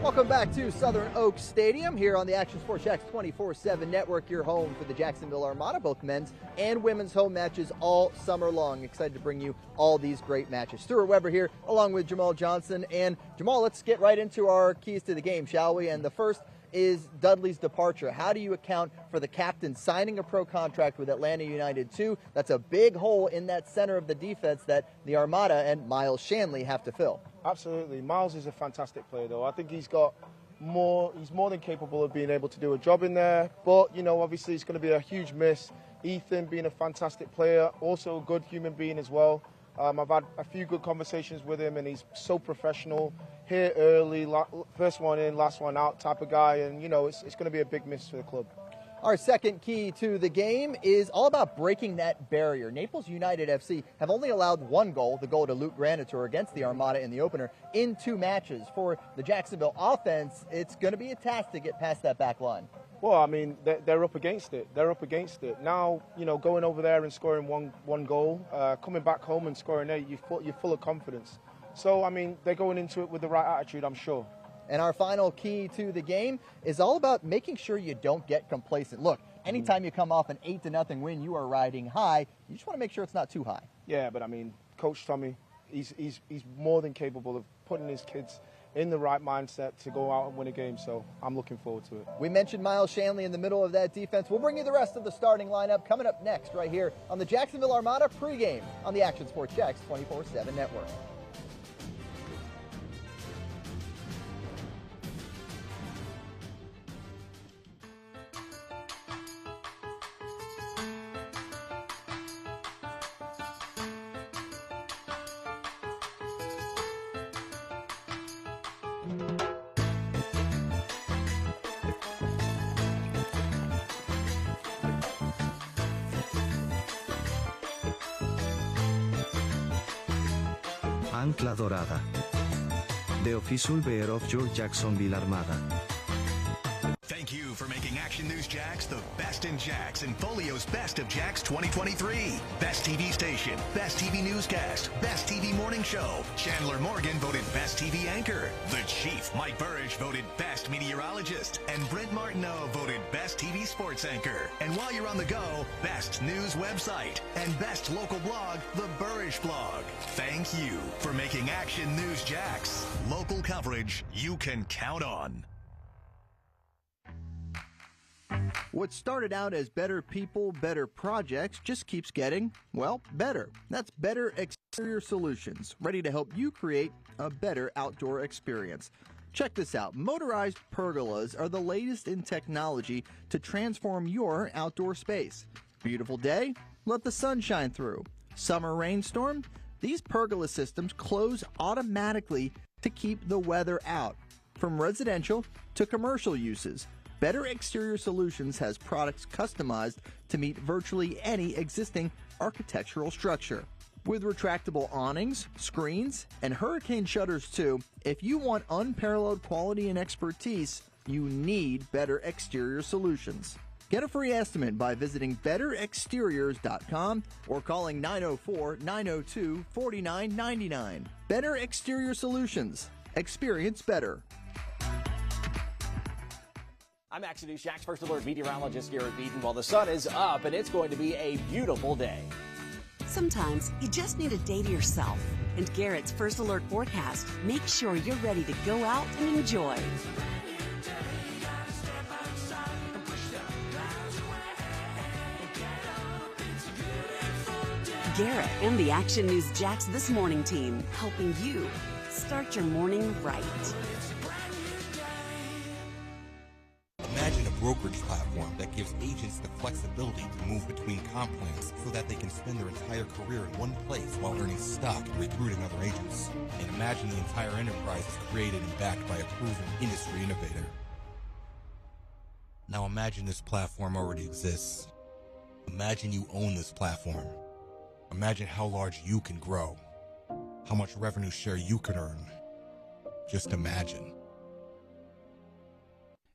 Welcome back to Southern Oaks Stadium here on the Action Sports Jacks 24/7 network, your home for the Jacksonville Armada, both men's and women's home matches all summer long. Excited to bring you all these great matches. Stuart Weber here along with Jamal Johnson. And Jamal, let's get right into our keys to the game, shall we? And the first is Dudley's departure. How do you account for the captain signing a pro contract with Atlanta United 2? That's a big hole in that center of the defense that the Armada and Miles Shanley have to fill. Absolutely. Miles is a fantastic player, though. I think he's more than capable of being able to do a job in there. But, you know, obviously it's going to be a huge miss. Ethan being a fantastic player, also a good human being as well. I've had a few good conversations with him, and he's so professional. Here early, first one in, last one out type of guy. And, you know, it's going to be a big miss for the club. Our second key to the game is all about breaking that barrier. Naples United FC have only allowed one goal, the goal to Luke Granitor against the Armada in the opener, in 2 matches. For the Jacksonville offense, it's going to be a task to get past that back line. Well, I mean, they're up against it. They're up against it. Now, you know, going over there and scoring one goal, coming back home and scoring 8, you're full of confidence. So, I mean, they're going into it with the right attitude, I'm sure. And our final key to the game is all about making sure you don't get complacent. Look, anytime you come off an 8-0 win, you are riding high. You just want to make sure it's not too high. Yeah, but I mean, Coach Tommy, he's more than capable of putting his kids in the right mindset to go out and win a game, so I'm looking forward to it. We mentioned Miles Shanley in the middle of that defense. We'll bring you the rest of the starting lineup coming up next right here on the Jacksonville Armada pregame on the Action Sports Jacks 24/7 network. Ancla Dorada. The official bear of your Jacksonville Armada. Thank you for making Action News Jacks the best in Jacks and Folio's Best of Jacks 2023. Best TV station, best TV newscast, best TV morning show. Chandler Morgan voted best TV anchor. The Chief, Mike Burrish, voted best meteorologist. And Brent Martineau voted best TV sports anchor. And while you're on the go, best news website and best local blog, the Burrish blog. Thank you for making Action News Jacks local coverage you can count on. What started out as better people, better projects just keeps getting, well, better. That's Better Exterior Solutions, ready to help you create a better outdoor experience. Check this out. Motorized pergolas are the latest in technology to transform your outdoor space. Beautiful day? Let the sun shine through. Summer rainstorm? These pergola systems close automatically to keep the weather out. From residential to commercial uses, Better Exterior Solutions has products customized to meet virtually any existing architectural structure. With retractable awnings, screens, and hurricane shutters too, if you want unparalleled quality and expertise, you need Better Exterior Solutions. Get a free estimate by visiting betterexteriors.com or calling 904-902-4999. Better Exterior Solutions. Experience better. I'm Action News Jacks First Alert meteorologist Garrett Beaton. Well, the sun is up and it's going to be a beautiful day. Sometimes you just need a day to yourself. And Garrett's First Alert forecast makes sure you're ready to go out and enjoy. Garrett and the Action News Jacks This Morning team, helping you start your morning right. Imagine a brokerage platform that gives agents the flexibility to move between comp plans so that they can spend their entire career in one place while earning stock and recruiting other agents. And imagine the entire enterprise is created and backed by a proven industry innovator. Now imagine this platform already exists. Imagine you own this platform. Imagine how large you can grow. How much revenue share you could earn. Just imagine.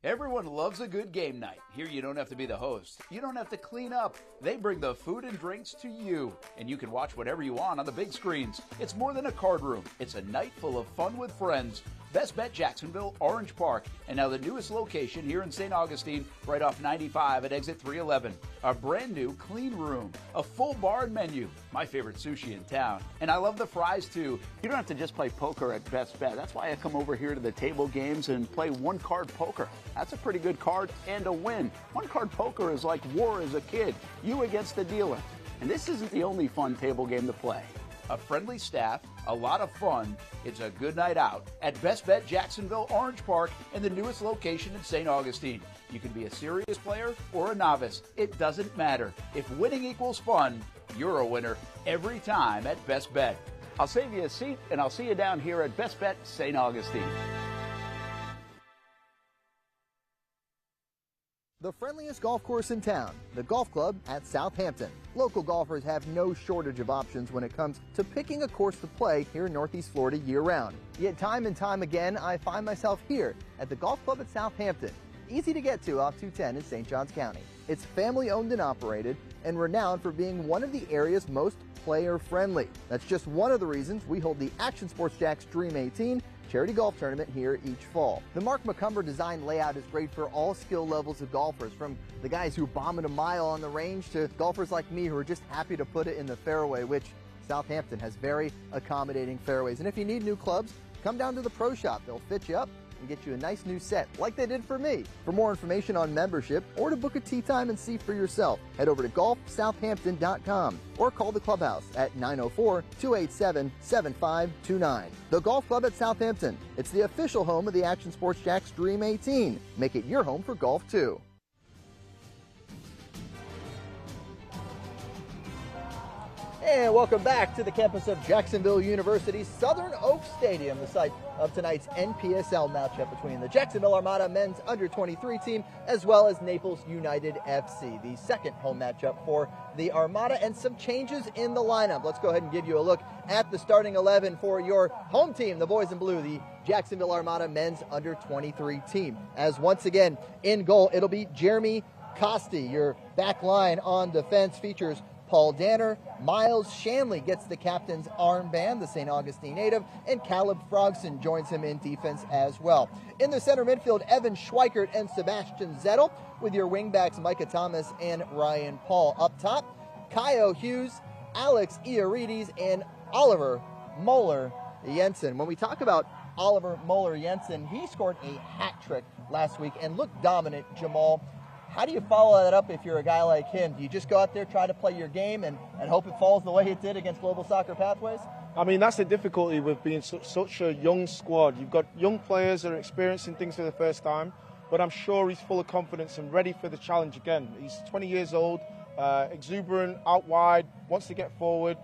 Everyone loves a good game night. Here you don't have to be the host. You don't have to clean up. They bring the food and drinks to you, and you can watch whatever you want on the big screens. It's more than a card room. It's a night full of fun with friends. Best Bet Jacksonville, Orange Park, and now the newest location here in St. Augustine, right off 95 at exit 311. A brand new clean room, a full bar and menu, my favorite sushi in town. And I love the fries too. You don't have to just play poker at Best Bet. That's why I come over here to the table games and play one-card poker. That's a pretty good card and a win. One-card poker is like war as a kid, you against the dealer. And this isn't the only fun table game to play. A friendly staff, a lot of fun. It's a good night out at Best Bet Jacksonville, Orange Park, and the newest location in St. Augustine. You can be a serious player or a novice. It doesn't matter. If winning equals fun, you're a winner every time at Best Bet. I'll save you a seat, and I'll see you down here at Best Bet St. Augustine. The friendliest golf course in town, the Golf Club at Southampton. Local golfers have no shortage of options when it comes to picking a course to play here in Northeast Florida year-round. Yet time and time again, I find myself here at the Golf Club at Southampton. Easy to get to off 210 in St. Johns County. It's family-owned and operated and renowned for being one of the area's most player-friendly. That's just one of the reasons we hold the Action Sports Jacks Dream 18 charity golf tournament here each fall. The Mark McCumber design layout is great for all skill levels of golfers, from the guys who bomb it a mile on the range to golfers like me who are just happy to put it in the fairway, which Southampton has very accommodating fairways. And if you need new clubs, come down to the pro shop. They'll fit you up and get you a nice new set, like they did for me. For more information on membership or to book a tee time and see for yourself, head over to golfsouthampton.com or call the clubhouse at 904-287-7529. The Golf Club at Southampton. It's the official home of the Action Sports Jacks Dream 18. Make it your home for golf, too. And welcome back to the campus of Jacksonville University, Southern Oaks Stadium, the site of tonight's NPSL matchup between the Jacksonville Armada men's under-23 team as well as Naples United FC, the second home matchup for the Armada, and some changes in the lineup. Let's go ahead and give you a look at the starting 11 for your home team, the boys in blue, the Jacksonville Armada men's under-23 team. As once again, in goal, it'll be Jeremy Costi. Your back line on defense features Paul Danner. Miles Shanley gets the captain's armband, the St. Augustine native, and Caleb Frogson joins him in defense as well. In the center midfield, Evan Schweikert and Sebastian Zettel, with your wingbacks Micah Thomas and Ryan Paul. Up top, Kaio Hughes, Alex Iarides, and Oliver Moeller Jensen. When we talk about Oliver Moeller Jensen, he scored a hat trick last week and looked dominant, Jamal. How do you follow that up if you're a guy like him? Do you just go out there, try to play your game, and hope it falls the way it did against Global Soccer Pathways? I mean, that's the difficulty with being such a young squad. You've got young players that are experiencing things for the first time, but I'm sure he's full of confidence and ready for the challenge again. He's 20 years old, exuberant, out wide, wants to get forward,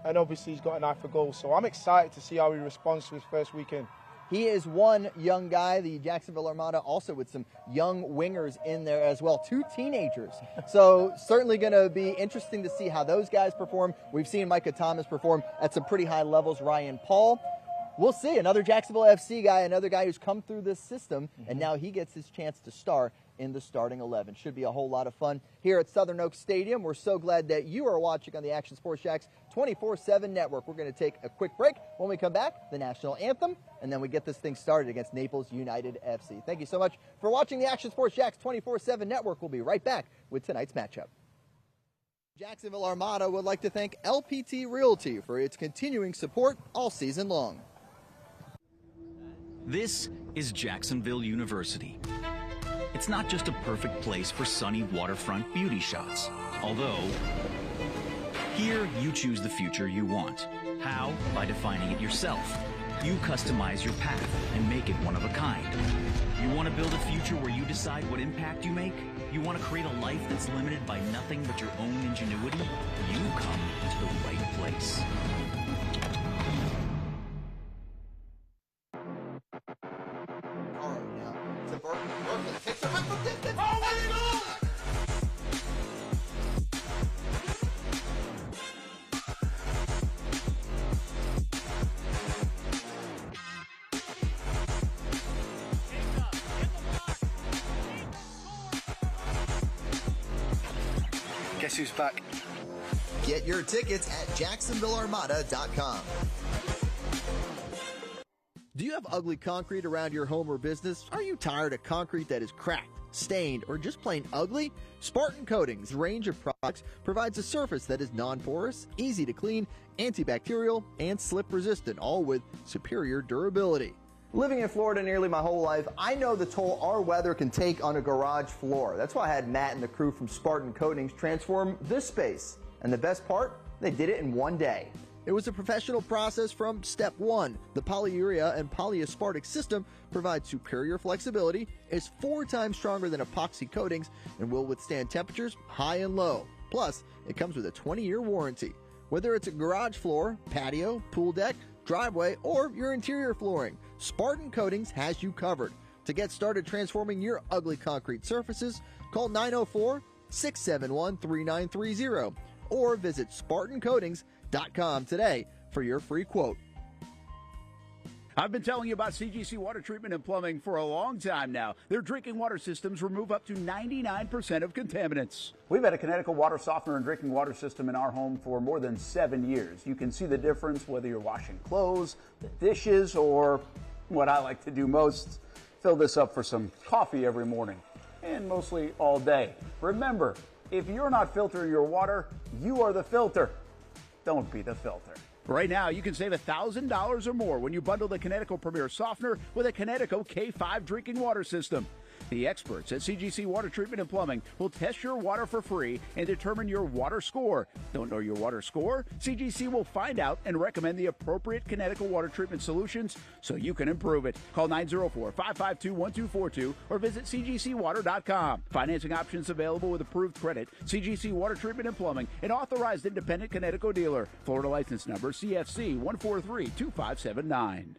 and obviously he's got an eye for goal. So I'm excited to see how he responds to his first weekend. He is one young guy, the Jacksonville Armada, also with some young wingers in there as well, 2 teenagers. So certainly going to be interesting to see how those guys perform. We've seen Micah Thomas perform at some pretty high levels. Ryan Paul, we'll see. Another Jacksonville FC guy, another guy who's come through this system, and now he gets his chance to star in the starting 11. Should be a whole lot of fun here at Southern Oaks Stadium. We're so glad that you are watching on the Action Sports Jacks 24/7 network. We're going to take a quick break. When we come back, the national anthem, and then we get this thing started against Naples United FC. Thank you so much for watching the Action Sports Jacks 24/7 network. We'll be right back with tonight's matchup. Jacksonville Armada would like to thank LPT Realty for its continuing support all season long. This is Jacksonville University. It's not just a perfect place for sunny waterfront beauty shots. Although, here you choose the future you want. How? By defining it yourself. You customize your path and make it one of a kind. You want to build a future where you decide what impact you make? You want to create a life that's limited by nothing but your own ingenuity? You come to the right place. Guess who's back? Get your tickets at JacksonvilleArmada.com. Do you have ugly concrete around your home or business? Are you tired of concrete that is cracked, stained, or just plain ugly? Spartan Coatings' range of products provides a surface that is non-porous, easy to clean, antibacterial, and slip-resistant, all with superior durability. Living in Florida nearly my whole life, I know the toll our weather can take on a garage floor. That's why I had Matt and the crew from Spartan Coatings transform this space. And the best part, they did it in one day. It was a professional process from step one. The polyurea and polyaspartic system provides superior flexibility, is 4 times stronger than epoxy coatings, and will withstand temperatures high and low. Plus, it comes with a 20-year warranty. Whether it's a garage floor, patio, pool deck, driveway, or your interior flooring, Spartan Coatings has you covered. To get started transforming your ugly concrete surfaces, call 904-671-3930 or visit SpartanCoatings.com today for your free quote. I've been telling you about CGC Water Treatment and Plumbing for a long time now. Their drinking water systems remove up to 99% of contaminants. We've had a Connecticut water softener and drinking water system in our home for more than 7 years. You can see the difference whether you're washing clothes, the dishes, or what I like to do most, fill this up for some coffee every morning, and mostly all day. Remember, if you're not filtering your water, you are the filter. Don't be the filter. Right now, you can save $1,000 or more when you bundle the Connecticut Premier Softener with a Connecticut K5 drinking water system. The experts at CGC Water Treatment and Plumbing will test your water for free and determine your water score. Don't know your water score? CGC will find out and recommend the appropriate Connecticut water treatment solutions so you can improve it. Call 904-552-1242 or visit cgcwater.com. Financing options available with approved credit. CGC Water Treatment and Plumbing, an authorized independent Connecticut dealer. Florida license number CFC 1432579.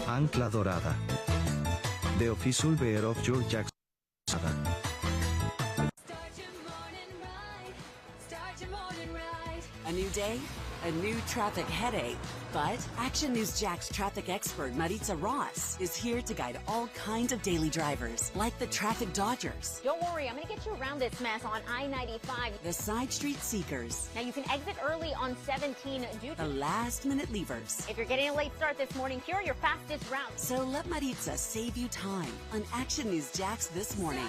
Ancla Dorada. The official beer of your Jacksonville Armada. A new day, a new traffic headache. But Action News Jax traffic expert Maritza Ross is here to guide all kinds of daily drivers, like the traffic dodgers. Don't worry, I'm going to get you around this mess on I-95. The side street seekers. Now you can exit early on 17 due to the last-minute leavers. If you're getting a late start this morning, here are your fastest routes. So let Maritza save you time on Action News Jax this morning.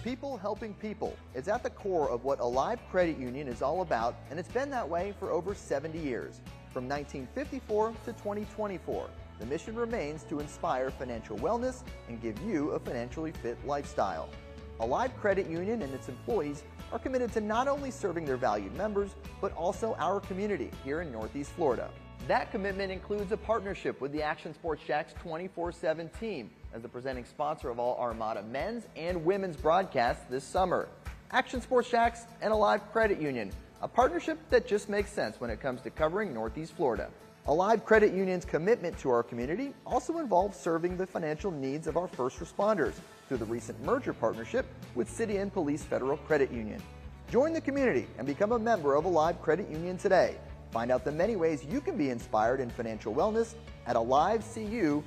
People helping people. It's at the core of what Alive Credit Union is all about, and it's been that way for over 70 years. From 1954 to 2024, the mission remains to inspire financial wellness and give you a financially fit lifestyle. Alive Credit Union and its employees are committed to not only serving their valued members, but also our community here in Northeast Florida. That commitment includes a partnership with the Action Sports Jax 24/7 team as the presenting sponsor of all Armada men's and women's broadcasts this summer. Action Sports Jax and Alive Credit Union, a partnership that just makes sense when it comes to covering Northeast Florida. Alive Credit Union's commitment to our community also involves serving the financial needs of our first responders through the recent merger partnership with City and Police Federal Credit Union. Join the community and become a member of Alive Credit Union today. Find out the many ways you can be inspired in financial wellness at alivecu.coop.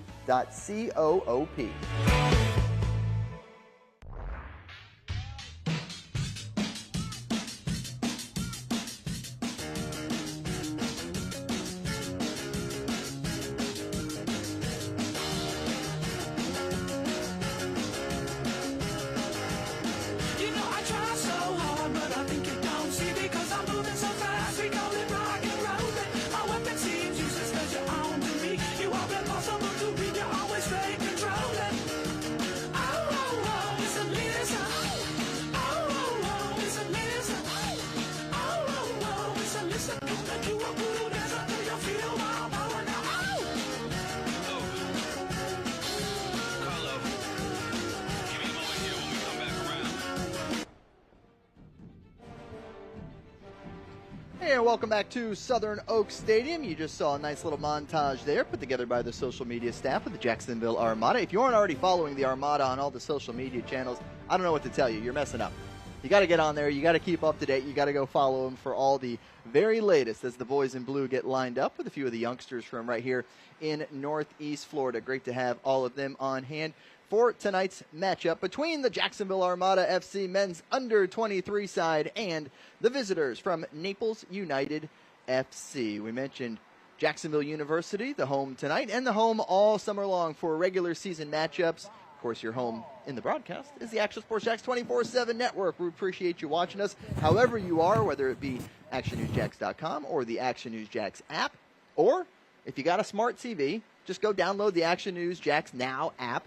Hey, and welcome back to Southern Oaks Stadium. You just saw a nice little montage there put together by the social media staff of the Jacksonville Armada. If you aren't already following the Armada on all the social media channels, I don't know what to tell you. You're messing up. You got to get on there. You got to keep up to date. You got to go follow them for all the very latest as the boys in blue get lined up with a few of the youngsters from right here in Northeast Florida. Great to have all of them on hand for tonight's matchup between the Jacksonville Armada FC men's under-23 side and the visitors from Naples United FC. We mentioned Jacksonville University, the home tonight, and the home all summer long for regular season matchups. Of course, your home in the broadcast is the Action Sports Jacks 24/7 network. We appreciate you watching us however you are, whether it be ActionNewsJacks.com or the Action News Jacks app. Or if you got a smart TV, just go download the Action News Jacks Now app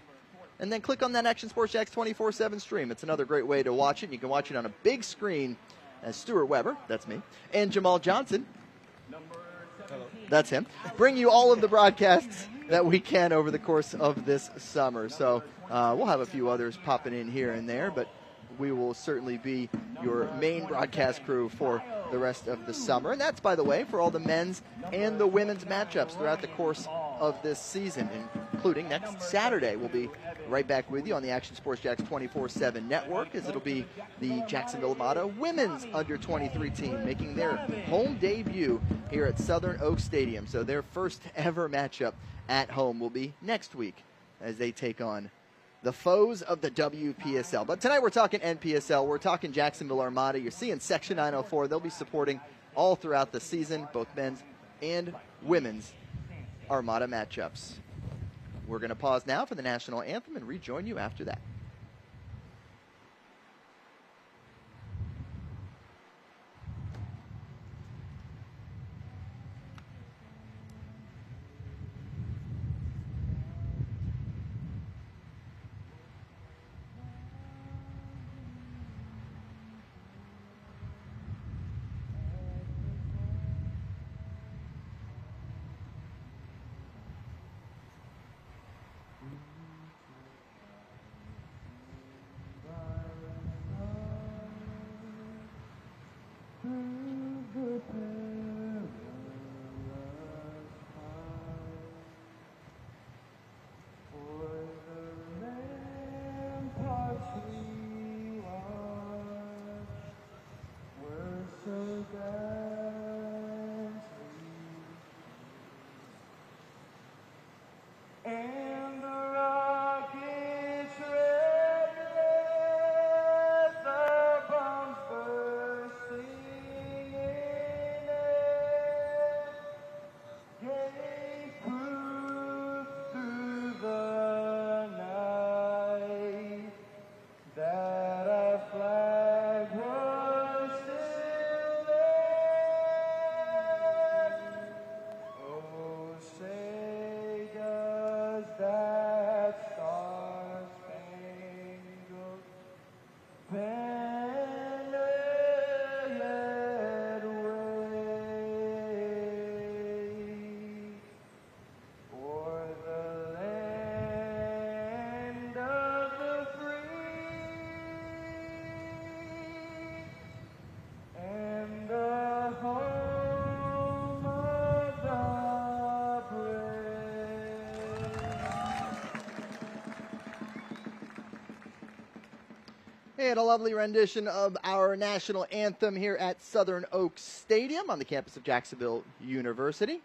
and then click on that Action Sports Jacks 24/7 stream. It's another great way to watch it. You can watch it on a big screen as Stuart Weber, that's me, and Jamal Johnson, that's him, bring you all of the broadcasts that we can over the course of this summer. So we'll have a few others popping in here and there, but we will certainly be your main broadcast crew for the rest of the summer. And that's, by the way, for all the men's and the women's matchups throughout the course of this season, including next Saturday. We'll be right back with you on the Action Sports Jacks 24/7 network, as it'll be the Jacksonville Armada women's under-23 team making their home debut here at Southern Oaks Stadium. So their first ever matchup at home will be next week as they take on the foes of the WPSL. But tonight we're talking NPSL. We're talking Jacksonville Armada. You're seeing Section 904. They'll be supporting all throughout the season, both men's and women's Armada matchups. We're going to pause now for the national anthem and rejoin you after that. And a lovely rendition of our national anthem here at Southern Oaks Stadium on the campus of Jacksonville University.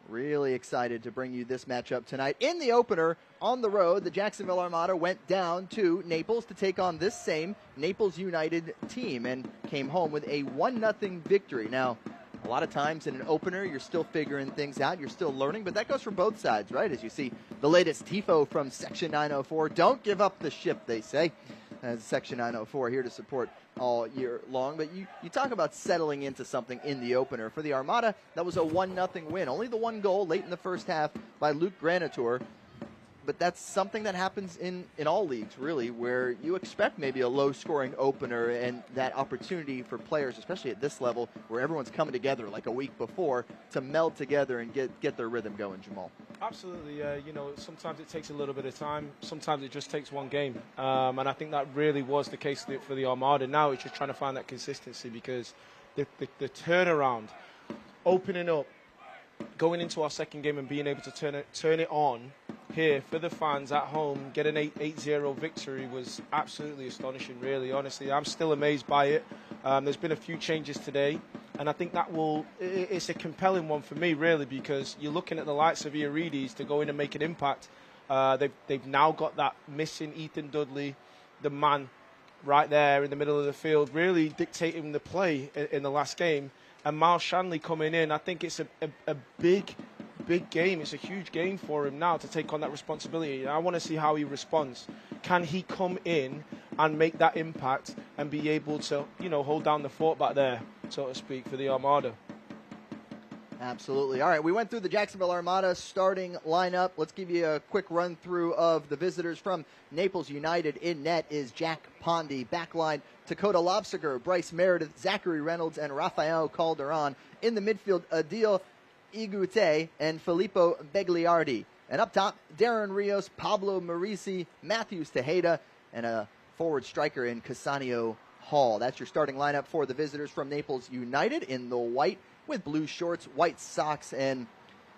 Really excited to bring you this matchup tonight. In the opener, on the road, the Jacksonville Armada went down to Naples to take on this same Naples United team and came home with a 1-0 victory. Now, a lot of times in an opener, you're still figuring things out. You're still learning, but that goes for both sides, right? As you see the latest tifo from Section 904. Don't give up the ship, they say. As Section 904 here to support all year long. But you talk about settling into something in the opener. For the Armada, that was a 1-0 win. Only the one goal late in the first half by Luke Granitor. But that's something that happens in all leagues, really, where you expect maybe a low-scoring opener and that opportunity for players, especially at this level, where everyone's coming together like a week before to meld together and get their rhythm going, Jamal. Absolutely. Sometimes it takes a little bit of time. Sometimes it just takes one game. And I think that really was the case for the Armada. Now it's just trying to find that consistency because the turnaround, opening up, going into our second game and being able to turn it on here for the fans at home, get an 8-0 victory was absolutely astonishing, really, honestly. I'm still amazed by it. There's been a few changes today, and I think it's a compelling one for me, really, because you're looking at the likes of Iarides to go in and make an impact. They've now got that missing Ethan Dudley, the man right there in the middle of the field, really dictating the play in the last game. And Miles Shanley coming in, I think it's a big game. It's a huge game for him now to take on that responsibility. I want to see how he responds. Can he come in and make that impact and be able to, hold down the fort back there, so to speak, for the Armada? Absolutely. All right, we went through the Jacksonville Armada starting lineup. Let's give you a quick run through of the visitors from Naples United. In net is Jack Pondy. Backline, Dakota Lobsiger, Bryce Meredith, Zachary Reynolds, and Rafael Calderon. In the midfield, Adil Igute and Filippo Begliardi. And up top, Darren Rios, Pablo Marisi, Matthews Tejeda, and a forward striker in Casanio Hall. That's your starting lineup for the visitors from Naples United in the white with blue shorts, white socks, and,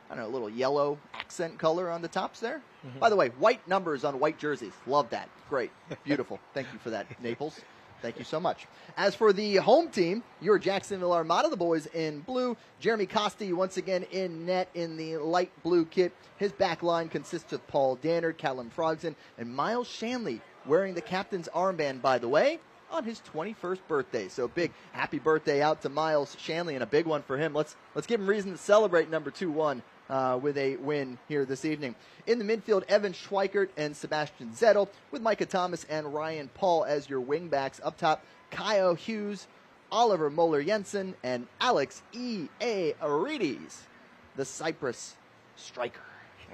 a little yellow accent color on the tops there. Mm-hmm. By the way, white numbers on white jerseys. Love that. Great. Beautiful. Thank you for that, Naples. Thank you so much. As for the home team, your Jacksonville Armada, the boys in blue. Jeremy Costi once again in net in the light blue kit. His back line consists of Paul Dannard, Callum Frogson, and Miles Shanley wearing the captain's armband, by the way, on his 21st birthday. So big happy birthday out to Miles Shanley, and a big one for him. Let's give him reason to celebrate number 2-1 with a win here this evening. In the midfield, Evan Schweikert and Sebastian Zettel, with Micah Thomas and Ryan Paul as your wingbacks. Up top, Kyle Hughes, Oliver Moeller-Jensen, and Alex E.A. Arides, the Cyprus striker.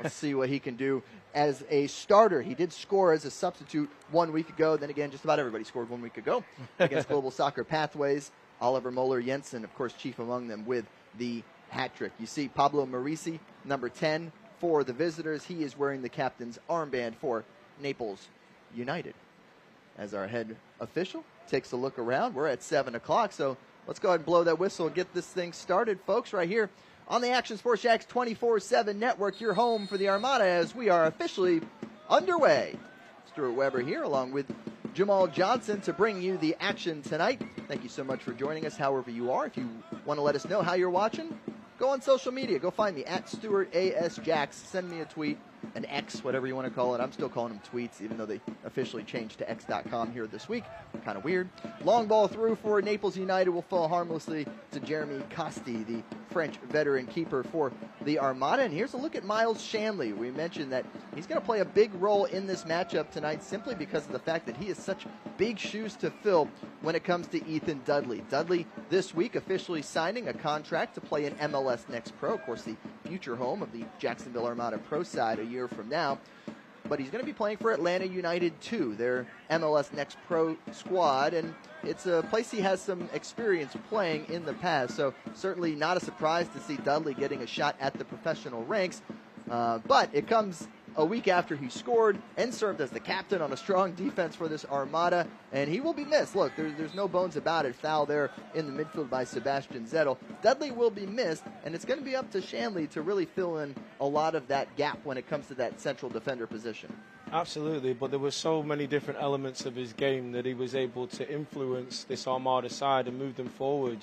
Let's see what he can do as a starter. He did score as a substitute 1 week ago. Then again, just about everybody scored 1 week ago against Global Soccer Pathways. Oliver Moeller-Jensen, of course, chief among them with the hat trick. You see Pablo Marisi, number 10 for the visitors. He is wearing the captain's armband for Naples United. As our head official takes a look around, we're at 7 o'clock, so let's go ahead and blow that whistle and get this thing started, folks, right here on the Action Sports Jacks 24/7 network, your home for the Armada, as we are officially underway. Stuart Weber here along with Jamal Johnson to bring you the action tonight. Thank you so much for joining us, however you are. If you want to let us know how you're watching, go on social media. Go find me at Stuart A.S. Jacks. Send me a tweet, an X, whatever you want to call it. I'm still calling them tweets, even though they officially changed to X.com here this week. Kind of weird. Long ball through for Naples United will fall harmlessly to Jeremy Costi, the French veteran keeper for the Armada. And here's a look at Miles Shanley. We mentioned that he's going to play a big role in this matchup tonight simply because of the fact that he has such big shoes to fill when it comes to Ethan Dudley. Dudley this week officially signing a contract to play in MLS Next Pro, of course the future home of the Jacksonville Armada Pro side a year from now. But he's going to be playing for Atlanta United 2, their MLS Next Pro squad, and it's a place he has some experience playing in the past, so certainly not a surprise to see Dudley getting a shot at the professional ranks, but it comes a week after he scored and served as the captain on a strong defense for this Armada, and he will be missed. Look, there's no bones about it. Foul there in the midfield by Sebastian Zettel. Dudley will be missed, and it's going to be up to Shanley to really fill in a lot of that gap when it comes to that central defender position. Absolutely, but there were so many different elements of his game that he was able to influence this Armada side and move them forward.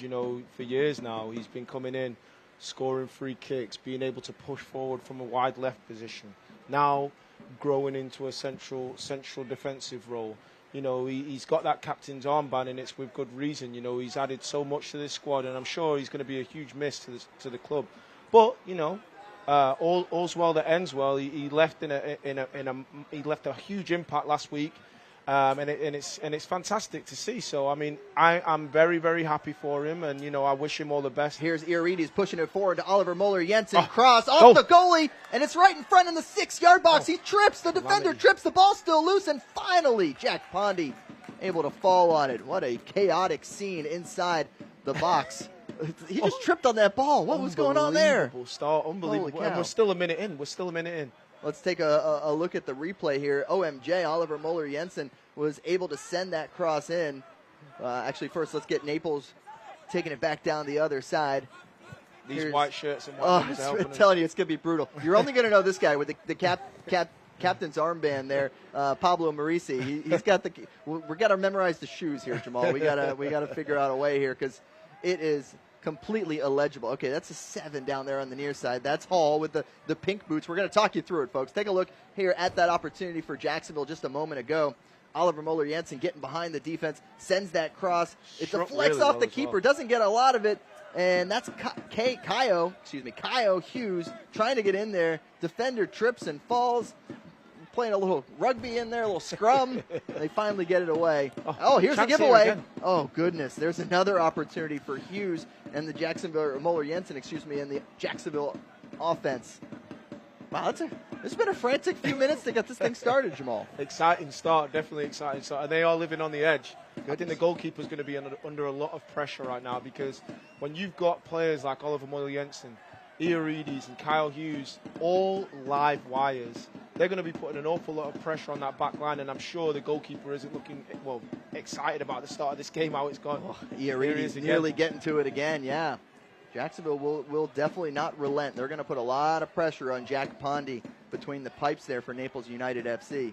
For years now, he's been coming in, scoring free kicks, being able to push forward from a wide left position. Now growing into a central defensive role. He's got that captain's armband, and it's with good reason. He's added so much to this squad, and I'm sure he's going to be a huge miss to the club. But all's well that ends well. He left he left a huge impact last week. And it's fantastic to see. So, I'm very, very happy for him, and, I wish him all the best. Here's Iarides pushing it forward to Oliver Moeller-Jensen. Cross off the goalie, and it's right in front in the 6-yard box. He trips. The defender trips. The ball's still loose, and finally, Jack Pondy able to fall on it. What a chaotic scene inside the box. He just tripped on that ball. What was going on there? Unbelievable start. Unbelievable. And we're still a minute in. Let's take a look at the replay here. OMJ, Oliver Moeller-Jensen was able to send that cross in. Actually, first let's get Naples taking it back down the other side. These white shirts and white numbers are helping I'm telling you, it's going to be brutal. You're only going to know this guy with the captain's armband there, Pablo Marisi. He's got the. We got to memorize the shoes here, Jamal. We got to figure out a way here because it is completely illegible. Okay, that's a 7 down there on the near side. That's Hall with the pink boots. We're going to talk you through it, folks. Take a look here at that opportunity for Jacksonville just a moment ago. Oliver Moeller-Jensen getting behind the defense, sends that cross. It deflects off the keeper, doesn't get a lot of it, and that's Kyo Hughes trying to get in there. Defender trips and falls, playing a little rugby in there, a little scrum. They finally get it away. Oh, here's a giveaway. Oh, goodness. There's another opportunity for Hughes and the Jacksonville, Moeller-Jensen, and the Jacksonville offense. Wow, it's been a frantic few minutes to get this thing started, Jamal. Exciting start, definitely exciting start. And they are living on the edge. I think the goalkeeper's going to be under a lot of pressure right now because when you've got players like Oliver Moeller-Jensen, Iarides and Kyle Hughes, all live wires, they're going to be putting an awful lot of pressure on that back line, and I'm sure the goalkeeper isn't looking, excited about the start of this game, how it's gone. Iarides nearly getting to it again, yeah. Jacksonville will definitely not relent. They're going to put a lot of pressure on Jack Pondy between the pipes there for Naples United FC.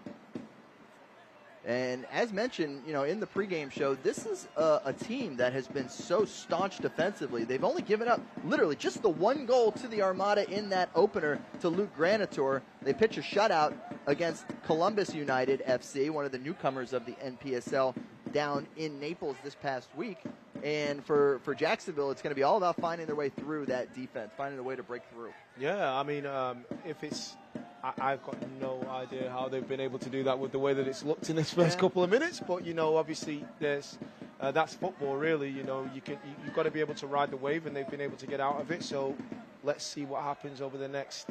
And as mentioned, in the pregame show, this is a team that has been so staunch defensively. They've only given up literally just the one goal to the Armada in that opener to Luke Granitor. They pitch a shutout against Columbus United FC, one of the newcomers of the NPSL, down in Naples this past week. And for Jacksonville, it's going to be all about finding their way through that defense, finding a way to break through. Yeah, I mean, I've got no idea how they've been able to do that with the way that it's looked in this first couple of minutes. But obviously, that's football, really. You've got to be able to ride the wave, and they've been able to get out of it. So let's see what happens over the next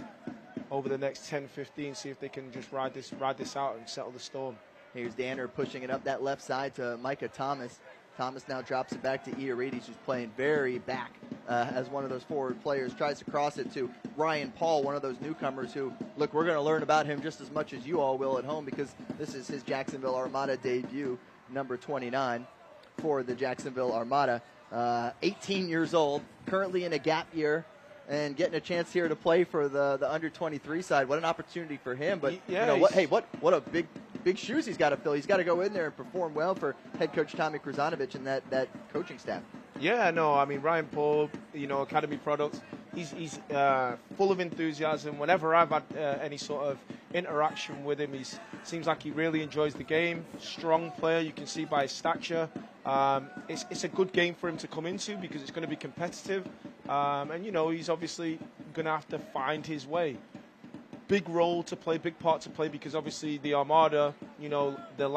10-15. See if they can just ride this out and settle the storm. Here's Danner pushing it up that left side to Micah Thomas. Thomas now drops it back to Iarides, who's playing very back as one of those forward players. Tries to cross it to Ryan Paul, one of those newcomers who, look, we're going to learn about him just as much as you all will at home because this is his Jacksonville Armada debut, number 29 for the Jacksonville Armada. 18 years old, currently in a gap year, and getting a chance here to play for the under-23 side. What an opportunity for him. But, what a big shoes he's got to fill. He's got to go in there and perform well for head coach Tommy Kruzanovic and that coaching staff. Yeah, no, I mean, Ryan Paul, Academy products, he's full of enthusiasm. Whenever I've had any sort of interaction with him, he seems like he really enjoys the game. Strong player, you can see by his stature. It's a good game for him to come into because it's going to be competitive. And, he's obviously going to have to find his way. Big role to play, big part to play because obviously the Armada, the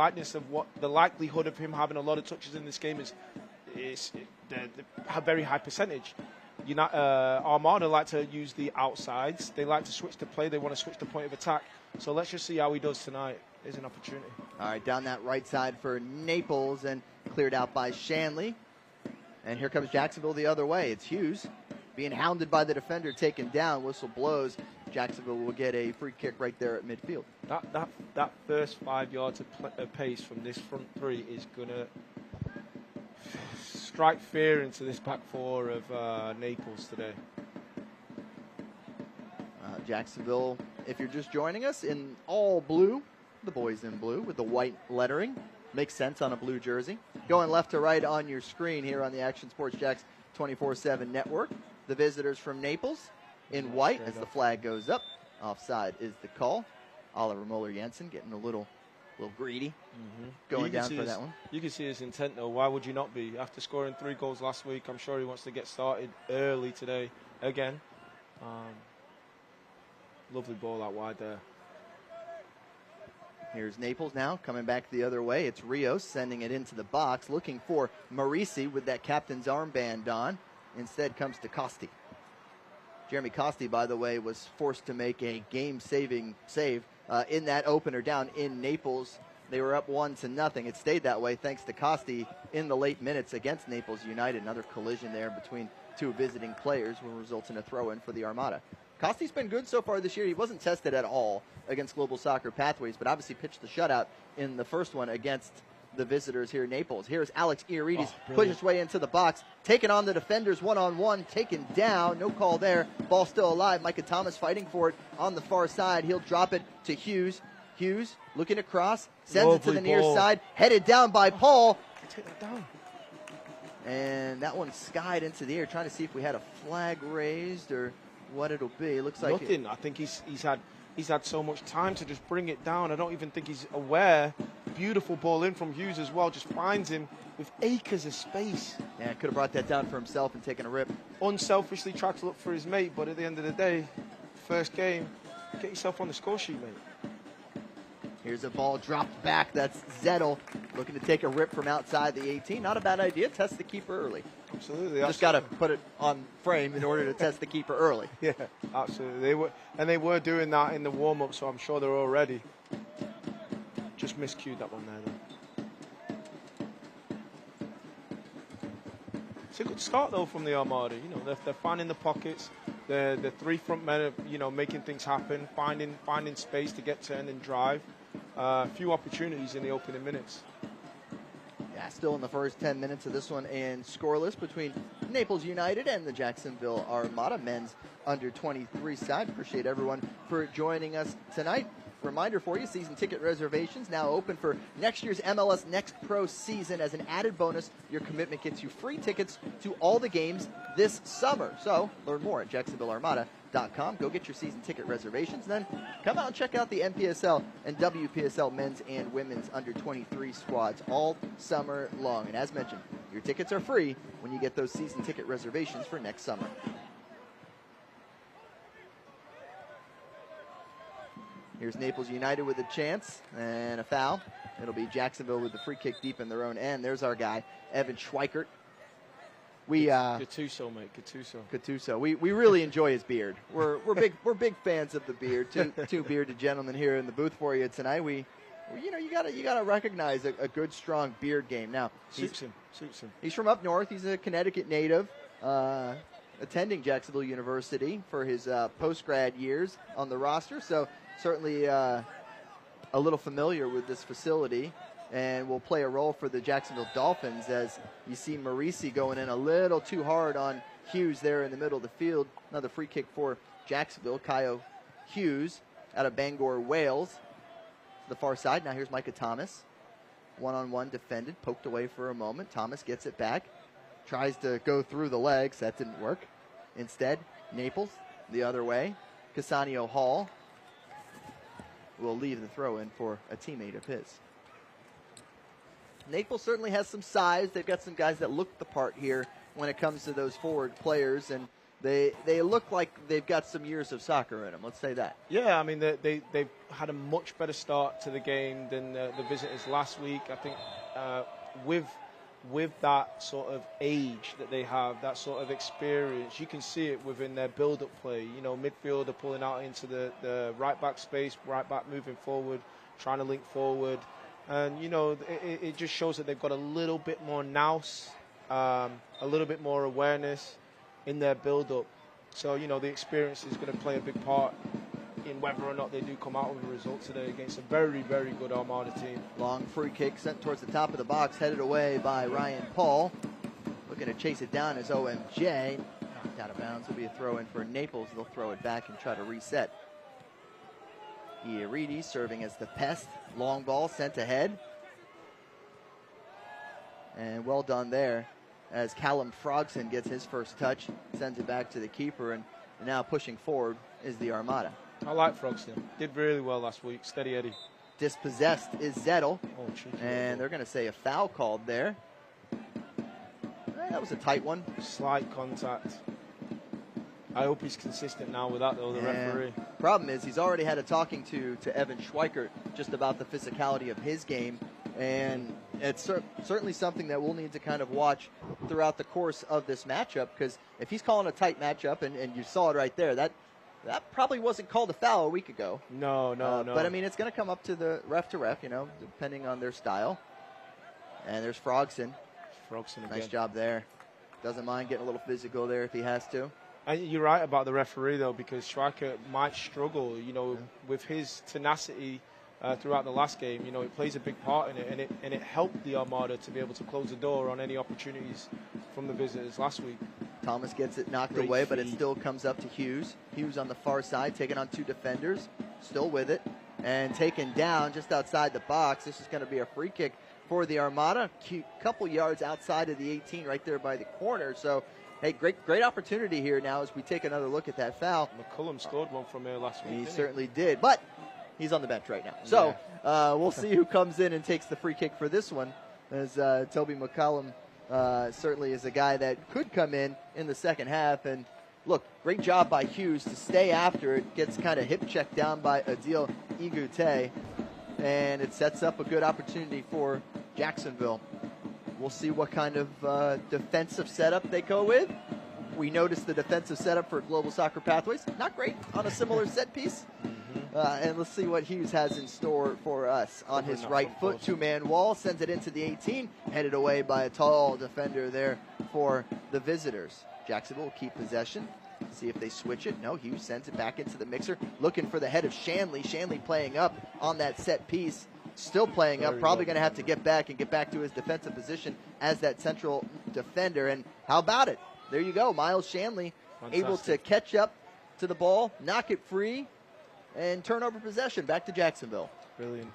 likelihood of him having a lot of touches in this game is a very high percentage. Armada like to use the outsides. They like to switch the play. They want to switch the point of attack. So let's just see how he does tonight. There's an opportunity. All right, down that right side for Naples and cleared out by Shanley. And here comes Jacksonville the other way. It's Hughes being hounded by the defender, taken down. Whistle blows. Jacksonville will get a free kick right there at midfield. That first 5 yards of pace from this front three is going to strike fear into this back four of Naples today. Jacksonville, if you're just joining us, in all blue, the boys in blue with the white lettering. Makes sense on a blue jersey. Going left to right on your screen here on the Action Sports Jacks 24/7 network. The visitors from Naples in white as the flag goes up. Offside is the call. Oliver Moeller-Jensen getting a little greedy, going down for that one. You can see his intent, though. Why would you not be? After scoring 3 goals last week, I'm sure he wants to get started early today again. Lovely ball out wide there. Here's Naples now coming back the other way. It's Rios sending it into the box, looking for Marisi with that captain's armband on. Instead comes to Costi. Jeremy Costi, by the way, was forced to make a game-saving save in that opener down in Naples. They were up 1-0. It stayed that way thanks to Costi in the late minutes against Naples United. Another collision there between two visiting players will result in a throw-in for the Armada. Costi's been good so far this year. He wasn't tested at all against Global Soccer Pathways, but obviously pitched the shutout in the first one against the visitors here, Naples. Here's Alex Iarides, pushing his way into the box, taking on the defenders one-on-one, taken down. No call there. Ball still alive. Micah Thomas fighting for it on the far side. He'll drop it to Hughes. Hughes looking across, sends it to the near side, headed down by Paul. Take that down. And that one skied into the air, trying to see if we had a flag raised or what it'll be. Looks like nothing. I think he's had so much time to just bring it down. I don't even think he's aware. Beautiful ball in from Hughes as well. Just finds him with acres of space. Yeah, could have brought that down for himself and taken a rip. Unselfishly tried to look for his mate, but at the end of the day, first game, get yourself on the score sheet, mate. Here's a ball dropped back. That's Zettel looking to take a rip from outside the 18. Not a bad idea. Test the keeper early. Absolutely. Just got to put it on frame in order to test the keeper early. Yeah, absolutely. They were doing that in the warm-up, so I'm sure they're all ready. Just miscued that one there, though. It's a good start, though, from the Armada. You know, they're finding the pockets. The three front men are, you know, making things happen, finding space to get turned and drive. A few opportunities in the opening minutes. Yeah, still in the first 10 minutes of this one, and scoreless between Naples United and the Jacksonville Armada men's under-23 side. Appreciate everyone for joining us tonight. Reminder for you, season ticket reservations now open for next year's MLS Next Pro season. As an added bonus, your commitment gets you free tickets to all the games this summer. So learn more at JacksonvilleArmada.com. Go get your season ticket reservations. Then come out and check out the NPSL and WPSL men's and women's under-23 squads all summer long. And as mentioned, your tickets are free when you get those season ticket reservations for next summer. Here's Naples United with a chance and a foul. It'll be Jacksonville with the free kick deep in their own end. There's our guy, Evan Schweikert. Gattuso, mate. Gattuso. We really enjoy his beard. We're big fans of the beard. Two bearded gentlemen here in the booth for you tonight. You gotta recognize a good strong beard game. Now suits him. He's from up north. He's a Connecticut native. Attending Jacksonville University for his post-grad years on the roster, so certainly a little familiar with this facility, and will play a role for the Jacksonville Dolphins as you see Marisi going in a little too hard on Hughes there in the middle of the field. Another free kick for Jacksonville. Kyo Hughes out of Bangor, Wales. To the far side, now here's Micah Thomas. One-on-one defended, poked away for a moment. Thomas gets it back. Tries to go through the legs. That didn't work. Instead, Naples the other way. Casanio Hall will leave the throw-in for a teammate of his. Naples certainly has some size. They've got some guys that look the part here when it comes to those forward players, and they look like they've got some years of soccer in them. Let's say that. Yeah, I mean, they've had a much better start to the game than the visitors last week. I think with that sort of age that they have, that sort of experience, you can see it within their build-up play. You know, midfielder pulling out into the right-back space, right-back moving forward, trying to link forward. And, you know, it just shows that they've got a little bit more nous, a little bit more awareness in their build-up. So, you know, the experience is going to play a big part in whether or not they do come out with a result today against a very, very good Armada team. Long free kick sent towards the top of the box, headed away by Ryan Paul. Looking to chase it down is OMJ. Knocked out of bounds. Will be a throw-in for Naples. They'll throw it back and try to reset. Iarides serving as the pest. Long ball sent ahead. And well done there as Callum Frogson gets his first touch. Sends it back to the keeper, and now pushing forward is the Armada. I like Frogson. Did really well last week. Steady Eddie. Dispossessed is Zettel. And they're going to say a foul called there. That was a tight one. Slight contact. I hope he's consistent now with that, though, the referee. Problem is, he's already had a talking to Evan Schweikert just about the physicality of his game. And it's certainly something that we'll need to kind of watch throughout the course of this matchup, because if he's calling a tight matchup, and you saw it right there, that probably wasn't called a foul a week ago. No. But, I mean, it's going to come up to the ref, you know, depending on their style. And there's Frogson. Frogson again. Nice job there. Doesn't mind getting a little physical there if he has to. And you're right about the referee, though, because Schweikert might struggle, you know, with his tenacity throughout the last game. You know, it plays a big part in it, and it helped the Armada to be able to close the door on any opportunities from the visitors last week. Thomas gets it knocked away, but it still comes up to Hughes. Hughes on the far side, taking on 2 defenders, still with it, and taken down just outside the box. This is going to be a free kick for the Armada, a couple yards outside of the 18, right there by the corner. So, hey, great opportunity here now as we take another look at that foul. McCullum scored one from here last week. He certainly did, but he's on the bench right now. So we'll see who comes in and takes the free kick for this one, as Toby McCollum certainly is a guy that could come in the second half. And look, great job by Hughes to stay after it. Gets kind of hip checked down by Adil Igute, and it sets up a good opportunity for Jacksonville. We'll see what kind of defensive setup they go with. We noticed the defensive setup for Global Soccer Pathways. Not great on a similar set piece. And let's see what Hughes has in store for us. On his right foot, 2-man wall, sends it into the 18, headed away by a tall defender there for the visitors. Jacksonville will keep possession. See if they switch it. No, Hughes sends it back into the mixer, looking for the head of Shanley. Shanley playing up on that set piece. Still playing up, probably going to have to get back to his defensive position as that central defender. And how about it? There you go, Miles Shanley, able to catch up to the ball, knock it free, and turn over possession back to Jacksonville. Brilliant.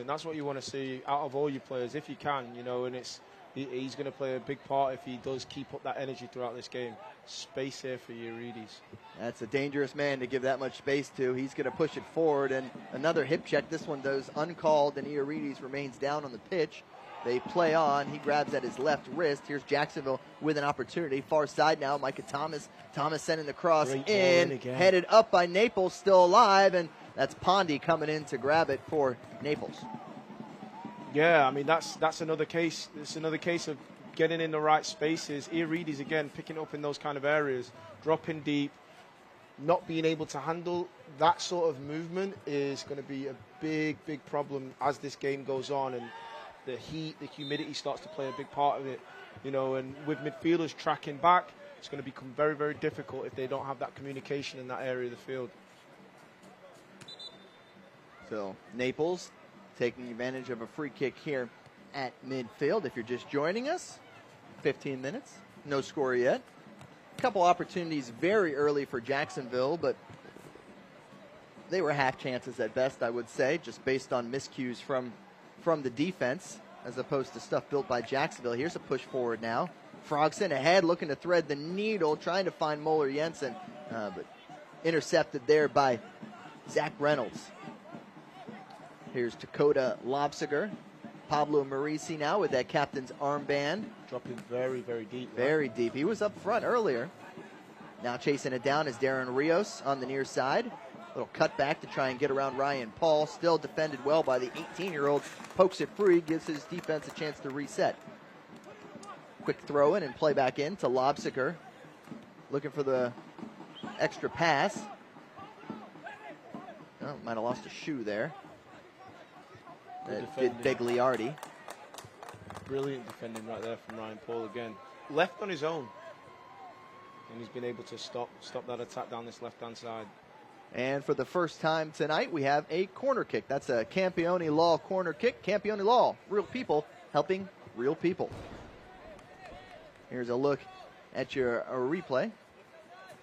That's what you want to see out of all your players, if you can, you know, and he's going to play a big part if he does keep up that energy throughout this game. Space here for Urides. That's a dangerous man to give that much space to. He's going to push it forward, and another hip check. This one goes uncalled, and Urides remains down on the pitch. They play on. He grabs at his left wrist. Here's Jacksonville with an opportunity. Far side now, Micah Thomas. Thomas sending the cross in, headed up by Naples, still alive, and that's Pondy coming in to grab it for Naples. Yeah, I mean, that's another case. It's another case of getting in the right spaces. Urides, again, picking up in those kind of areas, dropping deep, not being able to handle that sort of movement is going to be a big problem as this game goes on, and the heat, the humidity starts to play a big part of it, you know, and with midfielders tracking back, it's going to become very difficult if they don't have that communication in that area of the field. So Naples taking advantage of a free kick here at midfield. If you're just joining us, 15 minutes, no score yet. A couple opportunities very early for Jacksonville, but they were half chances at best, I would say, just based on miscues from the defense as opposed to stuff built by Jacksonville. Here's a push forward now. Frogson ahead, looking to thread the needle, trying to find Moeller Jensen, but intercepted there by Zach Reynolds. Here's Dakota Lobsiger. Pablo Marisi now with that captain's armband. Dropping very deep. Very deep. He was up front earlier. Now chasing it down is Darren Rios on the near side. Little cut back to try and get around Ryan Paul. Still defended well by the 18-year-old. Pokes it free, gives his defense a chance to reset. Quick throw in and play back in to Lobsiger. Looking for the extra pass. Oh, might have lost a shoe there. That did Begliardi. Brilliant defending right there from Ryan Paul again. Left on his own. And he's been able to stop that attack down this left-hand side. And for the first time tonight, we have a corner kick. That's a Campione Law corner kick. Campione Law, real people helping real people. Here's a look at your replay.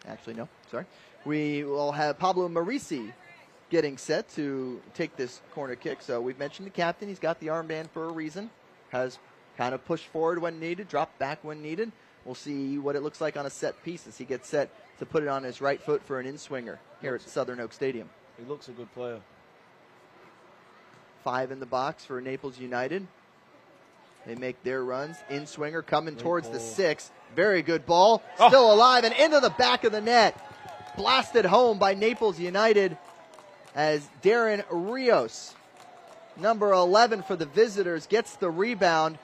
Actually, no, sorry. We will have Pablo Marisi getting set to take this corner kick. So we've mentioned the captain. He's got the armband for a reason. Has kind of pushed forward when needed, dropped back when needed. We'll see what it looks like on a set piece as he gets set to put it on his right foot for an in-swinger here at Southern Oak Stadium. He looks a good player. 5 in the box for Naples United. They make their runs. In-swinger coming towards the 6. Very good ball. Still alive and into the back of the net. Blasted home by Naples United as Darren Rios, number 11 for the visitors, gets the rebound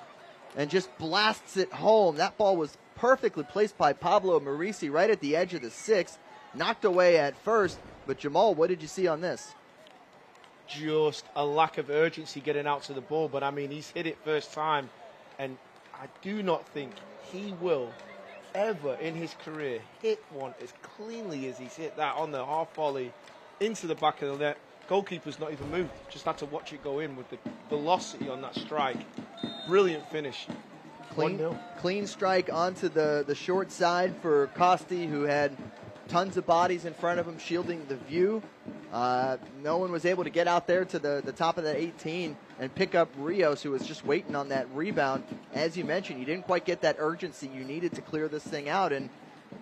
and just blasts it home. That ball was perfectly placed by Pablo Marisi right at the edge of the 6. Knocked away at first. But Jamal, what did you see on this? Just a lack of urgency getting out to the ball. But, I mean, he's hit it first time. And I do not think he will ever in his career hit one as cleanly as he's hit that on the half volley into the back of the net. Goalkeeper's not even moved. Just had to watch it go in with the velocity on that strike. Brilliant finish. Clean strike onto the short side for Costi, who had tons of bodies in front of him shielding the view. No one was able to get out there to the top of that 18 and pick up Rios, who was just waiting on that rebound. As you mentioned, you didn't quite get that urgency you needed to clear this thing out, and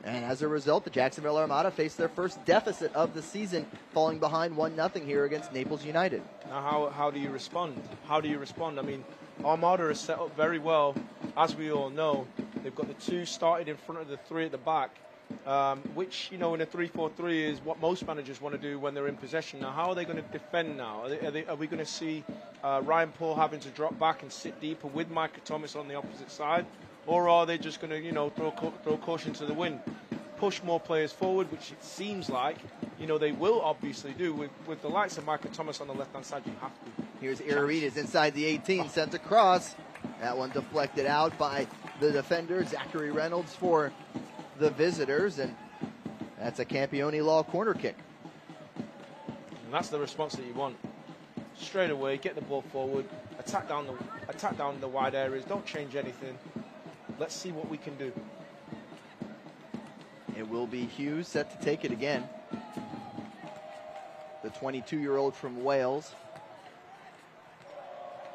as a result, the Jacksonville Armada faced their first deficit of the season, falling behind 1-0 here against Naples United. Now, how do you respond? How do you respond? I mean, Armada is set up very well, as we all know. They've got the 2 started in front of the 3 at the back, which, in a 3-4-3 is what most managers want to do when they're in possession. Now, how are they going to defend now? Are we going to see Ryan Paul having to drop back and sit deeper with Micah Thomas on the opposite side? Or are they just going to, throw caution to the wind, push more players forward, which it seems like, they will obviously do. With the likes of Micah Thomas on the left-hand side, you have to. Here's Irides inside the 18, sent across. That one deflected out by the defender, Zachary Reynolds, for the visitors, and that's a Campione Law corner kick. And that's the response that you want. Straight away, get the ball forward, attack down the wide areas, don't change anything. Let's see what we can do. It will be Hughes set to take it again. The 22-year-old from Wales.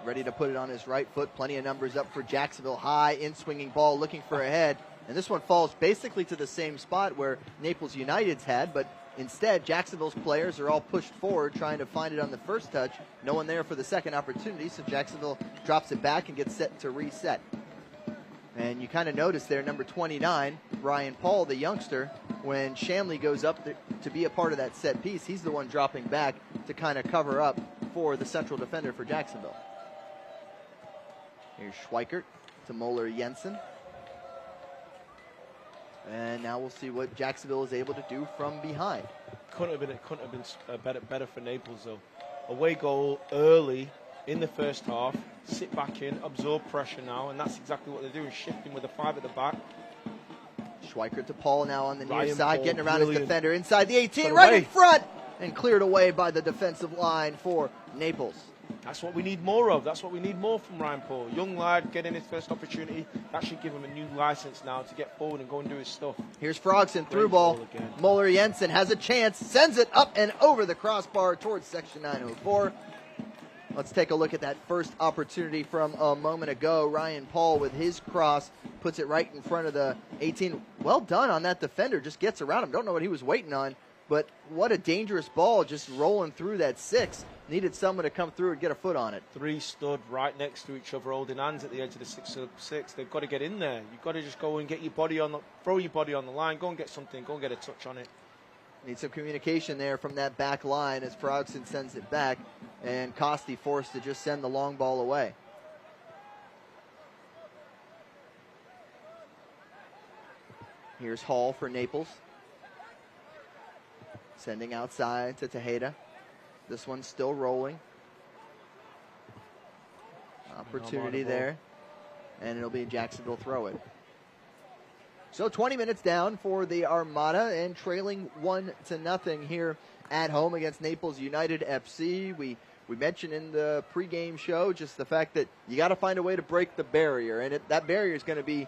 Ready to put it on his right foot. Plenty of numbers up for Jacksonville. High, in-swinging ball, looking for a head. And this one falls basically to the same spot where Naples United's had, but instead, Jacksonville's players are all pushed forward, trying to find it on the first touch. No one there for the second opportunity, so Jacksonville drops it back and gets set to reset. And you kind of notice there, number 29, Ryan Paul, the youngster, when Shamley goes up to be a part of that set piece, he's the one dropping back to kind of cover up for the central defender for Jacksonville. Here's Schweikert to Moeller Jensen. And now we'll see what Jacksonville is able to do from behind. Couldn't have been better for Naples, though. Away goal early in the first half, sit back in, absorb pressure now, and that's exactly what they're doing, shifting with a 5 at the back. Schweikert to Paul now on the near Ryan side, Paul, getting around brilliant. his defender inside the 18, But right away. in front, and cleared away by the defensive line for Naples. That's what we need more of. That's what we need more from Ryan Paul. Young lad getting his first opportunity. That should give him a new license now to get forward and go and do his stuff. Here's Frogson, through Great ball. again. Moeller Jensen has a chance, sends it up and over the crossbar towards section 904. Let's take a look at that first opportunity from a moment ago. Ryan Paul with his cross puts it right in front of the 18. Well done on that defender, just gets around him. Don't know what he was waiting on, but what a dangerous ball just rolling through that 6. Needed someone to come through and get a foot on it. 3 stood right next to each other, holding hands at the edge of the 6. They've got to get in there. You've got to just go and get your body on throw your body on the line, go and get something, go and get a touch on it. Need some communication there from that back line as Frogson sends it back, and Costi forced to just send the long ball away. Here's Hall for Naples. Sending outside to Tejeda. This one's still rolling. Opportunity there. And it'll be a Jacksonville throw it. So 20 minutes down for the Armada and trailing 1-0 here at home against Naples United FC. We mentioned in the pregame show just the fact that you got to find a way to break the barrier. And that barrier is going to be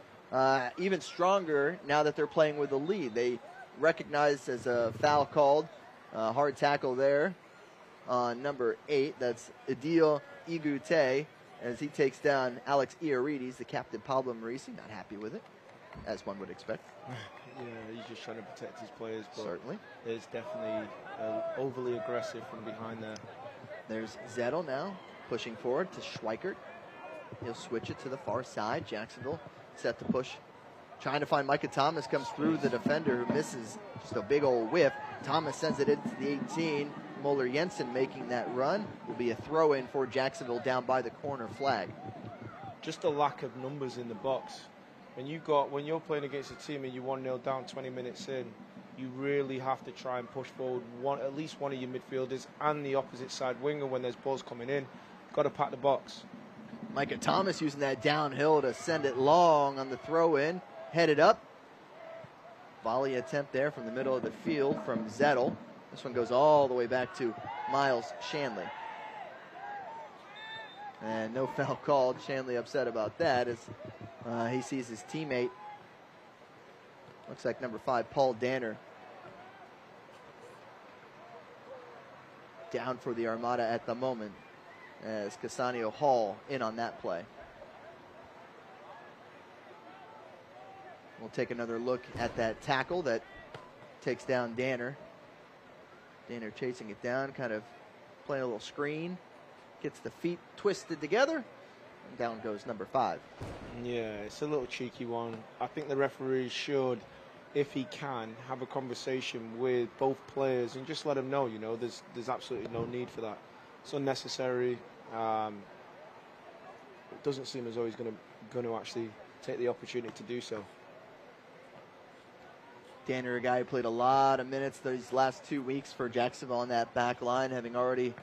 even stronger now that they're playing with the lead. They recognized as a foul called. Hard tackle there on number 8. That's Adil Igute as he takes down Alex Irides, the captain Pablo Marisi. Not happy with it, as one would expect. Yeah, he's just trying to protect his players. But certainly. It's definitely overly aggressive from behind there. There's Zettel now pushing forward to Schweikert. He'll switch it to the far side. Jacksonville set to push. Trying to find Micah Thomas, comes through the defender who misses just a big old whiff. Thomas sends it into the 18. Moeller Jensen making that run. Will be a throw in for Jacksonville down by the corner flag. Just a lack of numbers in the box. When you're playing against a team and you're 1-0 down 20 minutes in, you really have to try and push forward at least one of your midfielders and the opposite side winger when there's balls coming in. Got to pack the box. Micah Thomas using that downhill to send it long on the throw in. Headed up. Volley attempt there from the middle of the field from Zettel. This one goes all the way back to Miles Shanley. And no foul called. Shanley upset about that as he sees his teammate, looks like number 5, Paul Danner, down for the Armada at the moment, as Casanio Hall in on that play. We'll take another look at that tackle that takes down Danner. Danner chasing it down, kind of playing a little screen. Gets the feet twisted together, and down goes number 5. Yeah, it's a little cheeky one. I think the referee should, if he can, have a conversation with both players and just let them know, there's absolutely no need for that. It's unnecessary. It doesn't seem as though he's going to actually take the opportunity to do so. Danner, a guy who played a lot of minutes these last 2 weeks for Jacksonville on that back line, having already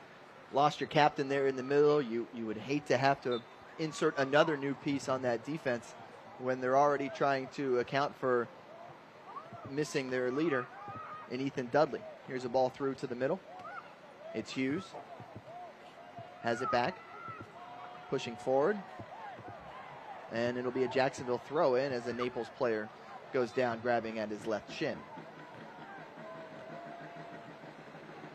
lost your captain there in the middle. You would hate to have to insert another new piece on that defense when they're already trying to account for missing their leader in Ethan Dudley. Here's a ball through to the middle. It's Hughes. Has it back. Pushing forward. And it'll be a Jacksonville throw in as a Naples player goes down grabbing at his left shin.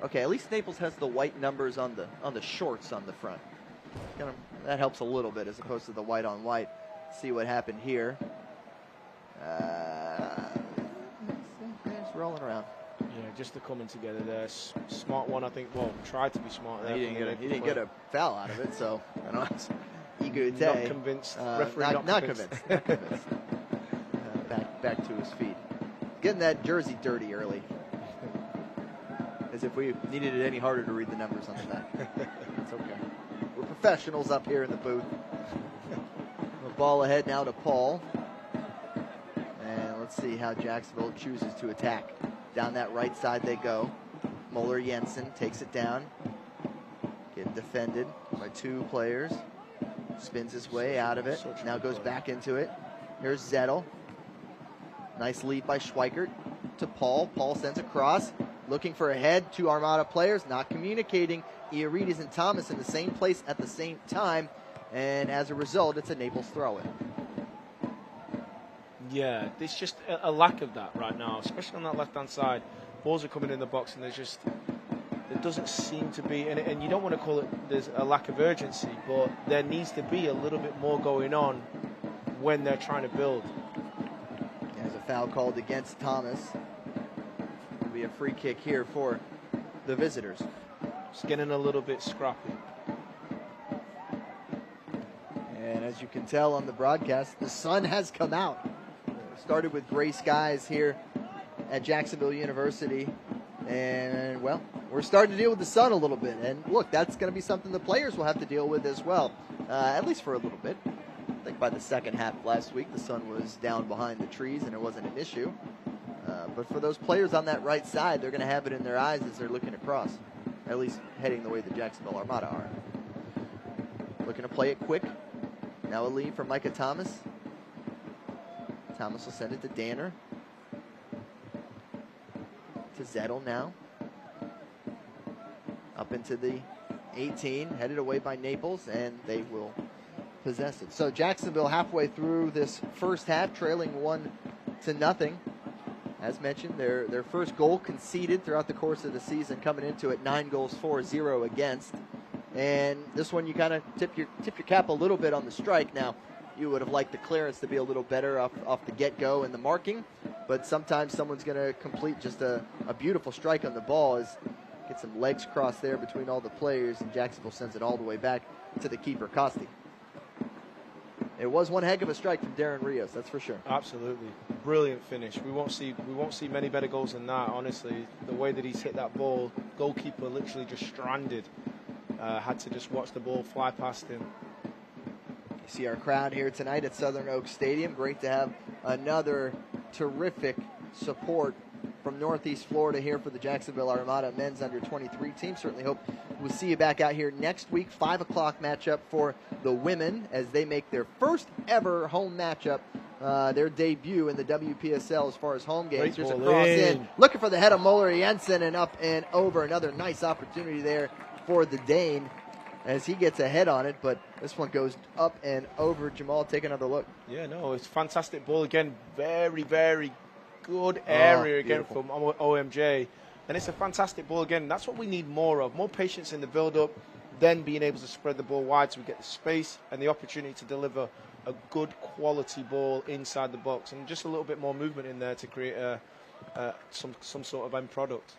Okay, at least Naples has the white numbers on the shorts on the front. That helps a little bit as opposed to the white on white. See what happened here. It's rolling around. Yeah, just the coming together there. Smart one, I think. Well, tried to be smart there. He didn't get a foul out of it, so I don't know. Igute. Not convinced. Referee not convinced. Not convinced. Back to his feet. Getting that jersey dirty early. As if we needed it any harder to read the numbers on the back. It's okay. We're professionals up here in the booth. The ball ahead now to Paul. And let's see how Jacksonville chooses to attack. Down that right side they go. Moeller Jensen takes it down. Getting defended by 2 players. Spins his way out of it. Now goes back into it. Here's Zettel. Nice lead by Schweikert to Paul. Paul sends across. Looking for a head. 2 Armada players not communicating. Iarides and Thomas in the same place at the same time. And as a result, it's a Naples throw-in. Yeah, there's just a lack of that right now, especially on that left-hand side. Balls are coming in the box, and there doesn't seem to be, and you don't want to call it there's a lack of urgency, but there needs to be a little bit more going on when they're trying to build. There's a foul called against Thomas. It'll be a free kick here for the visitors. It's getting a little bit scrappy. And as you can tell on the broadcast, the sun has come out. Started with gray skies here at Jacksonville University. And, well, we're starting to deal with the sun a little bit. And, look, that's going to be something the players will have to deal with as well, at least for a little bit. I think by the second half of last week, the sun was down behind the trees and it wasn't an issue. But for those players on that right side, they're going to have it in their eyes as they're looking across, at least heading the way the Jacksonville Armada are. Looking to play it quick. Now a lead from Micah Thomas. Thomas will send it to Danner. To Zettel now. Up into the 18, headed away by Naples, and they will possess it. So Jacksonville halfway through this first half, trailing 1-0. As mentioned, their first goal conceded throughout the course of the season, coming into it 9 goals for, 0 against. And this one you kind of tip your cap a little bit on the strike. Now, you would have liked the clearance to be a little better off the get-go and the marking, but sometimes someone's going to complete just a beautiful strike on the ball. Get some legs crossed there between all the players, and Jacksonville sends it all the way back to the keeper, Costi. It was one heck of a strike from Darren Rios, that's for sure. Absolutely. Brilliant finish. We won't see many better goals than that, honestly. The way that he's hit that ball, goalkeeper literally just stranded. Had to just watch the ball fly past him. You see our crowd here tonight at Southern Oaks Stadium. Great to have another terrific support from Northeast Florida here for the Jacksonville Armada men's under-23 team. Certainly hope we'll see you back out here next week. 5 o'clock matchup for the women as they make their first ever home matchup their debut in the WPSL as far as home games. Great Here's a ball cross in. in. Looking for the head of Muller Jensen and up and over. Another nice opportunity there for the Dane as he gets a head on it, but this one goes up and over. Jamal, take another look. Yeah, no, it's a fantastic ball again. Very, very good area again beautiful. from OMJ. And it's a fantastic ball again. That's what we need more of. More patience in the build-up, then being able to spread the ball wide so we get the space and the opportunity to deliver a good quality ball inside the box. And just a little bit more movement in there to create some sort of end product.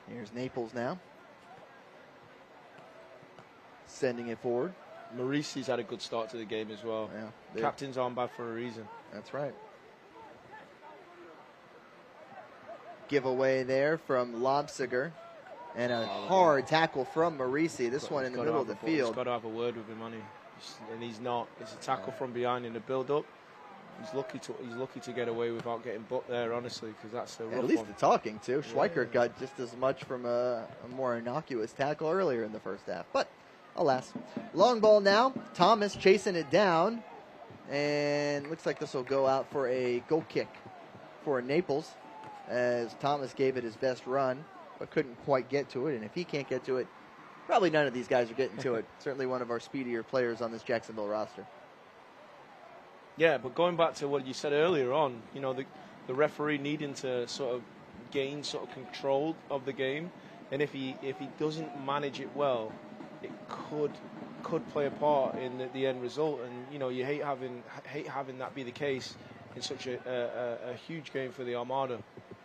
Here's Naples now. Sending it forward. Maurici's had a good start to the game as well. Yeah, Captain's armband for a reason. That's right. Giveaway there from Lobsiger. And a hard tackle from Maurici. This one in the middle of the field. He's got to have a word with him, hasn't he? And he's not. It's a tackle from behind in the build-up. He's lucky to get away without getting booked there, honestly, because that's a rough At least one. the talking, too. Schweikert got just as much from a more innocuous tackle earlier in the first half. But, alas. Long ball now. Thomas chasing it down. And looks like this will go out for a goal kick for Naples, as Thomas gave it his best run, but couldn't quite get to it. And if he can't get to it, probably none of these guys are getting to it. Certainly one of our speedier players on this Jacksonville roster. Yeah, but going back to what you said earlier on, you know, the referee needing to sort of gain sort of control of the game, and if he doesn't manage it well, it could play a part in the end result. And you know, you hate having that be the case in such a huge game for the Armada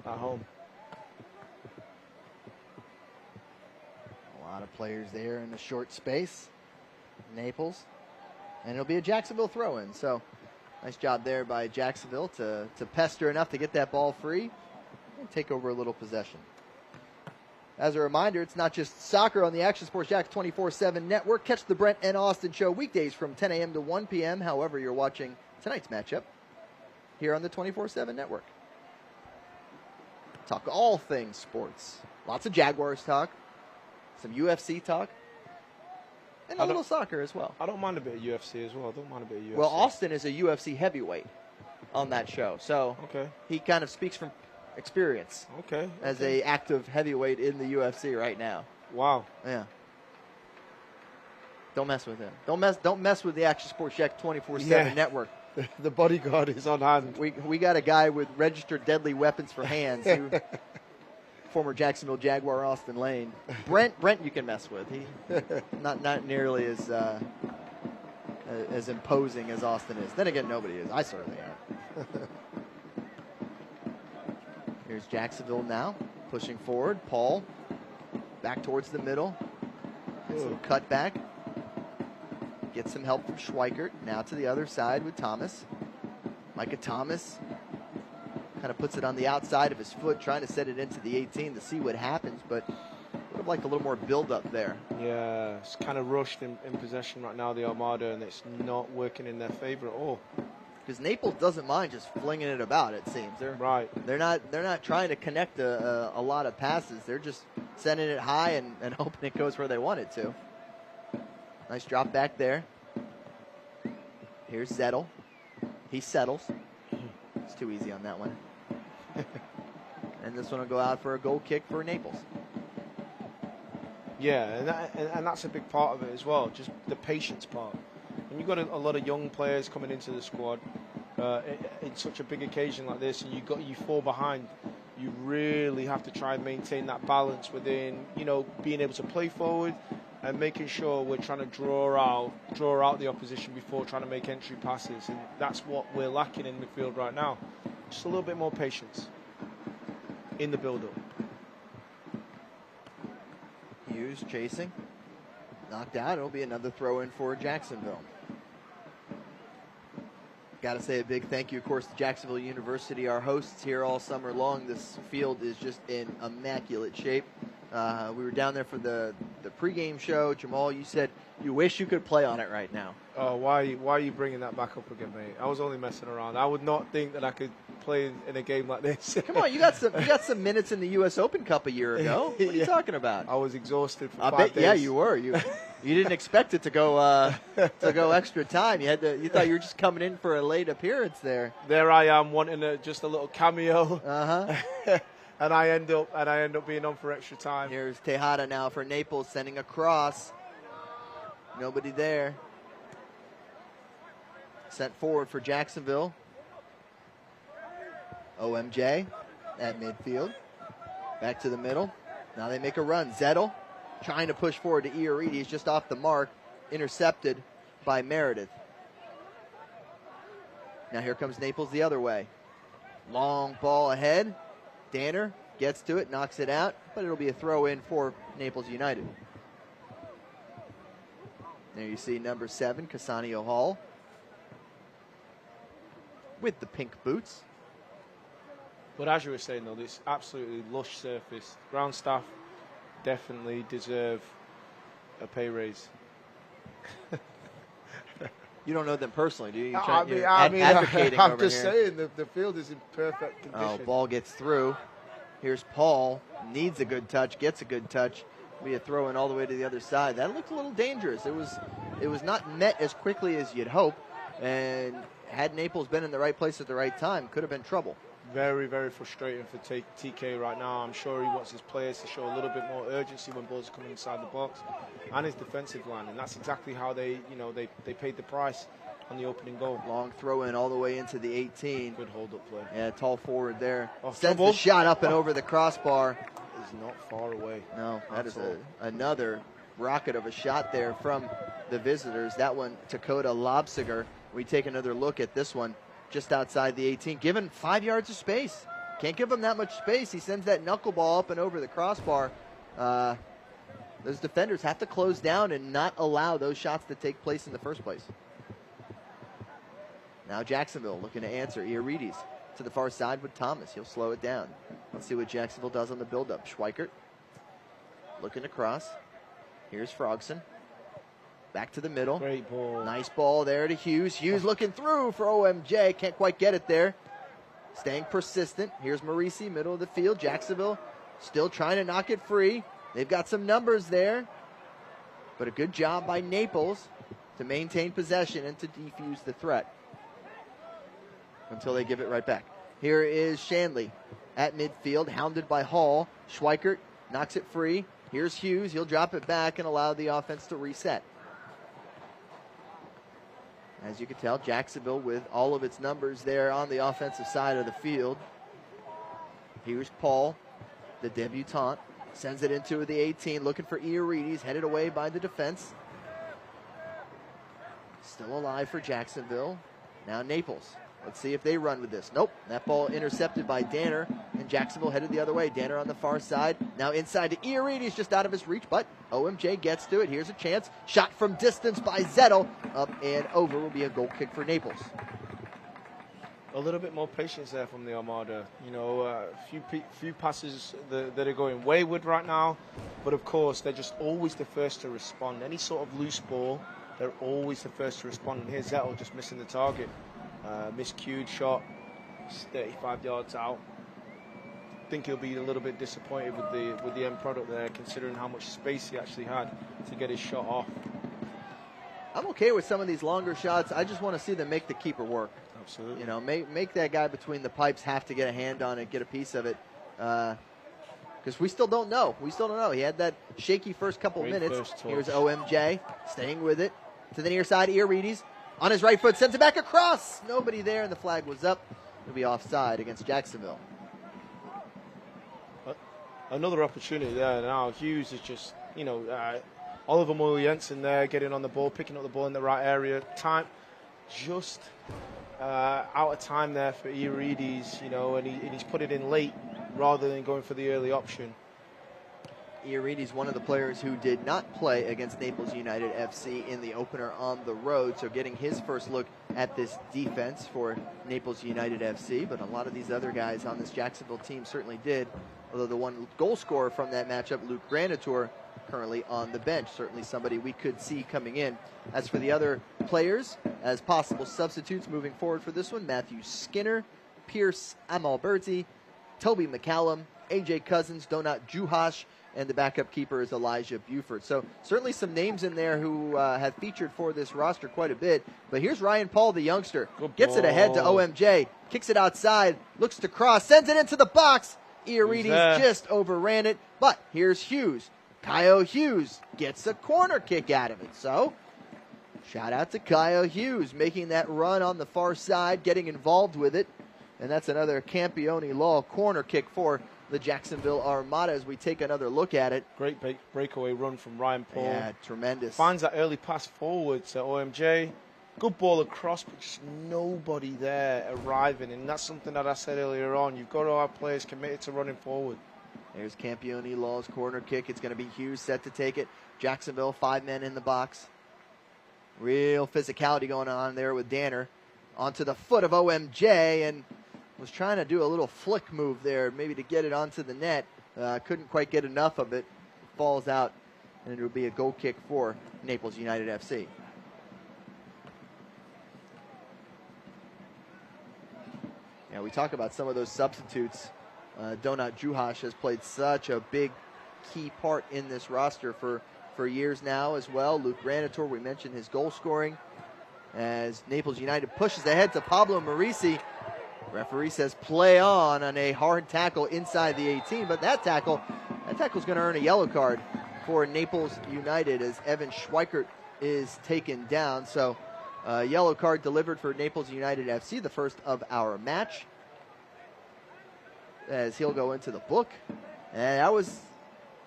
at home. A lot of players there in a short space. Naples. And it'll be a Jacksonville throw-in. So nice job there by Jacksonville to pester enough to get that ball free and take over a little possession. As a reminder, it's not just soccer on the Action Sports Jax 24/7 network. Catch the Brent and Austin show weekdays from 10 a.m. to 1 p.m. However, you're watching tonight's matchup here on the 24/7 network. Talk all things sports. Lots of Jaguars talk, some UFC talk, and a little soccer as well. I don't mind a bit of UFC as well. I don't mind a bit of UFC. Well, Austin is a UFC heavyweight on that show, so he kind of speaks from experience. As a active heavyweight in the UFC right now. Wow. Yeah. Don't mess with him. Don't mess with the Action Sports Jax 24/7 network. The bodyguard is on hand. We got a guy with registered deadly weapons for hands. Former Jacksonville Jaguar Austin Lane. Brent you can mess with. He not nearly as imposing as Austin is. Then again, nobody is. I certainly am. Here's Jacksonville now, pushing forward. Paul back towards the middle. Nice little cut back. Gets some help from Schweikert. Now to the other side with Thomas. Micah Thomas kind of puts it on the outside of his foot, trying to set it into the 18 to see what happens, but would have liked a little more build-up there. Yeah, it's kind of rushed in possession right now, the Armada, and it's not working in their favor at all. Because Naples doesn't mind just flinging it about, it seems. They're not trying to connect a lot of passes. They're just sending it high and hoping it goes where they want it to. Nice drop back there. Here's Zettel. He settles. It's too easy on that one. And this one will go out for a goal kick for Naples. Yeah, and that's a big part of it as well, just the patience part. When you've got a lot of young players coming into the squad, in such a big occasion like this, and you fall behind, you really have to try and maintain that balance within, being able to play forward and making sure we're trying to draw out the opposition before trying to make entry passes. And that's what we're lacking in midfield right now. Just a little bit more patience in the build-up. Hughes chasing. Knocked out. It'll be another throw-in for Jacksonville. Got to say a big thank you, of course, to Jacksonville University, our hosts here all summer long. This field is just in immaculate shape. We were down there for the pregame show. Jamal, you said you wish you could play on it right now. Oh, why are you bringing that back up again, mate? I was only messing around. I would not think that I could play in a game like this. Come on, you got some minutes in the U.S. Open Cup a year ago. What are you talking about? I was exhausted for 5 days. Yeah, you were. You didn't expect it to go extra time. You thought you were just coming in for a late appearance there. There I am wanting just a little cameo. Uh-huh. and I end up being on for extra time. Here's Tejada now for Naples sending a cross. Nobody there. Sent forward for Jacksonville. OMJ at midfield. Back to the middle. Now they make a run. Zettel trying to push forward to Iarides, just off the mark. Intercepted by Meredith. Now here comes Naples the other way. Long ball ahead. Danner gets to it, knocks it out, but it'll be a throw in for Naples United. There you see number 7, Casanio Hall, with the pink boots. But as you were saying, though, this absolutely lush surface. Ground staff definitely deserve a pay raise. You don't know them personally, do you? Advocating I'm over just here. Saying the field is in perfect condition. Oh, ball gets through. Here's Paul. Needs a good touch. Gets a good touch. Be a throw in all the way to the other side. That looked a little dangerous. It was not met as quickly as you'd hope. And had Naples been in the right place at the right time, could have been trouble. Very, very frustrating for TK right now. I'm sure he wants his players to show a little bit more urgency when balls are coming inside the box, and his defensive line, and that's exactly how they paid the price on the opening goal. Long throw in all the way into the 18. Good hold-up play. Yeah, tall forward there. Oh, sends the shot up and over the crossbar. Is not far away. No, that is another rocket of a shot there from the visitors. That one, Dakota Lobsiger. We take another look at this one. Just outside the 18, given 5 yards of space. Can't give him that much space. He sends that knuckleball up and over the crossbar. Those defenders have to close down and not allow those shots to take place in the first place. Now Jacksonville looking to answer. Iarides to the far side with Thomas. He'll slow it down. Let's see what Jacksonville does on the build-up. Schweikert looking across. Here's Frogson. Back to the middle. Great ball. Nice ball there to Hughes. Hughes looking through for OMJ. Can't quite get it there. Staying persistent. Here's Marisi, middle of the field. Jacksonville still trying to knock it free. They've got some numbers there. But a good job by Naples to maintain possession and to defuse the threat until they give it right back. Here is Shanley at midfield, hounded by Hall. Schweikert knocks it free. Here's Hughes. He'll drop it back and allow the offense to reset. As you can tell, Jacksonville with all of its numbers there on the offensive side of the field. Here's Paul, the debutant. Sends it into the 18, looking for Iarides, headed away by the defense. Still alive for Jacksonville. Now Naples. Let's see if they run with this. Nope. That ball intercepted by Danner, and Jacksonville headed the other way. Danner on the far side. Now inside to Iarides, just out of his reach, but OMJ gets to it. Here's a chance. Shot from distance by Zettel. Up and over will be a goal kick for Naples. A little bit more patience there from the Armada. You know, a few passes that are going wayward right now, but of course they're just always the first to respond. Any sort of loose ball, they're always the first to respond. And here's Zettel just missing the target. Miscued shot, 35 yards out. I think he'll be a little bit disappointed with the end product there, considering how much space he actually had to get his shot off. I'm okay with some of these longer shots. I just want to see them make the keeper work. Absolutely. You know, make that guy between the pipes have to get a hand on it, get a piece of it. Because we still don't know. He had that shaky first couple minutes. Here's OMJ staying with it. To the near side, Iarides. On his right foot, sends it back across. Nobody there, and the flag was up. It'll be offside against Jacksonville. Another opportunity there now. Hughes is just, Oliver Muliensen there, getting on the ball, picking up the ball in the right area. Time, just out of time there for Iarides, and he's put it in late rather than going for the early option. Iarides, one of the players who did not play against Naples United FC in the opener on the road, so getting his first look at this defense for Naples United FC, but a lot of these other guys on this Jacksonville team certainly did, although the one goal scorer from that matchup, Luke Granitor, currently on the bench, certainly somebody we could see coming in. As for the other players, as possible substitutes moving forward for this one, Matthew Skinner, Pierce Amalberti, Toby McCallum, AJ Cousins, Donat Juhasz, and the backup keeper is Elijah Buford. So certainly some names in there who have featured for this roster quite a bit. But here's Ryan Paul, the youngster. Gets it ahead to OMJ, kicks it outside, looks to cross, sends it into the box. Iarides just overran it. But here's Hughes. Kyle Hughes gets a corner kick out of it. So shout out to Kyle Hughes making that run on the far side, getting involved with it. And that's another Campione Law corner kick for the Jacksonville Armada as we take another look at it. Great breakaway run from Ryan Paul. Yeah, tremendous. Finds that early pass forward to OMJ. Good ball across, but just nobody there arriving. And that's something that I said earlier on. You've got to have players committed to running forward. There's Campione Law's corner kick. It's going to be Hughes set to take it. Jacksonville, 5 men in the box. Real physicality going on there with Danner. Onto the foot of OMJ, and was trying to do a little flick move there, maybe to get it onto the net. Couldn't quite get enough of it. Falls out, and it will be a goal kick for Naples United FC. Yeah, we talk about some of those substitutes. Donat Juhas has played such a big key part in this roster for years now as well. Luke Granitor, we mentioned his goal scoring. As Naples United pushes ahead to Pablo Marisi. Referee says play on a hard tackle inside the 18, but that tackle's going to earn a yellow card for Naples United as Evan Schweikert is taken down. So yellow card delivered for Naples United FC, the first of our match, as he'll go into the book. And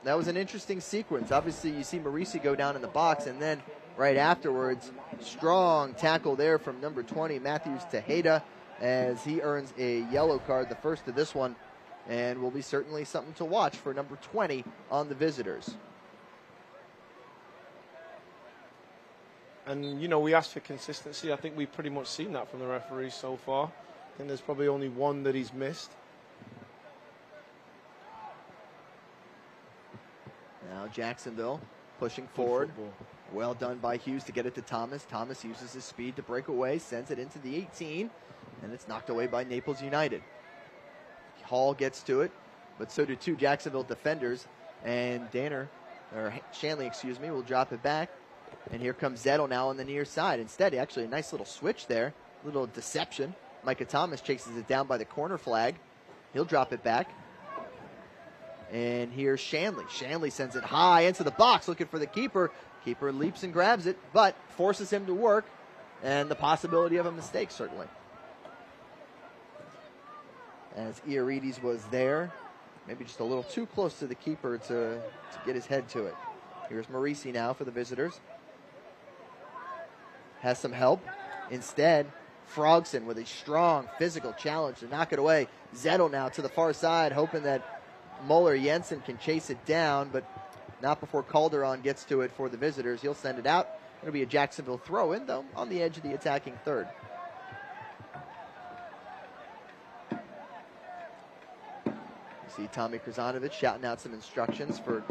that was an interesting sequence. Obviously, you see Marisi go down in the box, and then right afterwards, strong tackle there from number 20, Matthews Tejeda, as he earns a yellow card, the first of this one, and will be certainly something to watch for number 20 on the visitors. And, you know, we asked for consistency. I think we've pretty much seen that from the referees so far. I think there's probably only one that he's missed. Now Jacksonville pushing forward. Well done by Hughes to get it to Thomas. Thomas uses his speed to break away, sends it into the 18, and it's knocked away by Naples United. Hall gets to it, but so do two Jacksonville defenders, and Shanley, will drop it back. And here comes Zettel now on the near side. Instead, actually a nice little switch there, a little deception. Micah Thomas chases it down by the corner flag. He'll drop it back. And here's Shanley. Shanley sends it high into the box, looking for the keeper. Keeper leaps and grabs it, but forces him to work, and the possibility of a mistake, certainly. As Iarides was there, maybe just a little too close to the keeper to get his head to it. Here's Marisi now for the visitors. Has some help. Instead, Frogson with a strong physical challenge to knock it away. Zettel now to the far side, hoping that Muller Jensen can chase it down, but not before Calderon gets to it for the visitors. He'll send it out. It'll be a Jacksonville throw-in, though, on the edge of the attacking third. You see Tommy Krasanovic shouting out some instructions for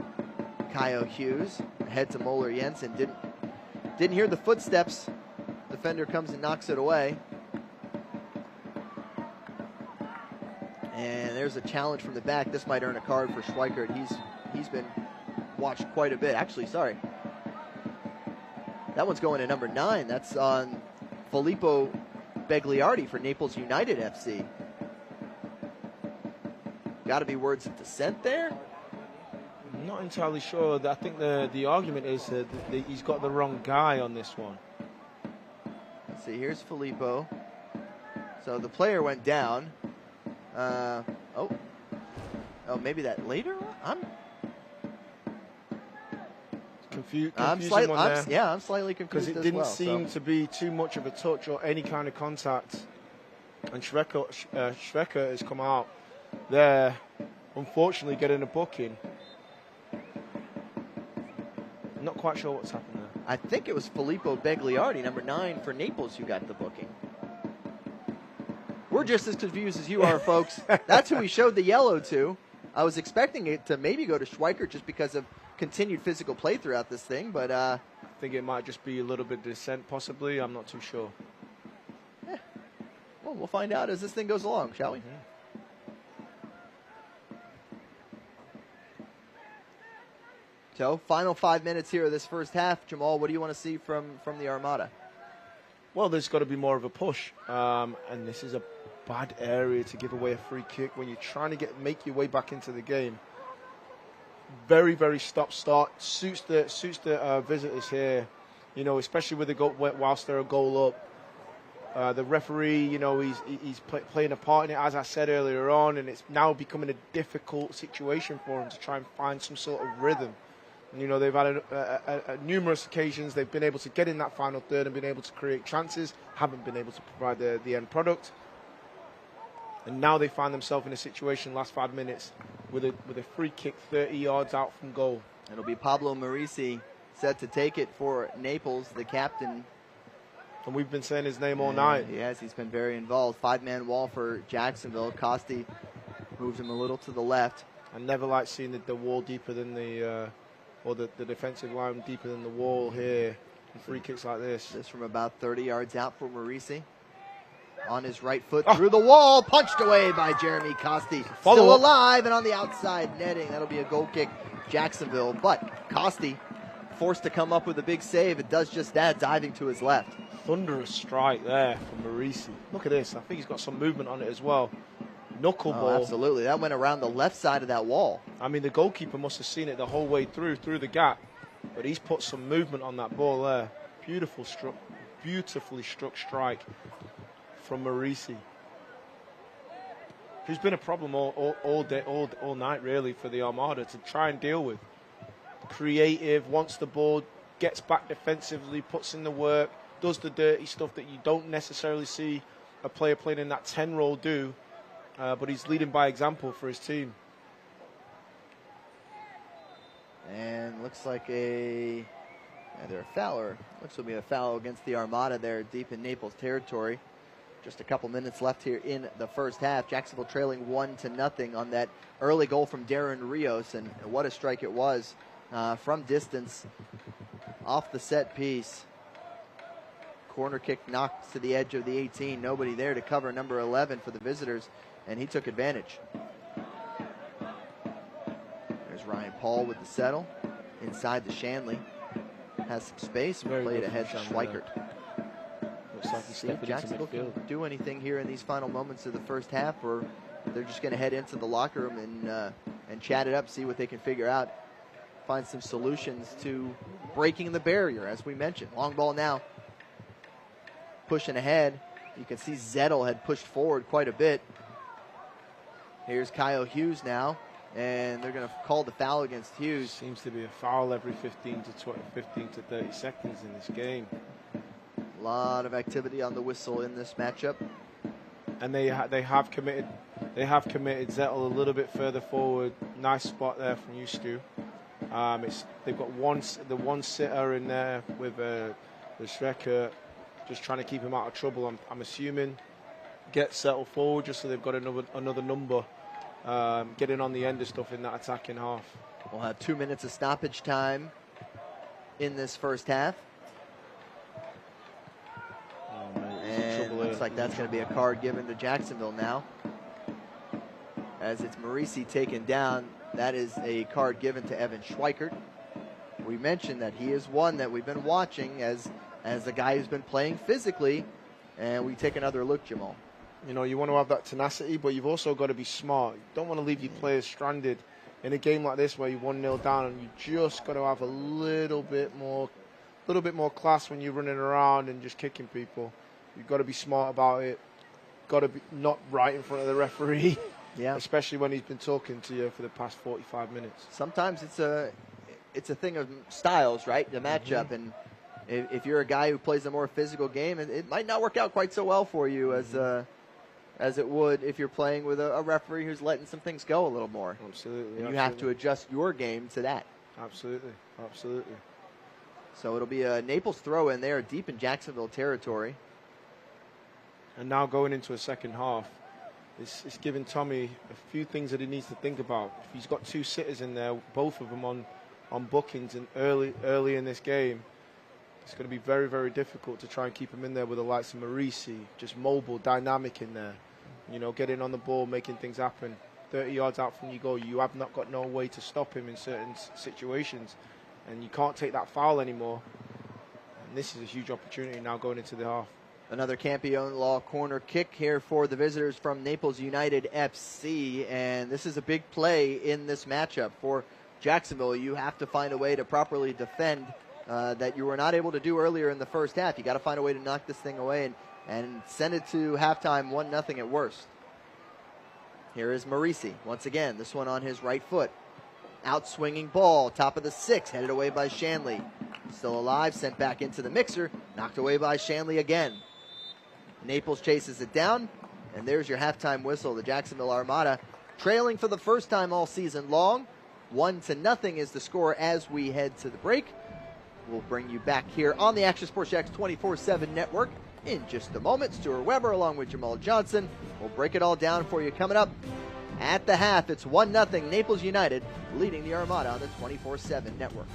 Kyle Hughes. Ahead to Muller Jensen. Didn't hear the footsteps. Defender comes and knocks it away. And there's a challenge from the back. This might earn a card for Schweikert. He's been watched quite a bit. Actually, sorry. That one's going to number 9. That's on Filippo Begliardi for Naples United FC. Got to be words of dissent there. I'm not entirely sure. I think the argument is that he's got the wrong guy on this one. Let's see, here's Filippo. So the player went down. Maybe that later? I'm confused. I'm slightly confused because it didn't seem to be too much of a touch or any kind of contact. And Schweikert has come out there, unfortunately, getting a booking. Not quite sure what's happened there. I think it was Filippo Begliardi, number 9 for Naples, who got the booking. We're just as confused as you are, folks. That's who we showed the yellow to. I was expecting it to maybe go to Schweikert just because of continued physical play throughout this thing, but I think it might just be a little bit of dissent, possibly. I'm not too sure. Well, we'll find out as this thing goes along, shall we? So, final 5 minutes here of this first half. Jamal, what do you want to see from the Armada? Well, there's got to be more of a push, and this is a bad area to give away a free kick when you're trying to make your way back into the game. Very, very stop-start. Suits the visitors here, you know, especially with the goal, whilst they're a goal up. The referee, you know, he's playing a part in it, as I said earlier on, and it's now becoming a difficult situation for him to try and find some sort of rhythm. You know, they've had numerous occasions they've been able to get in that final third and been able to create chances, haven't been able to provide the end product. And now they find themselves in a situation last 5 minutes with a free kick 30 yards out from goal. It'll be Pablo Marisi set to take it for Naples, the captain. And we've been saying his name all night. Yes, he's been very involved. Five-man wall for Jacksonville. Costi moves him a little to the left. I never like seeing the wall deeper than the defensive line deeper than the wall here. Free kicks like this. This from about 30 yards out for Marisi. On his right foot through the wall, punched away by Jeremy Costi. Still alive and on the outside netting. That'll be a goal kick, Jacksonville. But Costi forced to come up with a big save. It does just that, diving to his left. Thunderous strike there from Marisi. Look at this. I think he's got some movement on it as well. Knuckleball. Absolutely. That went around the left side of that wall. I mean, the goalkeeper must have seen it the whole way through the gap. But he's put some movement on that ball there. Beautifully struck strike from Marisi, who's been a problem all day, all night, really, for the Armada to try and deal with. Creative, wants the ball, gets back defensively, puts in the work, does the dirty stuff that you don't necessarily see a player playing in that 10 role do, but he's leading by example for his team. And looks like either a foul or looks to be a foul against the Armada there deep in Naples territory. Just a couple minutes left here in the first half. Jacksonville trailing 1-0 on that early goal from Darren Rios, and what a strike it was from distance off the set piece. Corner kick knocked to the edge of the 18. Nobody there to cover number 11 for the visitors, and he took advantage. There's Ryan Paul with the settle inside to Shanley. Has some space. Played ahead to Schweikert. Looks like he's stepping Jacksonville can do anything here in these final moments of the first half, or they're just going to head into the locker room and chat it up, see what they can figure out, find some solutions to breaking the barrier, as we mentioned. Long ball now, pushing ahead. You can see Zettel had pushed forward quite a bit. Here's Kyle Hughes now, and they're going to call the foul against Hughes. Seems to be a foul every 15 to 30 seconds in this game. A lot of activity on the whistle in this matchup, and they have committed Zettel a little bit further forward. Nice spot there from you, Stu. They've got the one sitter in there with the Schrecker, just trying to keep him out of trouble. I'm assuming get Zettel forward just so they've got another number getting on the end of stuff in that attacking half. We'll have 2 minutes of stoppage time in this first half. And looks like that's going to be a card given to Jacksonville now. As it's Marisi taken down, that is a card given to Evan Schweikert. We mentioned that he is one that we've been watching as a guy who's been playing physically. And we take another look, Jamal. You know, you want to have that tenacity, but you've also got to be smart. You don't want to leave your players stranded in a game like this where you're 1-0 down, and you just got to have a little bit more class when you're running around and just kicking people. You've got to be smart about it. Got to be not right in front of the referee. Yeah. Especially when he's been talking to you for the past 45 minutes. Sometimes it's a thing of styles, right? The matchup, and if you're a guy who plays a more physical game, it might not work out quite so well for you as it would if you're playing with a referee who's letting some things go a little more. Absolutely. And you have to adjust your game to that. Absolutely. So it'll be a Naples throw in there deep in Jacksonville territory. And now going into a second half, it's giving Tommy a few things that he needs to think about. If he's got two sitters in there, both of them on bookings and early in this game, it's going to be very, very difficult to try and keep him in there with the likes of Marisi, just mobile, dynamic in there. You know, getting on the ball, making things happen. 30 yards out from your goal, you have not got no way to stop him in certain situations, and you can't take that foul anymore. And this is a huge opportunity now going into the half. Another Campione Law corner kick here for the visitors from Naples United FC, and this is a big play in this matchup for Jacksonville. You have to find a way to properly defend that you were not able to do earlier in the first half. You got to find a way to knock this thing away and send it to halftime 1-0 at worst. Here is Marisi once again, this one on his right foot. Out-swinging ball, top of the 6, headed away by Shanley. Still alive, sent back into the mixer, knocked away by Shanley again. Naples chases it down, and there's your halftime whistle. The Jacksonville Armada trailing for the first time all season long. 1-0 is the score as we head to the break. We'll bring you back here on the Action Sports Jacks 24/7 network in just a moment. Stuart Weber along with Jamal Johnson. We'll break it all down for you coming up at the half. It's 1-0 Naples United leading the Armada on the 24/7 network.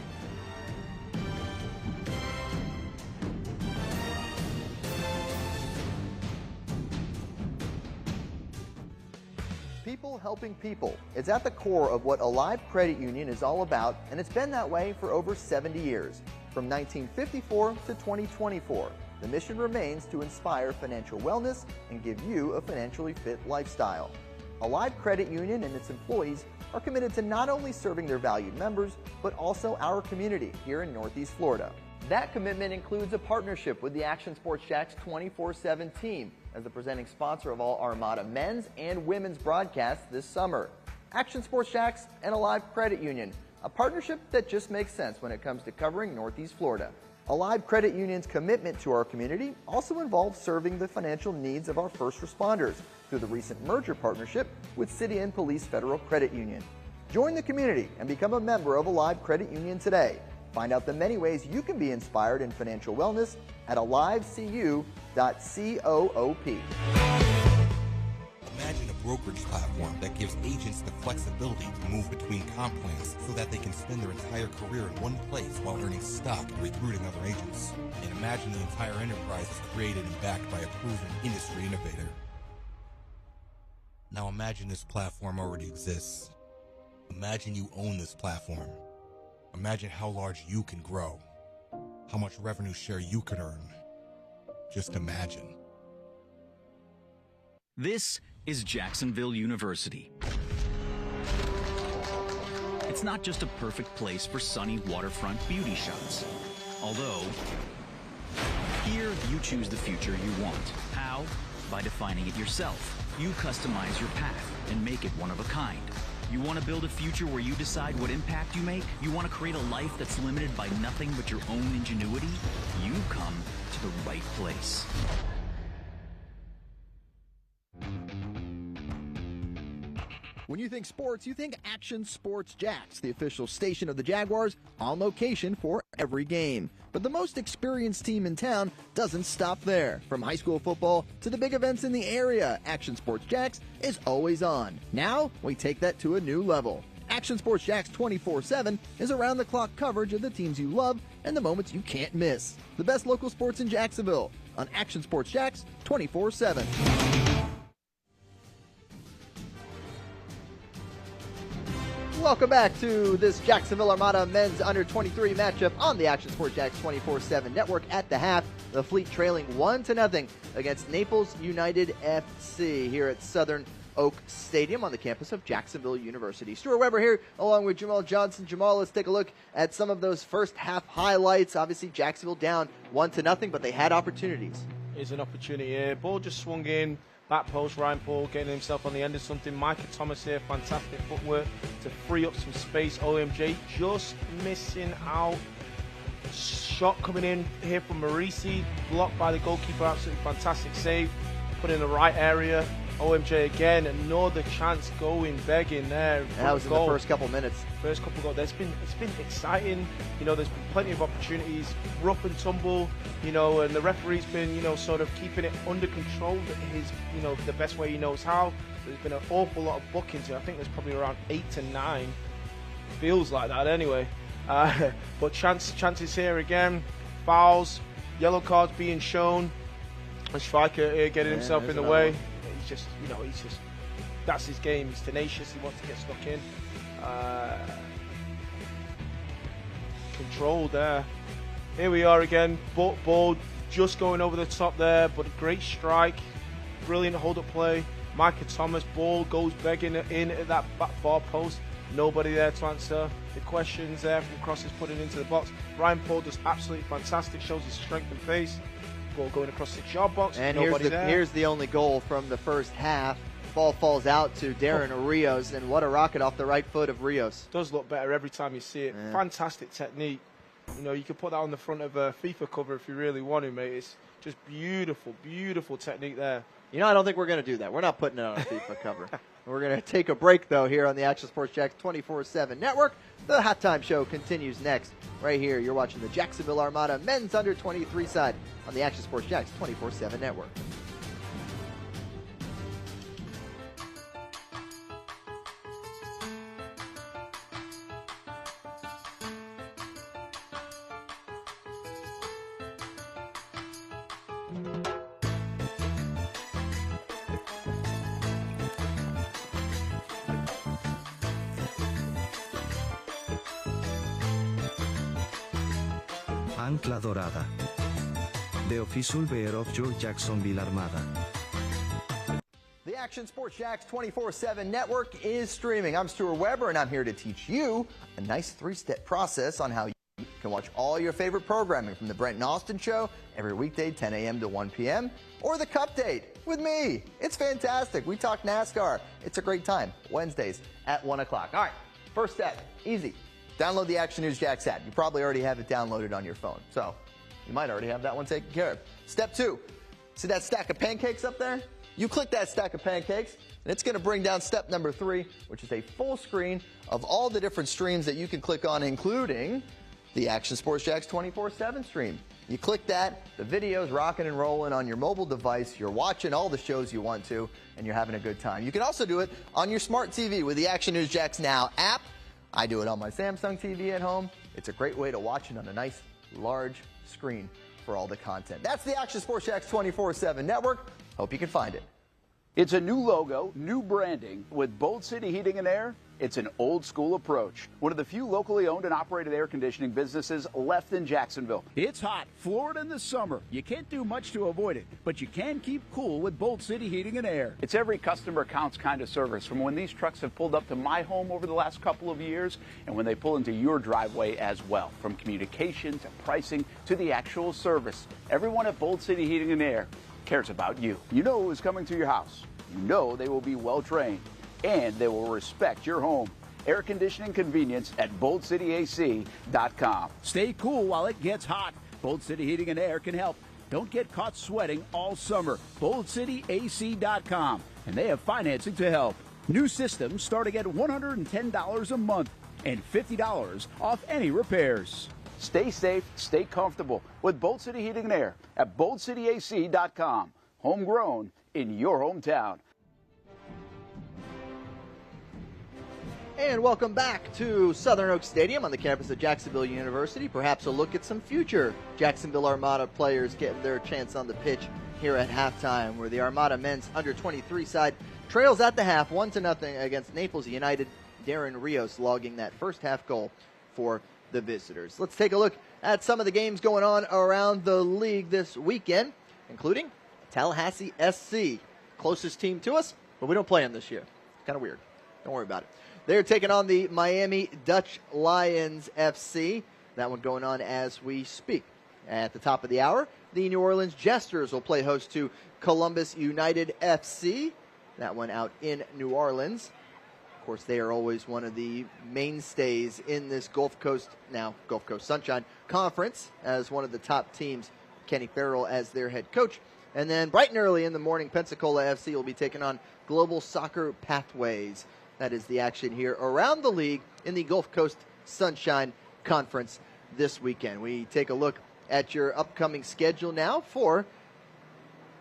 People helping people. It's at the core of what Alive Credit Union is all about, and it's been that way for over 70 years. From 1954 to 2024, the mission remains to inspire financial wellness and give you a financially fit lifestyle. Alive Credit Union and its employees are committed to not only serving their valued members, but also our community here in Northeast Florida. That commitment includes a partnership with the Action Sports Jacks 24/7 team as the presenting sponsor of all Armada men's and women's broadcasts this summer. Action Sports Jacks and Alive Credit Union, a partnership that just makes sense when it comes to covering Northeast Florida. Alive Credit Union's commitment to our community also involves serving the financial needs of our first responders through the recent merger partnership with City and Police Federal Credit Union. Join the community and become a member of Alive Credit Union today. Find out the many ways you can be inspired in financial wellness at alivecu.coop. Imagine a brokerage platform that gives agents the flexibility to move between comp plans so that they can spend their entire career in one place while earning stock and recruiting other agents. And imagine the entire enterprise is created and backed by a proven industry innovator. Now imagine this platform already exists. Imagine you own this platform. Imagine how large you can grow, how much revenue share you can earn. Just imagine. This is Jacksonville University. It's not just a perfect place for sunny waterfront beauty shots. Although, here you choose the future you want. How? By defining it yourself. You customize your path and make it one of a kind. You want to build a future where you decide what impact you make? You want to create a life that's limited by nothing but your own ingenuity? You've come to the right place. When you think sports, you think Action Sports Jacks, the official station of the Jaguars, on location for every game. But the most experienced team in town doesn't stop there. From high school football to the big events in the area, Action Sports Jacks is always on. Now, we take that to a new level. Action Sports Jacks 24/7 is around-the-clock coverage of the teams you love and the moments you can't miss. The best local sports in Jacksonville on Action Sports Jacks 24/7. Welcome back to this Jacksonville Armada men's under-23 matchup on the Action Sports Jacks 24/7 network. At the half, the Fleet trailing 1-0 against Naples United FC here at Southern Oak Stadium on the campus of Jacksonville University. Stuart Weber here along with Jamal Johnson. Jamal, let's take a look at some of those first half highlights. Obviously, Jacksonville down 1-0, but they had opportunities. It's an opportunity here. Ball just swung in. Back post, Ryan Paul getting himself on the end of something. Micah Thomas here, fantastic footwork to free up some space. OMJ just missing out. Shot coming in here from Marisi, blocked by the goalkeeper, absolutely fantastic save. Put in the right area. OMJ again, another chance going, begging there. That was in the first couple minutes. First couple goals. It's been exciting. You know, there's been plenty of opportunities, rough and tumble. You know, and the referee's been, you know, sort of keeping it under control. The best way he knows how. There's been an awful lot of bookings here. I think there's probably around 8 to 9. Feels like that anyway. But chances here again. Fouls, yellow cards being shown. A striker here getting himself in the way. He's just that's his game. He's tenacious. He wants to get stuck in. Control there. Here we are again. Ball just going over the top there, but a great strike. Brilliant hold-up play. Micah Thomas, ball goes begging in at that back far post. Nobody there to answer the questions there from crosses putting into the box. Ryan Paul does absolutely fantastic, shows his strength and pace. Ball going across the 6-yard box. And Nobody here's the only goal from the first half. Ball falls out to Darren Rios, and what a rocket off the right foot of Rios. Does look better every time you see it. Yeah. Fantastic technique. You know, you could put that on the front of a FIFA cover if you really want to, mate. It's just beautiful, beautiful technique there. You know, I don't think we're going to do that. We're not putting it on a FIFA cover. We're going to take a break, though, here on the Action Sports Jacks 24/7 Network. The halftime show continues next. Right here, you're watching the Jacksonville Armada men's under 23 side on the Action Sports Jacks 24/7 Network. Ancla Dorada. The official bear of your Jacksonville Armada. The Action Sports Jacks 24/7 Network is streaming. I'm Stuart Weber, and I'm here to teach you a nice 3-step process on how you can watch all your favorite programming from the Brent and Austin Show every weekday 10 a.m. to 1 p.m. or the Cup Date with me. It's fantastic. We talk NASCAR. It's a great time. Wednesdays at 1 o'clock. All right, first step, easy. Download the Action News Jacks app. You probably already have it downloaded on your phone, so you might already have that one taken care of. Step 2, see that stack of pancakes up there? You click that stack of pancakes, and it's going to bring down step number 3, which is a full screen of all the different streams that you can click on, including the Action Sports Jacks 24/7 stream. You click that, the video's rocking and rolling on your mobile device. You're watching all the shows you want to, and you're having a good time. You can also do it on your smart TV with the Action News Jacks Now app. I do it on my Samsung TV at home. It's a great way to watch it on a nice, large screen for all the content. That's the Action Sports Jacks 24/7 Network. Hope you can find it. It's a new logo, new branding. With Bold City Heating and Air, it's an old school approach. One of the few locally owned and operated air conditioning businesses left in Jacksonville. It's hot, Florida in the summer. You can't do much to avoid it, but you can keep cool with Bold City Heating and Air. It's every customer counts kind of service, from when these trucks have pulled up to my home over the last couple of years and when they pull into your driveway as well. From communication to pricing to the actual service, everyone at Bold City Heating and Air cares about you. You know who's coming to your house. You know they will be well trained, and they will respect your home. Air conditioning convenience at boldcityac.com. Stay cool while it gets hot. Bold City Heating and Air can help. Don't get caught sweating all summer. boldcityac.com, and they have financing to help. New systems starting at $110 a month and $50 off any repairs. Stay safe, stay comfortable with Bold City Heating and Air at boldcityac.com. Homegrown in your hometown. And welcome back to Southern Oaks Stadium on the campus of Jacksonville University. Perhaps a look at some future Jacksonville Armada players getting their chance on the pitch here at halftime, where the Armada men's under 23 side trails at the half 1-0 against Naples United. Darren Rios logging that first half goal for the visitors. Let's take a look at some of the games going on around the league this weekend, including Tallahassee SC, closest team to us, but we don't play them this year. Kind of weird. Don't worry about it. They're taking on the Miami Dutch Lions FC. That one going on as we speak. At the top of the hour, the New Orleans Jesters will play host to Columbus United FC. That one out in New Orleans. Of course, they are always one of the mainstays in this Gulf Coast Sunshine Conference as one of the top teams. Kenny Farrell as their head coach. And then bright and early in the morning, Pensacola FC will be taking on Global Soccer Pathways. That is the action here around the league in the Gulf Coast Sunshine Conference this weekend. We take a look at your upcoming schedule now for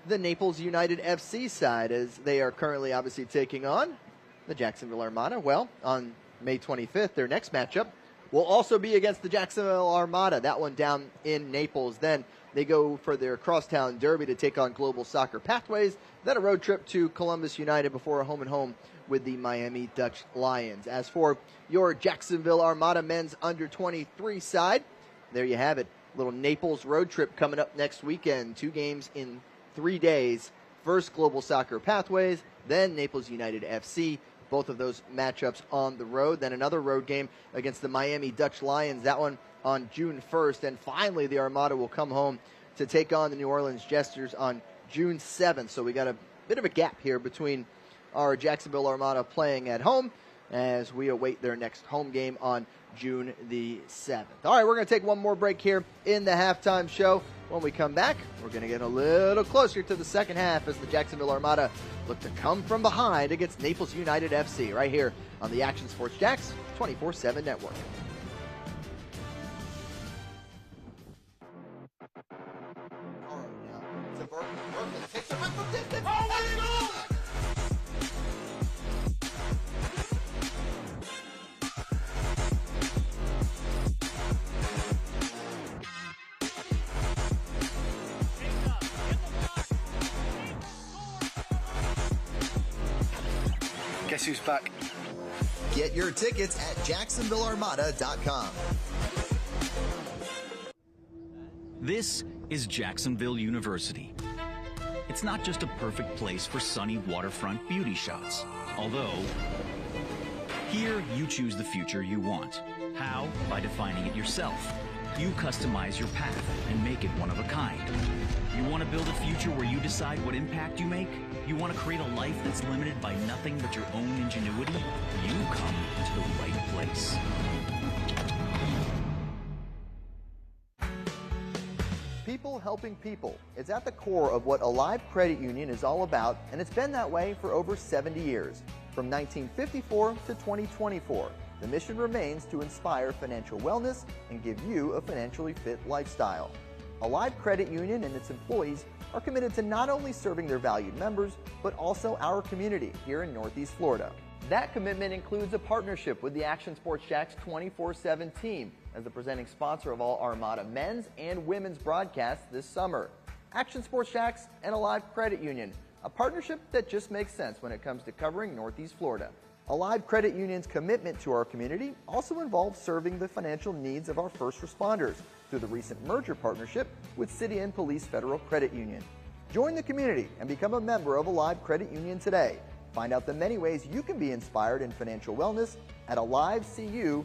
the Naples United FC side, as they are currently obviously taking on the Jacksonville Armada. Well, on May 25th, their next matchup will also be against the Jacksonville Armada, that one down in Naples. Then they go for their crosstown derby to take on Global Soccer Pathways, then a road trip to Columbus United before a home-and-home with the Miami Dutch Lions. As for your Jacksonville Armada men's under-23 side, there you have it. Little Naples road trip coming up next weekend. 2 games in 3 days. First Global Soccer Pathways, then Naples United FC. Both of those matchups on the road. Then another road game against the Miami Dutch Lions. That one on June 1st. And finally, the Armada will come home to take on the New Orleans Jesters on June 7th. So we got a bit of a gap here between our Jacksonville Armada playing at home as we await their next home game on June the 7th. All right, we're going to take one more break here in the halftime show. When we come back, we're going to get a little closer to the second half as the Jacksonville Armada look to come from behind against Naples United FC right here on the Action Sports Jacks 24/7 network. All right, now, to Berkeley. Berkeley takes a run from distance. Oh, what a goal! Guess who's back? Get your tickets at JacksonvilleArmada.com. This is Jacksonville University. It's not just a perfect place for sunny waterfront beauty shots. Although, here you choose the future you want. How? By defining it yourself. You customize your path and make it one of a kind. You want to build a future where you decide what impact you make? You want to create a life that's limited by nothing but your own ingenuity? You come to the right place. People helping people. It's at the core of what Alive Credit Union is all about, and it's been that way for over 70 years. From 1954 to 2024, the mission remains to inspire financial wellness and give you a financially fit lifestyle. Alive Credit Union and its employees are committed to not only serving their valued members, but also our community here in Northeast Florida. That commitment includes a partnership with the Action Sports Jacks 24/7 team as the presenting sponsor of all Armada men's and women's broadcasts this summer. Action Sports Jacks and Alive Credit Union, a partnership that just makes sense when it comes to covering Northeast Florida. Alive Credit Union's commitment to our community also involves serving the financial needs of our first responders through the recent merger partnership with City and Police Federal Credit Union. Join the community and become a member of Alive Credit Union today. Find out the many ways you can be inspired in financial wellness at alivecu.coop.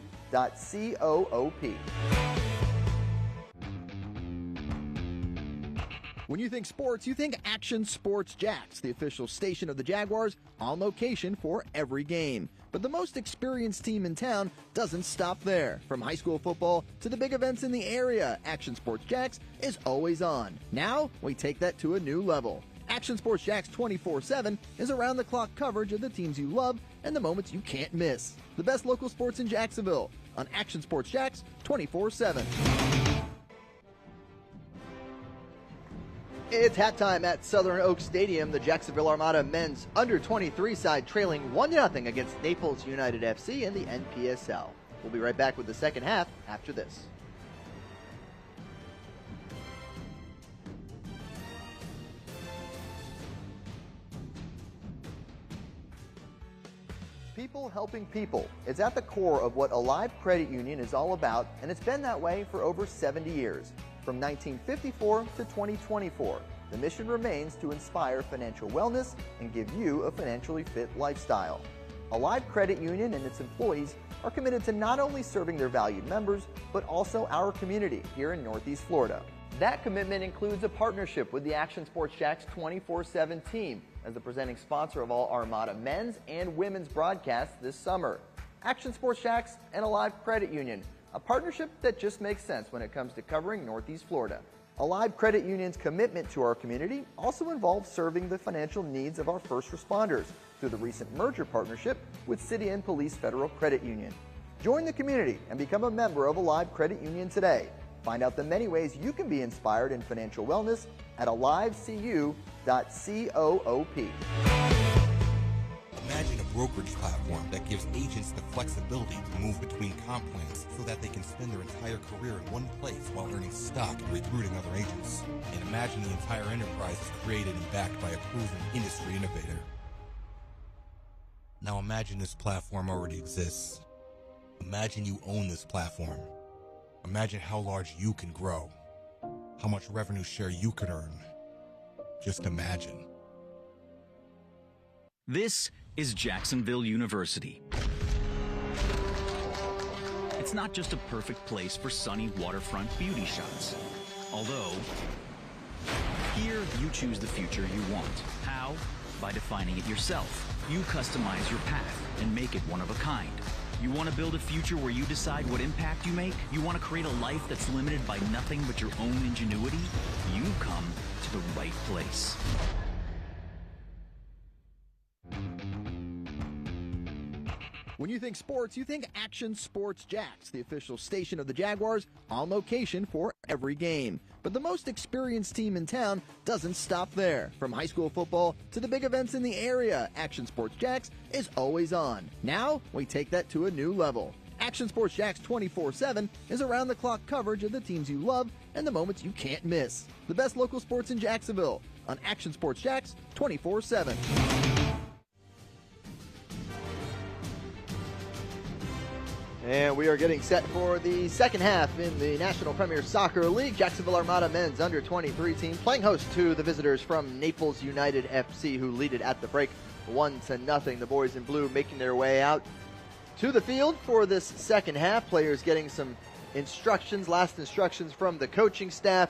When you think sports, you think Action Sports Jacks, the official station of the Jaguars, on location for every game. But the most experienced team in town doesn't stop there. From high school football to the big events in the area, Action Sports Jacks is always on. Now, we take that to a new level. Action Sports Jacks 24/7 is around-the-clock coverage of the teams you love and the moments you can't miss. The best local sports in Jacksonville on Action Sports Jacks 24/7. It's halftime at Southern Oaks Stadium. The Jacksonville Armada men's under-23 side trailing 1-0 against Naples United FC in the NPSL. We'll be right back with the second half after this. People helping people. It's at the core of what Alive Credit Union is all about, and it's been that way for over 70 years. From 1954 to 2024, the mission remains to inspire financial wellness and give you a financially fit lifestyle. Alive Credit Union and its employees are committed to not only serving their valued members, but also our community here in Northeast Florida. That commitment includes a partnership with the Action Sports Jacks 24/7 team as the presenting sponsor of all Armada men's and women's broadcasts this summer. Action Sports Jacks and Alive Credit Union, a partnership that just makes sense when it comes to covering Northeast Florida. Alive Credit Union's commitment to our community also involves serving the financial needs of our first responders through the recent merger partnership with City and Police Federal Credit Union. Join the community and become a member of Alive Credit Union today. Find out the many ways you can be inspired in financial wellness at alivecu.coop. Imagine a brokerage platform that gives agents the flexibility to move between comp plans so that they can spend their entire career in one place while earning stock and recruiting other agents. And imagine the entire enterprise is created and backed by a proven industry innovator. Now imagine this platform already exists. Imagine you own this platform. Imagine how large you can grow. How much revenue share you could earn. Just imagine. This is Jacksonville University. It's not just a perfect place for sunny waterfront beauty shots. Although, here you choose the future you want. How? By defining it yourself. You customize your path and make it one of a kind. You want to build a future where you decide what impact you make? You want to create a life that's limited by nothing but your own ingenuity? You come to the right place. When you think sports, you think Action Sports Jacks, the official station of the Jaguars, on location for every game. But the most experienced team in town doesn't stop there. From high school football to the big events in the area, Action Sports Jacks is always on. Now, we take that to a new level. Action Sports Jacks 24/7 is around-the-clock coverage of the teams you love and the moments you can't miss. The best local sports in Jacksonville on Action Sports Jacks 24/7. And we are getting set for the second half in the National Premier Soccer League. Jacksonville Armada men's under-23 team playing host to the visitors from Naples United FC, who lead it at the break 1-0. The boys in blue making their way out to the field for this second half. Players getting some instructions, last instructions from the coaching staff,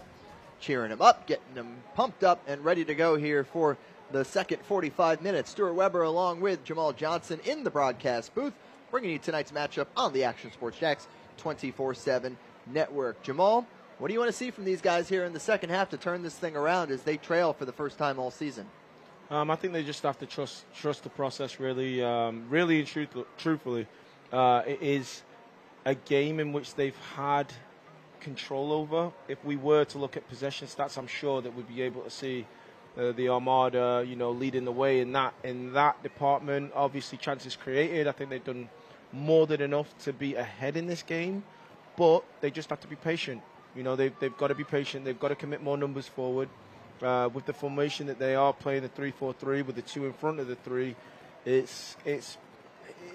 cheering them up, getting them pumped up and ready to go here for the second 45 minutes. Stuart Weber along with Jamal Johnson in the broadcast booth, bringing you tonight's matchup on the Action Sports Jacks 24/7 network. Jamal, what do you want to see from these guys here in the second half to turn this thing around as they trail for the first time all season? I think they just have to trust the process, really and truthfully. It is a game in which they've had control over. If we were to look at possession stats, I'm sure that we'd be able to see the Armada, leading the way in that department. Obviously, chances created. I think they've done more than enough to be ahead in this game, but they just have to be patient. They've got to be patient. They've got to commit more numbers forward. With the formation that they are playing, the 3-4-3 with the two in front of the three, it's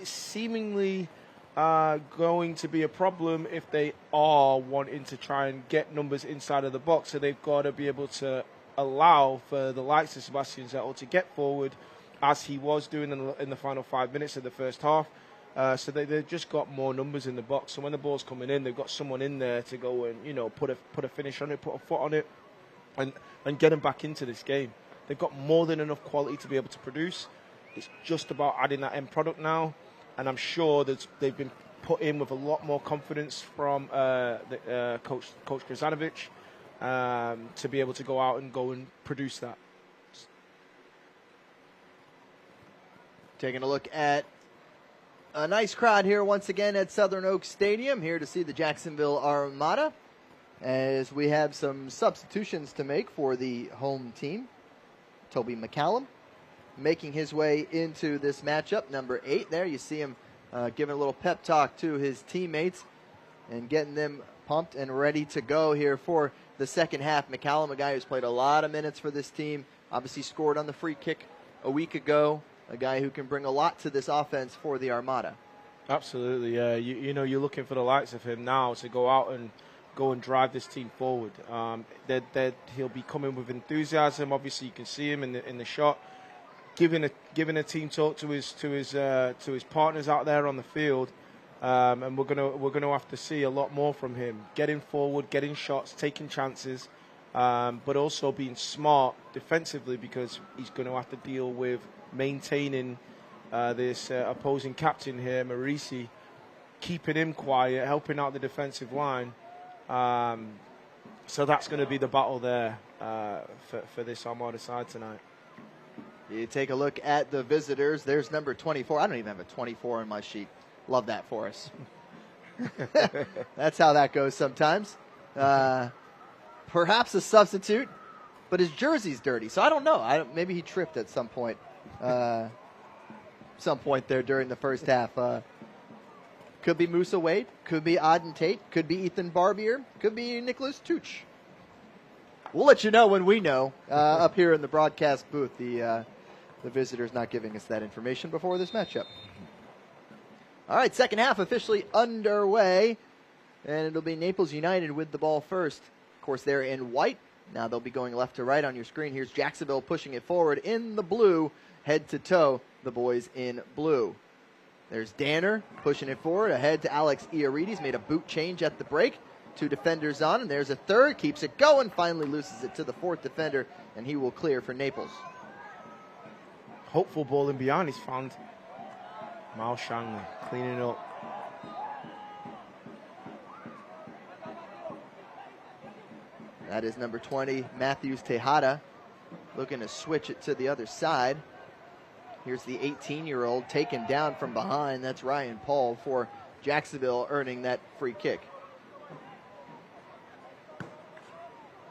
seemingly going to be a problem if they are wanting to try and get numbers inside of the box. So they've got to be able to allow for the likes of Sebastian Zettel to get forward, as he was doing in the final 5 minutes of the first half. So they've just got more numbers in the box. So when the ball's coming in, they've got someone in there to go and put a finish on it, put a foot on it, and get them back into this game. They've got more than enough quality to be able to produce. It's just about adding that end product now, and I'm sure that they've been put in with a lot more confidence from Coach Krasanovic to be able to go out and produce that. Taking a look at a nice crowd here once again at Southern Oaks Stadium, here to see the Jacksonville Armada, as we have some substitutions to make for the home team. Toby McCallum making his way into this matchup, number 8 there. You see him giving a little pep talk to his teammates and getting them pumped and ready to go here for the second half. McCallum, a guy who's played a lot of minutes for this team, obviously scored on the free kick a week ago, a guy who can bring a lot to this offense for the Armada. Absolutely, yeah. You're looking for the likes of him now to go out and drive this team forward. That he'll be coming with enthusiasm. Obviously, you can see him in the shot, giving a team talk to his partners out there on the field. And we're gonna have to see a lot more from him, getting forward, getting shots, taking chances, but also being smart defensively, because he's going to have to deal with maintaining this opposing captain here, Marisi, keeping him quiet, helping out the defensive line. So that's going to be the battle there for this Armada side tonight. You take a look at the visitors. There's number 24. I don't even have a 24 on my sheet. Love that for us. That's how that goes sometimes. Perhaps a substitute, but his jersey's dirty, so I don't know. Maybe he tripped at some point. Some point there during the first half. Could be Musa Wade, could be Auden Tate, could be Ethan Barbier, could be Nicholas Tuch. We'll let you know when we know up here in the broadcast booth. The the visitors not giving us that information before this matchup. All right, second half officially underway, and it'll be Naples United with the ball first. Of course, they're in white. Now they'll be going left to right on your screen. Here's Jacksonville pushing it forward in the blue, head to toe, the boys in blue. There's Danner pushing it forward, ahead to Alex Iarides, made a boot change at the break. 2 defenders on, and there's a third, keeps it going, finally loses it to the 4th defender, and he will clear for Naples. Hopeful ball in behind, he's found Miles Shanley cleaning up. That is number 20, Matthews Tejada, looking to switch it to the other side. Here's the 18-year-old taken down from behind. That's Ryan Paul for Jacksonville, earning that free kick.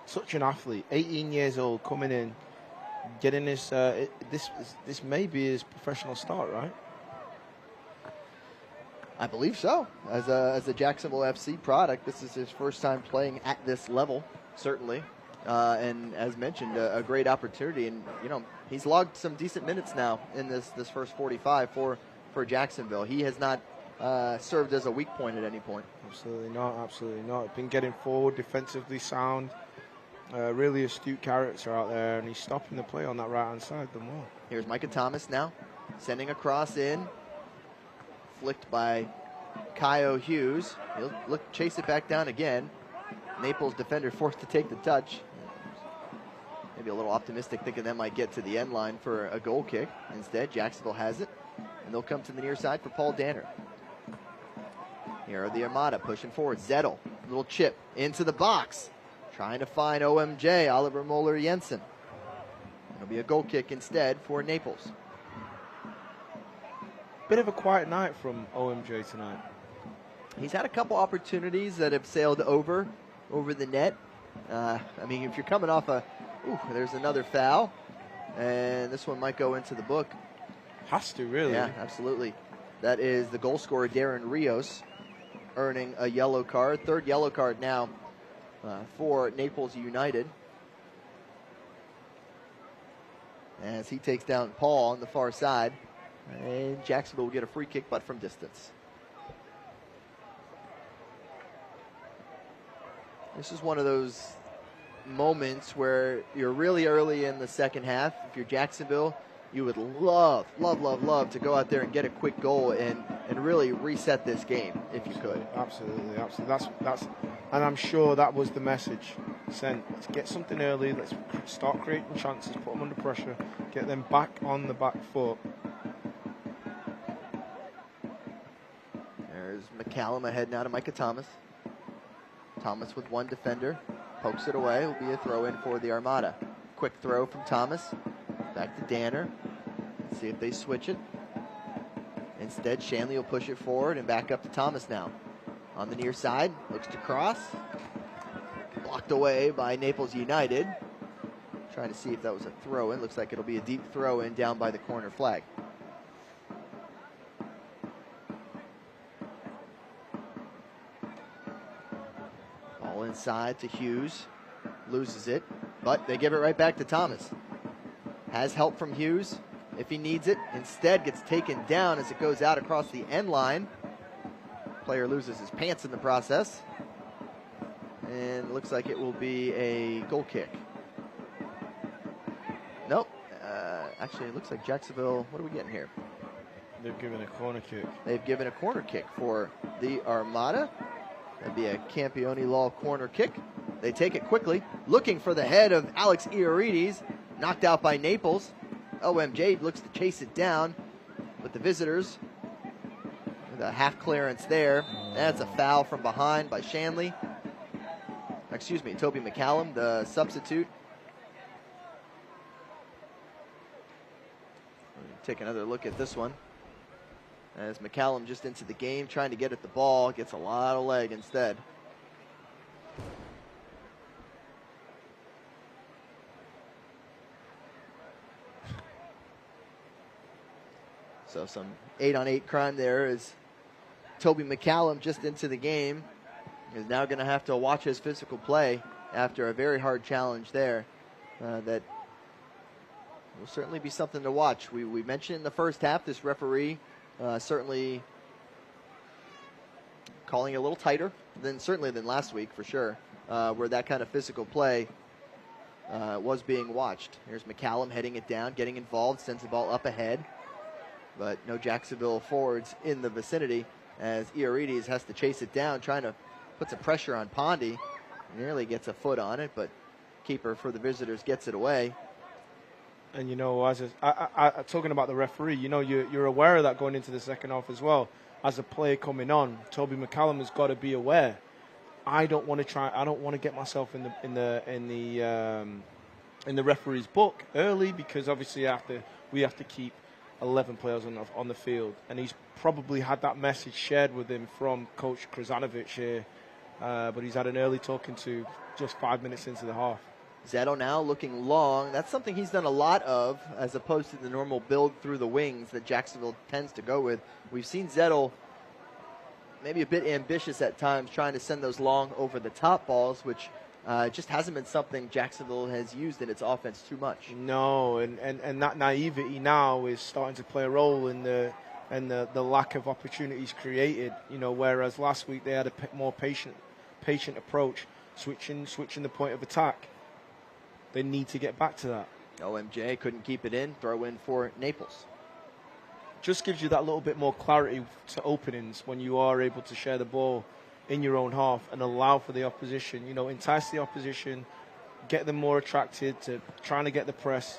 Such an athlete, 18 years old, coming in, getting his, this may be his professional start, right? I believe so. As a Jacksonville FC product, this is his first time playing at this level, certainly. And as mentioned, a great opportunity. And, you know, he's logged some decent minutes now in this first 45 for Jacksonville. He has not served as a weak point at any point. Absolutely not, absolutely not. Been getting forward, defensively sound. Really astute character out there, and he's stopping the play on that right-hand side the more. Here's Micah Thomas now, sending a cross in. Flicked by Kyo Hughes. He'll chase it back down again. Naples defender forced to take the touch. Maybe a little optimistic, thinking that might get to the end line for a goal kick. Instead, Jacksonville has it, and they'll come to the near side for Paul Danner. Here are the Armada pushing forward. Zettel, little chip into the box. Trying to find OMJ, Oliver Moeller Jensen. It'll be a goal kick instead for Naples. Bit of a quiet night from OMJ tonight. He's had a couple opportunities that have sailed over the net. I mean, if you're coming off there's another foul. And this one might go into the book. Has to, really. Yeah, absolutely. That is the goal scorer, Darren Rios, earning a yellow card. 3rd yellow card now for Naples United. As he takes down Paul on the far side. And Jacksonville will get a free kick, but from distance. This is one of those moments where you're really early in the second half. If you're Jacksonville, you would love to go out there and get a quick goal and really reset this game if you could. Absolutely. That's, and I'm sure that was the message sent. Let's get something early. Let's start creating chances, put them under pressure, get them back on the back foot. There's McCallum ahead now to Micah Thomas. Thomas with 1 defender. Pokes it away. Will be a throw in for the Armada. Quick throw from Thomas. Back to Danner. Let's see if they switch it. Instead, Shanley will push it forward and back up to Thomas now. On the near side. Looks to cross. Blocked away by Naples United. Trying to see if that was a throw in. Looks like it'll be a deep throw in down by the corner flag. Inside to Hughes, loses it, but they give it right back to Thomas. Has help from Hughes if he needs it. Instead gets taken down as it goes out across the end line. Player loses his pants in the process. And it looks like it will be a goal kick. Nope. Actually, it looks like Jacksonville, what are we getting here? They've given a corner kick. They've given a corner kick for the Armada. That'd be a Campione Law corner kick. They take it quickly, looking for the head of Alex Iarides, knocked out by Naples. OMJ looks to chase it down, but the visitors, with a half clearance there. That's a foul from behind by Shanley. Excuse me, Toby McCallum, the substitute. Take another look at this one. As McCallum just into the game, trying to get at the ball, gets a lot of leg instead. So some 8-on-8 crime there as Toby McCallum just into the game is now going to have to watch his physical play after a very hard challenge there that Will certainly be something to watch. We mentioned in the first half, this referee certainly calling it a little tighter than last week for sure, where that kind of physical play was being watched. Here's McCallum heading it down, getting involved, sends the ball up ahead, but no Jacksonville forwards in the vicinity as Ioannidis has to chase it down, trying to put some pressure on Pondy. Nearly gets a foot on it, but keeper for the visitors gets it away. And, you know, talking about the referee, you know, you're aware of that going into the second half as well. As a player coming on, Toby McCallum has got to be aware. I don't want to get myself in the referee's book early, because obviously we have to keep 11 players on the field, and he's probably had that message shared with him from Coach Krasanovic here, but he's had an early talking to just 5 minutes into the half. Zettel now looking long. That's something he's done a lot of, as opposed to the normal build through the wings that Jacksonville tends to go with. We've seen Zettel maybe a bit ambitious at times, trying to send those long over the top balls, which just hasn't been something Jacksonville has used in its offense too much. No, and that naivety now is starting to play a role in the lack of opportunities created. You know, whereas last week they had a more patient approach, switching the point of attack. They need to get back to that. OMJ couldn't keep it in. Throw in for Naples. Just gives you that little bit more clarity to openings when you are able to share the ball in your own half and allow for the opposition. You know, entice the opposition, get them more attracted to trying to get the press,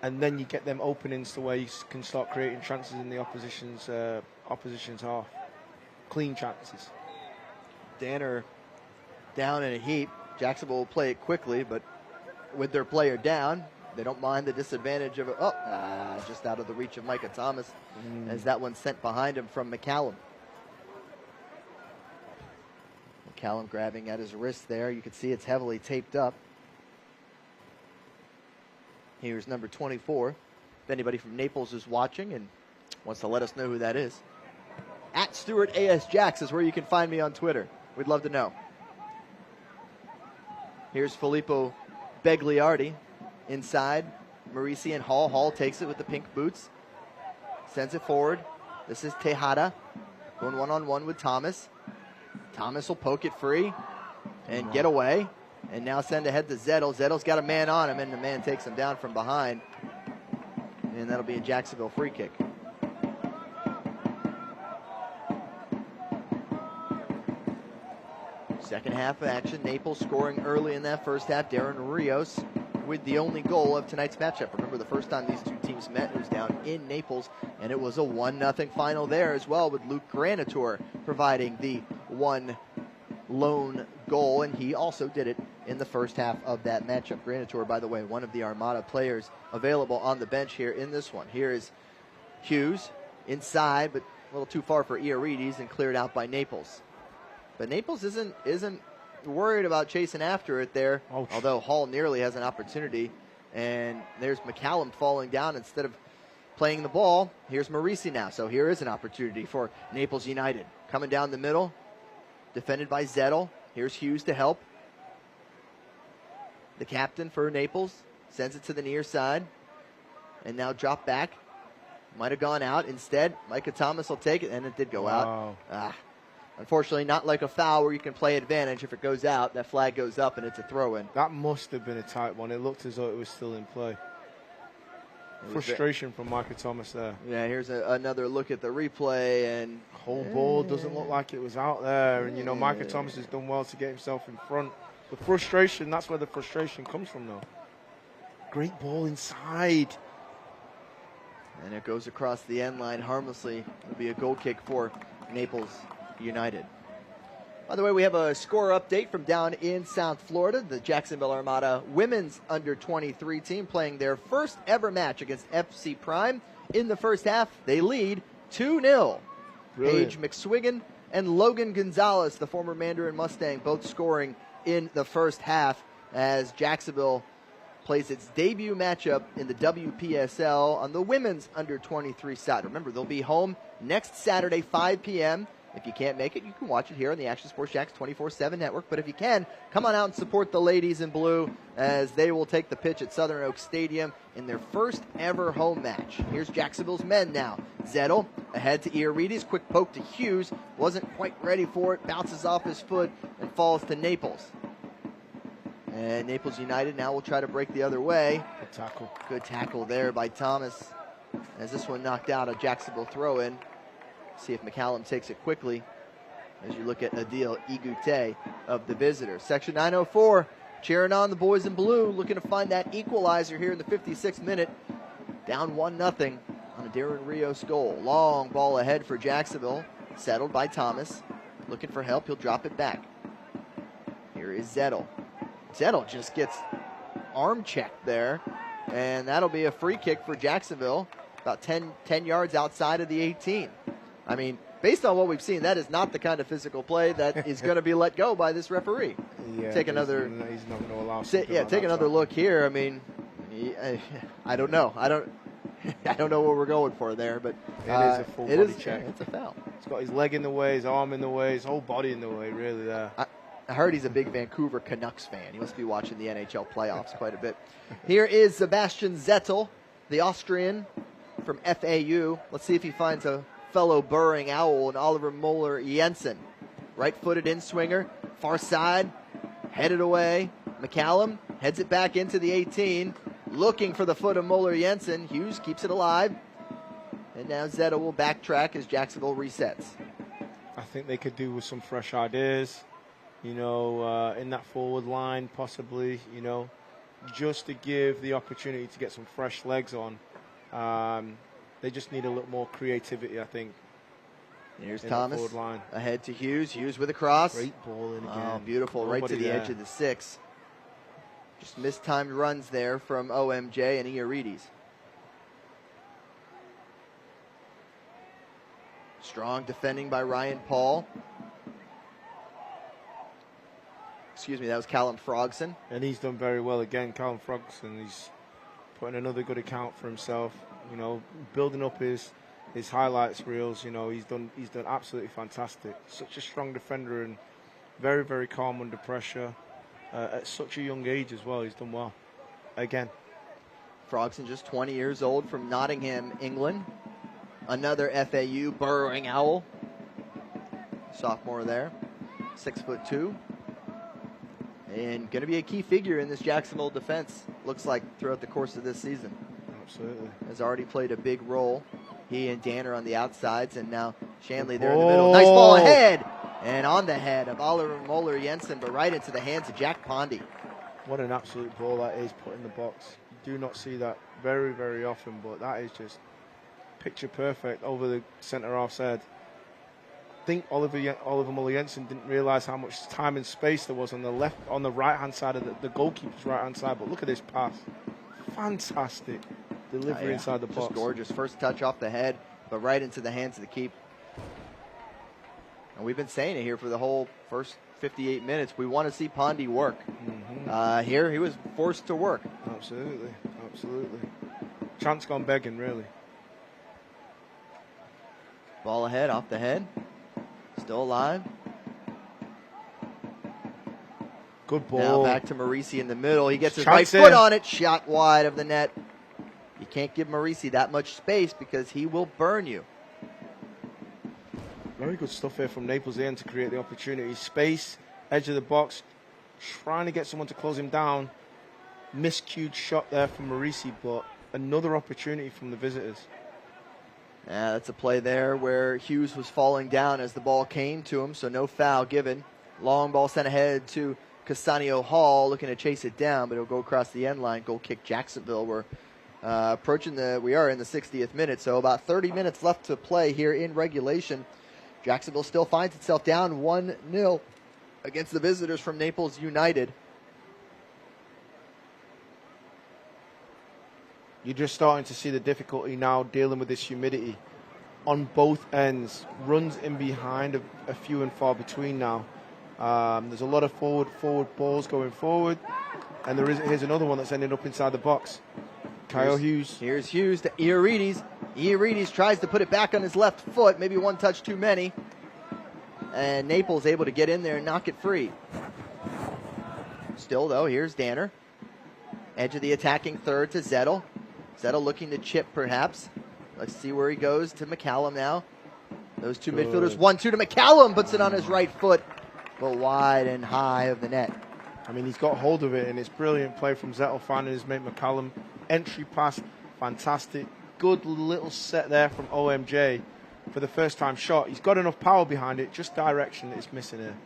and then you get them openings to where you can start creating chances in the opposition's half. Clean chances. Danner down in a heap. Jacksonville will play it quickly, but with their player down, they don't mind the disadvantage of it. Just out of the reach of Micah Thomas as that one sent behind him from McCallum. McCallum grabbing at his wrist there. You can see it's heavily taped up. Here's number 24. If anybody from Naples is watching and wants to let us know who that is, at Stewart AS Jacks is where you can find me on Twitter. We'd love to know. Here's Filippo Begliardi inside. Marisi and Hall. Hall takes it with the pink boots. Sends it forward. This is Tejada going one-on-one with Thomas. Thomas will poke it free and get away. And now send ahead to Zettel. Zettel's got a man on him, and the man takes him down from behind. And that'll be a Jacksonville free kick. Second half of action. Naples scoring early in that first half. Darren Rios with the only goal of tonight's matchup. Remember, the first time these two teams met, it was down in Naples, and it was a 1-0 final there as well, with Luke Granitor providing the one lone goal, and he also did it in the first half of that matchup. Granitor, by the way, one of the Armada players available on the bench here in this one. Here is Hughes inside, but a little too far for Ioannidis, and cleared out by Naples. But Naples isn't worried about chasing after it there, although Hall nearly has an opportunity. And there's McCallum falling down instead of playing the ball. Here's Marisi now, so here is an opportunity for Naples United. Coming down the middle, defended by Zettel. Here's Hughes to help. The captain for Naples sends it to the near side, and now drop back. Might have gone out. Instead, Micah Thomas will take it, and it did go out. Unfortunately, not like a foul where you can play advantage. If it goes out, that flag goes up, and it's a throw-in. That must have been a tight one. It looked as though it was still in play. Frustration from Micah Thomas there. Yeah, here's another look at the replay, and whole ball doesn't look like it was out there. And, you know, Micah Thomas has done well to get himself in front. The frustration, that's where the frustration comes from, though. Great ball inside. And it goes across the end line harmlessly. It'll be a goal kick for Naples United. By the way, we have a score update from down in South Florida. The Jacksonville Armada women's under-23 team playing their first ever match against FC Prime. In the first half, they lead 2-0. Paige McSwiggan and Logan Gonzalez, the former Mandarin Mustang, both scoring in the first half as Jacksonville plays its debut matchup in the WPSL on the women's under-23 side. Remember, they'll be home next Saturday, 5 p.m., If you can't make it, you can watch it here on the Action Sports Jacks 24/7 network. But if you can, come on out and support the ladies in blue as they will take the pitch at Southern Oaks Stadium in their first ever home match. Here's Jacksonville's men now. Zettel ahead to Iarides. Quick poke to Hughes. Wasn't quite ready for it. Bounces off his foot and falls to Naples. And Naples United now will try to break the other way. Good tackle. Good tackle there by Thomas. As this one knocked out a Jacksonville throw-in. See if McCallum takes it quickly as you look at Adil Igute of the visitors. Section 904 cheering on the boys in blue, looking to find that equalizer here in the 56th minute. Down 1-0 on a Darren Rios goal. Long ball ahead for Jacksonville, settled by Thomas. Looking for help, he'll drop it back. Here is Zettel. Zettel just gets arm checked there, and that'll be a free kick for Jacksonville, about 10 yards outside of the 18. I mean, based on what we've seen, that is not the kind of physical play that is going to be let go by this referee. Yeah, take another. He's not going to allow. Take another look here. I mean, I don't know. I don't know what we're going for there, but it is a full body check. It's a foul. He's got his leg in the way, his arm in the way, his whole body in the way. Really, there. I heard he's a big Vancouver Canucks fan. He must be watching the NHL playoffs quite a bit. Here is Sebastian Zettel, the Austrian from FAU. Let's see if he finds a fellow burrowing owl and Oliver Moeller Jensen. Right-footed in-swinger, far side, headed away. McCallum heads it back into the 18, looking for the foot of Moeller Jensen. Hughes keeps it alive. And now Zettel will backtrack as Jacksonville resets. I think they could do with some fresh ideas, in that forward line possibly, just to give the opportunity to get some fresh legs on. They just need a little more creativity, I think. Here's Thomas ahead to Hughes. Hughes with a cross. Great ball in again. Oh, beautiful. Nobody right to the edge of the 6. Just mistimed runs there from OMJ and Iarides. Strong defending by Ryan Paul. Excuse me, that was Callum Frogson. And he's done very well again, Callum Frogson. He's putting another good account for himself. Building up his highlights reels. He's done absolutely fantastic. Such a strong defender and very, very calm under pressure at such a young age as well. He's done well again. Frogson, just 20 years old, from Nottingham, England. Another FAU burrowing owl. Sophomore there, 6'2", and going to be a key figure in this Jacksonville defense. Looks like throughout the course of this season. Absolutely. Has already played a big role. He and Dan are on the outsides, and now Shanley there in the middle. Nice ball ahead, and on the head of Oliver Moeller Jensen, but right into the hands of Jack Pondy. What an absolute ball that is put in the box. You do not see that very, very often, but that is just picture perfect over the centre half's head. I think Oliver Moeller Jensen didn't realise how much time and space there was on the right hand side of the goalkeeper's right hand side. But look at this pass, fantastic delivery inside the box. Just gorgeous. First touch off the head, but right into the hands of the keeper. And we've been saying it here for the whole first 58 minutes. We want to see Pondy work. Mm-hmm. Here he was forced to work. Absolutely. Chance gone begging, really. Ball ahead, off the head. Still alive. Good ball. Now back to Marisi in the middle. He gets his right foot on it. Shot wide of the net. You can't give Marisi that much space because he will burn you. Very good stuff here from Naples Inn to create the opportunity. Space, edge of the box, trying to get someone to close him down. Miscued shot there from Marisi, but another opportunity from the visitors. Yeah, that's a play there where Hughes was falling down as the ball came to him, so no foul given. Long ball sent ahead to Casanio Hall, looking to chase it down, but it'll go across the end line. Goal kick Jacksonville. We're we are in the 60th minute, so about 30 minutes left to play here in regulation. Jacksonville still finds itself down 1-0 against the visitors from Naples United. You're just starting to see the difficulty now dealing with this humidity on both ends. Runs in behind a few and far between now. There's a lot of forward balls going forward, and here's another one that's ended up inside the box. Kyle Hughes. Here's Hughes to Iarides. Iarides tries to put it back on his left foot. Maybe one touch too many. And Naples able to get in there and knock it free. Still, though, here's Danner. Edge of the attacking third to Zettel. Zettel looking to chip, perhaps. Let's see where he goes to McCallum now. Those two midfielders, 1-2 to McCallum. Puts it on his right foot, but wide and high of the net. I mean, he's got hold of it, and it's brilliant play from Zettel finding his mate McCallum. Entry pass, fantastic. Good little set there from OMJ for the first time shot. He's got enough power behind it, just direction that it's missing here.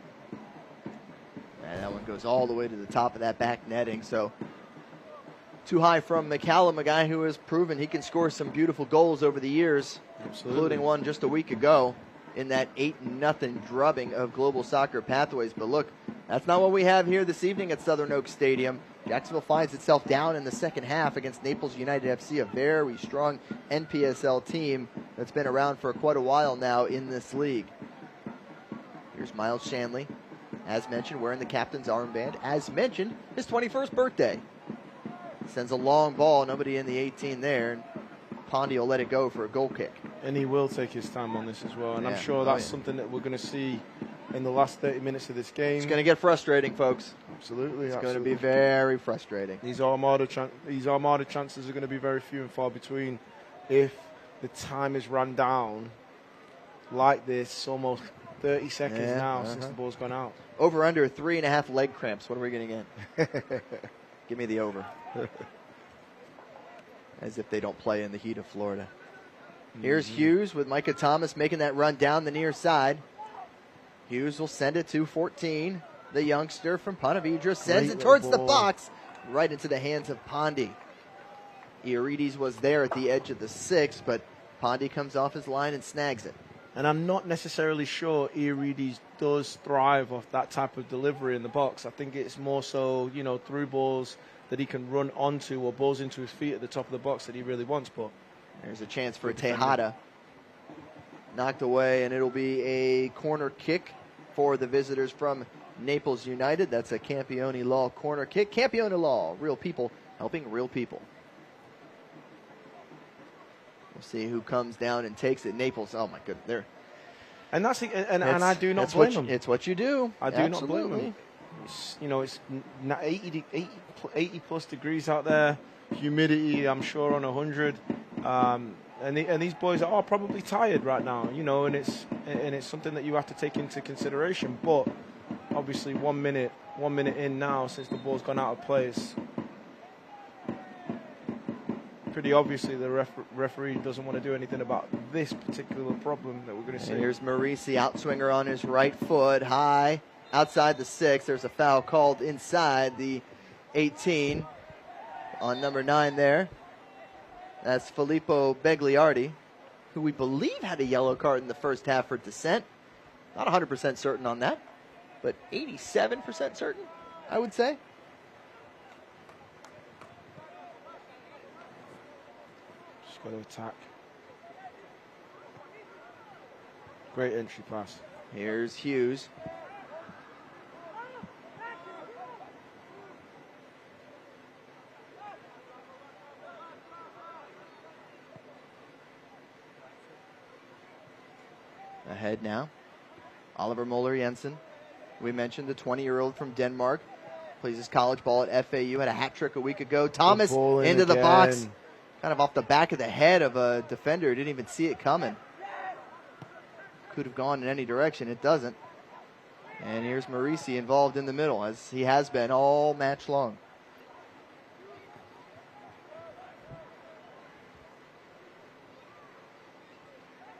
And that one goes all the way to the top of that back netting. So too high from McCallum, a guy who has proven he can score some beautiful goals over the years, including one just a week ago in that 8-0 drubbing of Global Soccer Pathways. But look, that's not what we have here this evening at Southern Oaks Stadium. Jacksonville finds itself down in the second half against Naples United FC, a very strong NPSL team that's been around for quite a while now in this league. Here's Miles Shanley, as mentioned, wearing the captain's armband. As mentioned, his 21st birthday. Sends a long ball, nobody in the 18 there, and Pondy will let it go for a goal kick. And he will take his time on this as well, and I'm sure that's something that we're going to see in the last 30 minutes of this game. It's going to get frustrating, folks. Absolutely. It's going to be very frustrating. These Armada chances are going to be very few and far between if the time is run down like this, almost 30 seconds now since the ball's gone out. Over under 3.5 leg cramps. What are we going to get? Give me the over. As if they don't play in the heat of Florida. Here's Hughes with Micah Thomas making that run down the near side. Hughes will send it to 14. The youngster from Ponte Vedra sends it towards the box, right into the hands of Pondy. Iarides was there at the edge of the 6, but Pondy comes off his line and snags it. And I'm not necessarily sure Iarides does thrive off that type of delivery in the box. I think it's more so, through balls that he can run onto or balls into his feet at the top of the box that he really wants. But there's a chance for Tejada. Knocked away, and it'll be a corner kick for the visitors from Naples United. That's a Campione Law corner kick. Campione Law, real people helping real people. We'll see who comes down and takes it. Naples, oh my goodness, and that's and I do not blame them. It's what you do. I do not blame them. It's 80 plus degrees out there, humidity I'm sure on 100, and these boys are probably tired right now, and it's something that you have to take into consideration. But obviously, 1 minute in now since the ball's gone out of play, it's pretty obviously the referee doesn't want to do anything about this particular problem that we're going to see. And here's Marisi, outswinger on his right foot, high outside the 6. There's a foul called inside the 18 on number 9 there. That's Filippo Begliardi, who we believe had a yellow card in the first half for dissent. Not 100% certain on that, but 87% certain, I would say. Just got to attack. Great entry pass. Here's Hughes. Ahead now. Oliver Moller Jensen. We mentioned the 20-year-old from Denmark. Plays his college ball at FAU. Had a hat trick a week ago. Thomas into the box. Kind of off the back of the head of a defender. Didn't even see it coming. Could have gone in any direction. It doesn't. And here's Marisi involved in the middle, as he has been all match long.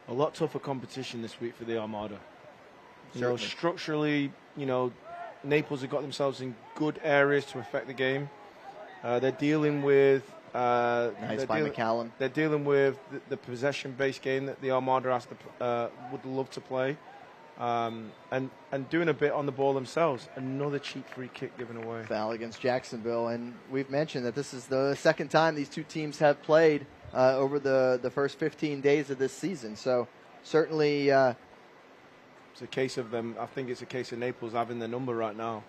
A lot tougher competition this week for the Armada. Structurally, Naples have got themselves in good areas to affect the game. They're dealing with nice by McCallum. They're dealing with the possession-based game that the Armada would love to play, and doing a bit on the ball themselves. Another cheap free kick given away. Foul against Jacksonville, and we've mentioned that this is the second time these two teams have played over the first 15 days of this season. So certainly it's a case of them. I think it's a case of Naples having their number right now,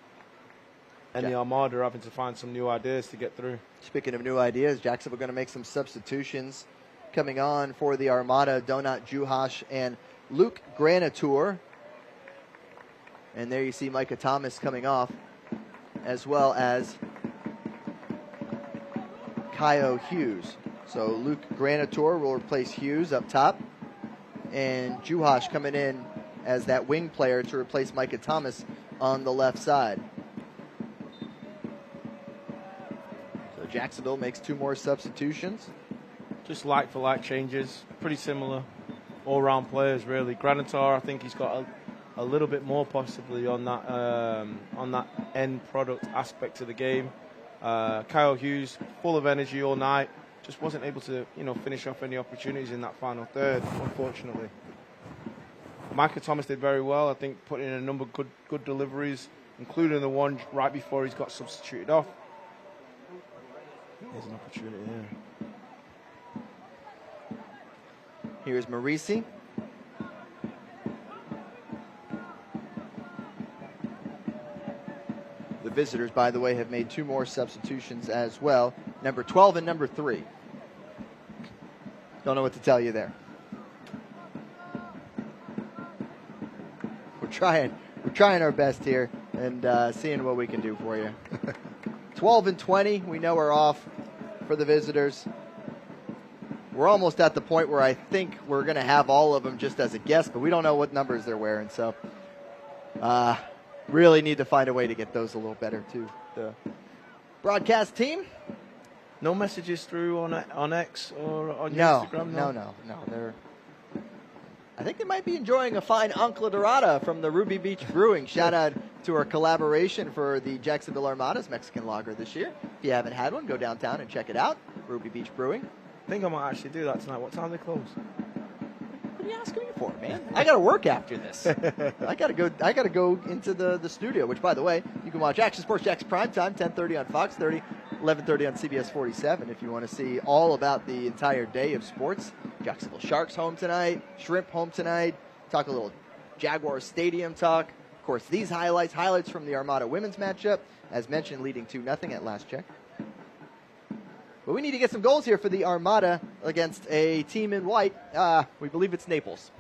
and the Armada having to find some new ideas to get through. Speaking of new ideas, Jacksonville going to make some substitutions coming on for the Armada. Donat Juhasz and Luke Granitor And there you see Micah Thomas coming off, as well as Kyo Hughes. So Luke Granitor will replace Hughes up top. And Juhasz coming in as that wing player to replace Micah Thomas on the left side. So Jacksonville makes 2 more substitutions. Just like-for-like changes. Pretty similar all-round players, really. Granitor, I think he's got a little bit more possibly on that end product aspect of the game. Kyle Hughes, full of energy all night, just wasn't able to, finish off any opportunities in that final third, unfortunately. Micah Thomas did very well. I think put in a number of good deliveries, including the one right before he's got substituted off. There's an opportunity there. Here's Marisi. The visitors, by the way, have made 2 more substitutions as well. Number 12 and number 3. Don't know what to tell you there. We're trying our best here and seeing what we can do for you. 12 and 20, we know are off for the visitors. We're almost at the point where I think we're going to have all of them just as a guess, but we don't know what numbers they're wearing. So really need to find a way to get those a little better to the broadcast team. No messages through on X or on Instagram? No. I think they might be enjoying a fine Ancla Dorada from the Ruby Beach Brewing. Shout out to our collaboration for the Jacksonville Armada's Mexican Lager this year. If you haven't had one, go downtown and check it out. Ruby Beach Brewing. I think I might actually do that tonight. What time do they close? What are you asking me for, man? I got to work after this. I got to go into the studio, which, by the way, you can watch Action Sports Jax Primetime, 10:30 on Fox 30, 11:30 on CBS 47 if you want to see all about the entire day of sports. Jacksonville Sharks home tonight, Shrimp home tonight, talk a little Jaguars Stadium talk. Of course, these highlights from the Armada women's matchup, as mentioned, leading 2-0 at last check. But we need to get some goals here for the Armada against a team in white. We believe it's Naples.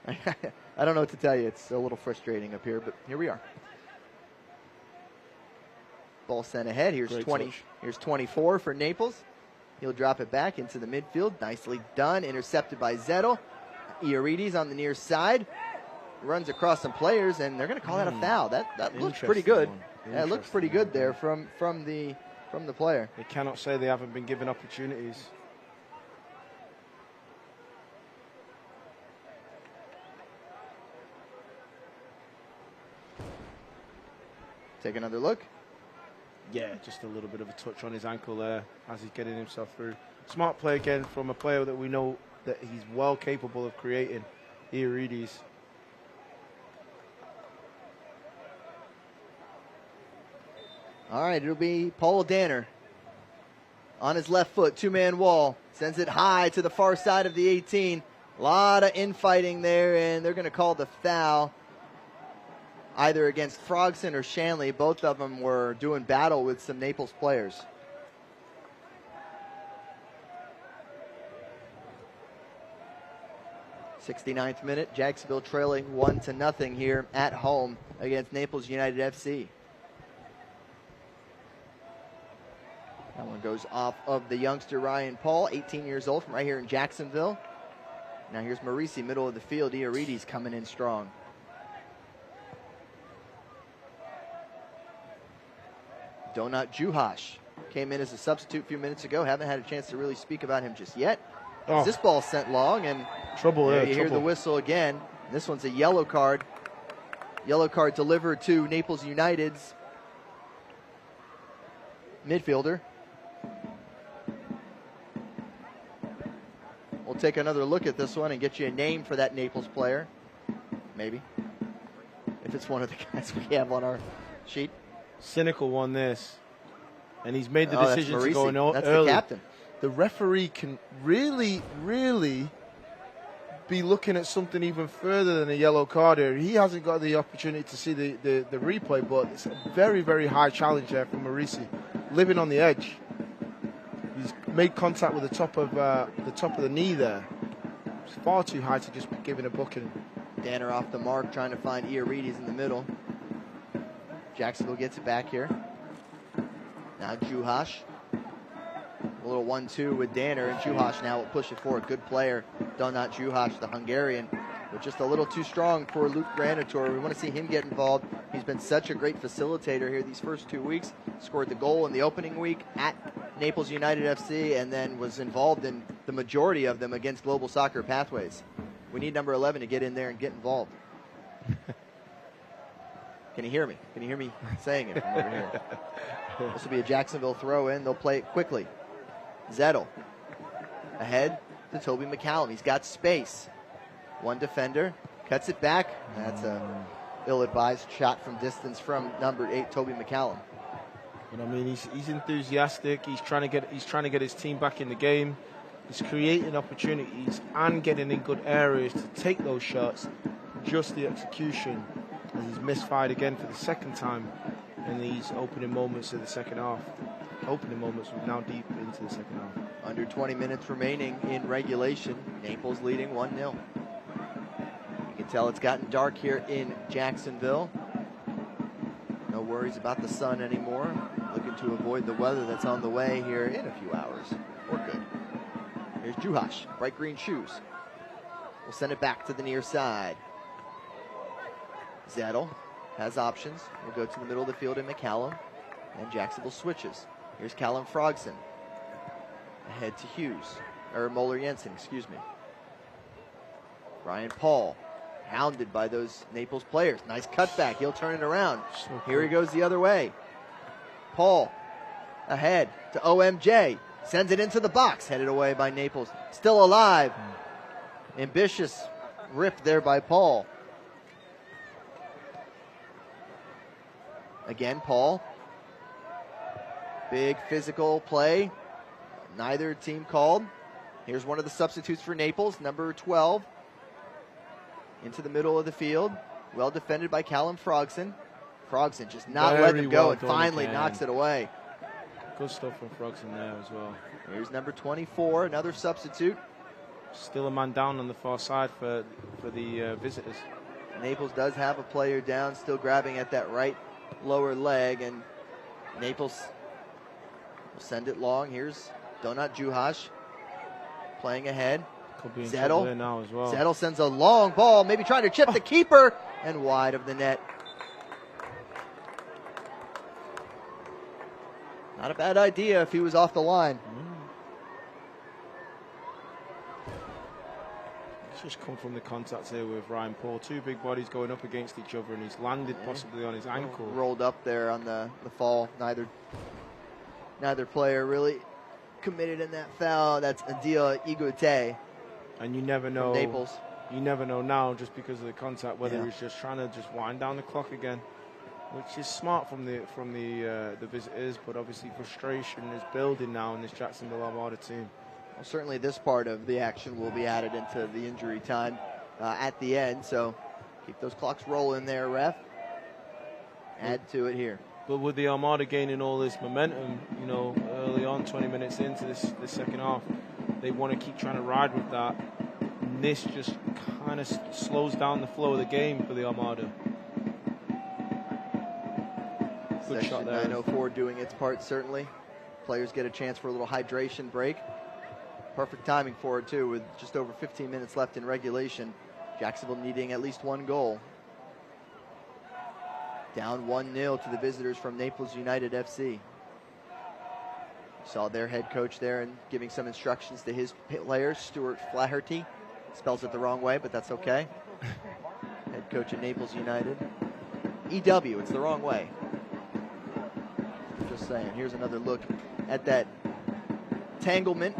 I don't know what to tell you. It's a little frustrating up here, but here we are. Ball sent ahead. Here's 20. Here's 24 for Naples. He'll drop it back into the midfield. Nicely done. Intercepted by Zettel. Iarides on the near side. Runs across some players, and they're going to call that a foul. That looks pretty good. Yeah, it looks pretty good there from the player. They cannot say they haven't been given opportunities. Take another look. Yeah, just a little bit of a touch on his ankle there as he's getting himself through. Smart play again from a player that we know that he's well capable of creating, Iarides. All right, it'll be Paul Danner on his left foot, 2-man wall. Sends it high to the far side of the 18. A lot of infighting there, and they're going to call the foul either against Frogson or Shanley. Both of them were doing battle with some Naples players. '69th minute, Jacksonville trailing 1-0 here at home against Naples United FC. That one goes off of the youngster Ryan Paul, 18 years old, from right here in Jacksonville. Now here's Marisi, middle of the field. Iarides coming in strong. Donat Juhasz came in as a substitute a few minutes ago. Haven't had a chance to really speak about him just yet. Oh. This ball sent long, and trouble there. You hear the whistle again. This one's a yellow card. Yellow card delivered to Naples United's midfielder. We'll take another look at this one and get you a name for that Naples player. Maybe. If it's one of the guys we have on our sheet. Cynical one, this. And he's made the decision to go in early. That's the captain. The referee can really, really be looking at something even further than a yellow card here. He hasn't got the opportunity to see the replay, but it's a very, very high challenge there from Marisi. Living on the edge. He's made contact with the top of the knee there. It's far too high to just be giving a booking. Danner off the mark, trying to find Iarides in the middle. Jacksonville gets it back here. Now Juhas. A little 1-2 with Danner, and Juhas now will push it forward. Good player, Donat Juhas, the Hungarian, but just a little too strong for Luke Granitor. We want to see him get involved. He's been such a great facilitator here these first 2 weeks. Scored the goal in the opening week at Naples United FC, and then was involved in the majority of them against Global Soccer Pathways. We need number 11 to get in there and get involved. Can you hear me? Can you hear me saying it from over here? This will be a Jacksonville throw-in. They'll play it quickly. Zettel ahead to Toby McCallum. He's got space. One defender cuts it back. That's a ill-advised shot from distance from number 8, Toby McCallum. And I mean, he's enthusiastic. He's trying to get his team back in the game. He's creating opportunities and getting in good areas to take those shots. Just the execution. And he's misfired again for the second time in these opening moments of the second half. Opening moments, we're now deep into the second half. Under 20 minutes remaining in regulation. Naples leading 1-0. You can tell it's gotten dark here in Jacksonville. No worries about the sun anymore. Looking to avoid the weather that's on the way here in a few hours. We're good. Here's Juhas, bright green shoes. We'll send it back to the near side. Zettel has options. We'll go to the middle of the field in McCallum. And Jacksonville switches. Here's Callum Frogson. Ahead to Hughes. Or Moeller Jensen, excuse me. Brian Paul. Hounded by those Naples players. Nice cutback. He'll turn it around. So cool. Here he goes the other way. Paul. Ahead to OMJ. Sends it into the box. Headed away by Naples. Still alive. Ambitious rip there by Paul. Again, Paul. Big physical play. Neither team called. Here's one of the substitutes for Naples, number 12. Into the middle of the field. Well defended by Callum Frogson. Frogson just not letting him go and finally knocks it away. Good stuff from Frogson there as well. Here's number 24, another substitute. Still a man down on the far side for the visitors. Naples does have a player down, still grabbing at that right lower leg, and Naples will send it long. Here's Donat Juhas playing ahead. Could be in Zettel there now as well. Zettel sends a long ball, maybe trying to chip the keeper, and wide of the net. Not a bad idea if he was off the line. It's just come from the contacts here with Ryan Paul. Two big bodies going up against each other, and he's landed possibly on his ankle. Rolled up there on the fall. Neither player really committed in that foul. That's Adil Igute. And you never know. Naples. You never know now, just because of the contact, whether he's just trying to just wind down the clock again, which is smart from the visitors. But obviously, frustration is building now in this Jacksonville Armada team. Well, certainly this part of the action will be added into the injury time at the end. So keep those clocks rolling there, ref. Add to it here. But with the Armada gaining all this momentum, early on, 20 minutes into this second half, they want to keep trying to ride with that. And this just kind of slows down the flow of the game for the Armada. Good Section shot there. 904 doing its part, certainly. Players get a chance for a little hydration break. Perfect timing for it, too, with just over 15 minutes left in regulation. Jacksonville needing at least one goal. Down 1-0 to the visitors from Naples United FC. Saw their head coach there and giving some instructions to his players, Stuart Flaherty. Spells it the wrong way, but that's okay. Head coach at Naples United. EW, it's the wrong way. Just saying. Here's another look at that tanglement.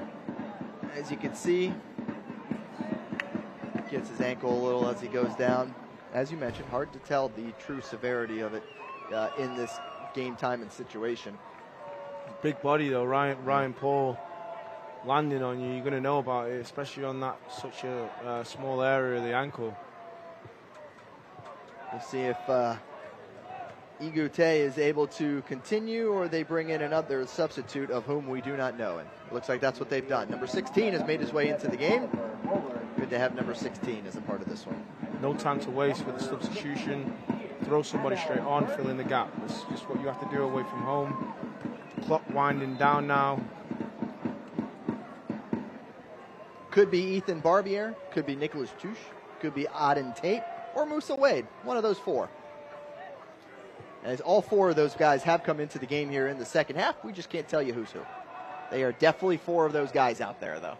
As you can see, gets his ankle a little as he goes down. As you mentioned, hard to tell the true severity of it in this game time and situation. Big body though, Ryan Paul landing on you, you're going to know about it, especially on that such a small area of the ankle. We'll see if Igute is able to continue, or they bring in another substitute of whom we do not know. And it looks like that's what they've done. Number 16 has made his way into the game. Good to have number 16 as a part of this one. No time to waste with the substitution. Throw somebody straight on, fill in the gap. It's just what you have to do away from home. Clock winding down now. Could be Ethan Barbier, could be Nicholas Touche, could be Auden Tate, or Musa Wade. One of those four. As all four of those guys have come into the game here in the second half, we just can't tell you who's who. They are definitely four of those guys out there, though.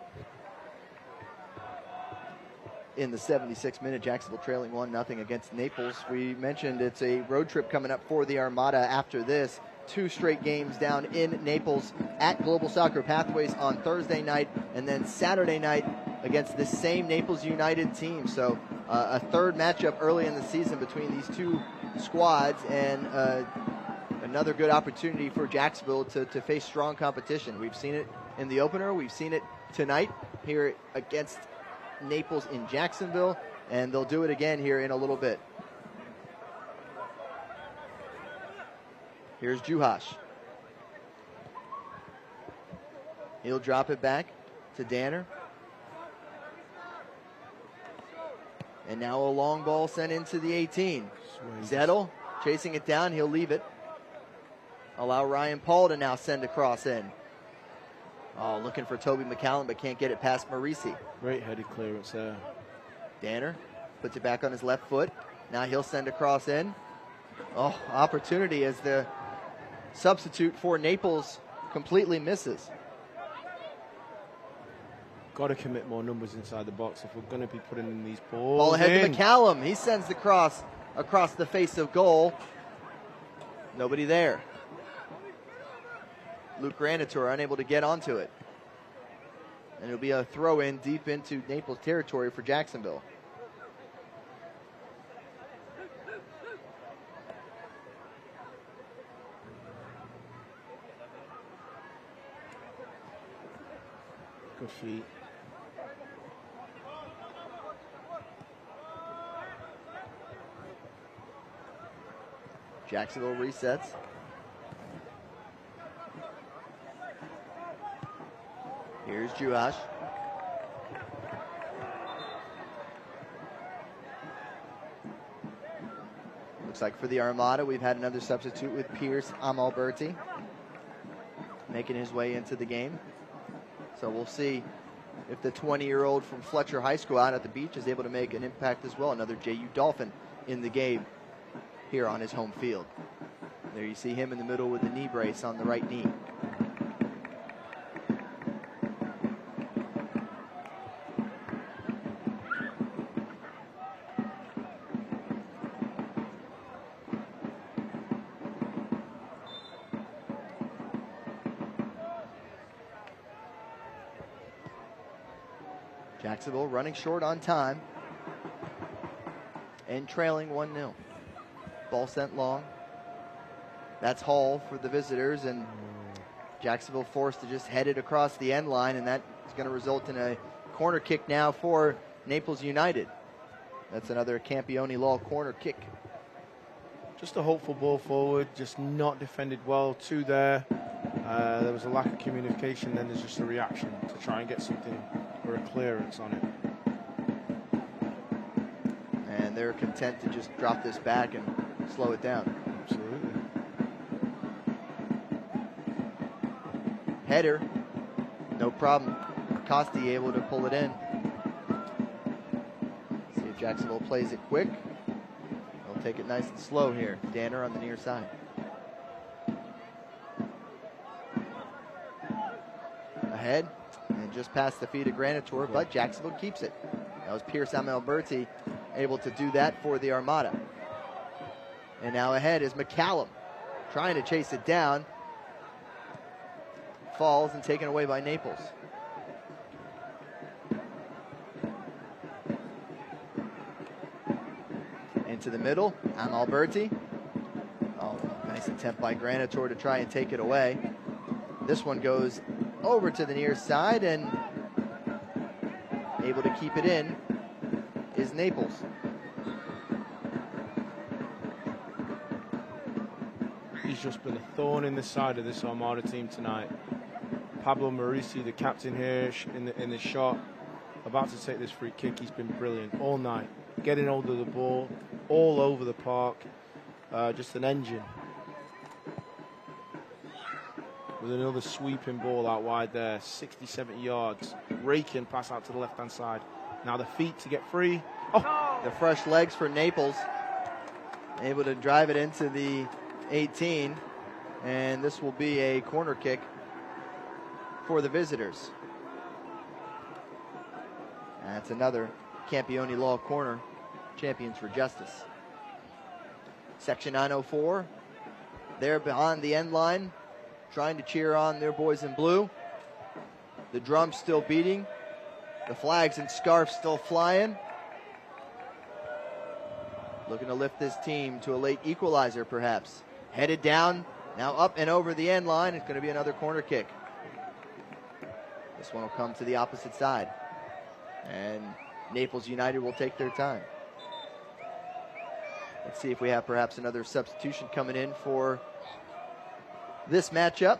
In the 76th minute, Jacksonville trailing 1-0 against Naples. We mentioned it's a road trip coming up for the Armada after this. 2 straight games down in Naples at Global Soccer Pathways on Thursday night, and then Saturday night against this same Naples United team. So a third matchup early in the season between these two squads, and another good opportunity for Jacksonville to face strong competition. We've seen it in the opener. We've seen it tonight here against Naples in Jacksonville, and they'll do it again here in a little bit. Here's Juhasz. He'll drop it back to Danner. And now a long ball sent into the 18. Zettel chasing it down. He'll leave it. Allow Ryan Paul to now send a cross in. Oh, looking for Toby McCallum, but can't get it past Marisi. Great headed clearance there. Danner puts it back on his left foot. Now he'll send a cross in. Oh, opportunity as the substitute for Naples completely misses. Got to commit more numbers inside the box if we're going to be putting in these balls. Ball ahead to McCallum. He sends the cross across the face of goal. Nobody there. Luke Granitor unable to get onto it. And it'll be a throw in deep into Naples territory for Jacksonville. Good feet. Jacksonville resets. Here's Juhasz. Looks like for the Armada, we've had another substitute with Pierce Amalberti making his way into the game. So we'll see if the 20-year-old from Fletcher High School out at the beach is able to make an impact as well. Another JU Dolphin in the game here on his home field. There you see him in the middle with the knee brace on the right knee. Jacksonville running short on time and trailing 1-0. Ball sent long. That's Hall for the visitors, and Jacksonville forced to just head it across the end line, and that is going to result in a corner kick now for Naples United. That's another Campione Law corner kick. Just a hopeful ball forward, just not defended well. 2 there. There was a lack of communication, then there's just a reaction to try and get something or a clearance on it. And they're content to just drop this back and slow it down. Absolutely. Header, no problem. Costi able to pull it in. See if Jacksonville plays it quick. They'll take it nice and slow here. Danner on the near side. Ahead, and just past the feet of Granitor, but Jacksonville keeps it. That was Pierce Amalberti able to do that for the Armada. And now ahead is McCallum, trying to chase it down. Falls and taken away by Naples. Into the middle, Amalberti. Oh, nice attempt by Granitor to try and take it away. This one goes over to the near side, and able to keep it in is Naples. He's just been a thorn in the side of this Armada team tonight. Pablo Marisi, the captain here in the shot, about to take this free kick. He's been brilliant all night. getting hold of the ball all over the park. Just an engine. With another sweeping ball out wide there, 60, 70 yards. Raking pass out to the left-hand side. Now the feet to get free. Oh! The fresh legs for Naples. Able to drive it into the 18. And this will be a corner kick for the visitors. That's another Campione Law corner. Champions for Justice. Section 904. They're behind the end line, trying to cheer on their boys in blue. The drums still beating. The flags and scarves still flying. Looking to lift this team to a late equalizer, perhaps. Headed down, now up and over the end line. It's going to be another corner kick. This one will come to the opposite side. And Naples United will take their time. Let's see if we have perhaps another substitution coming in for this matchup.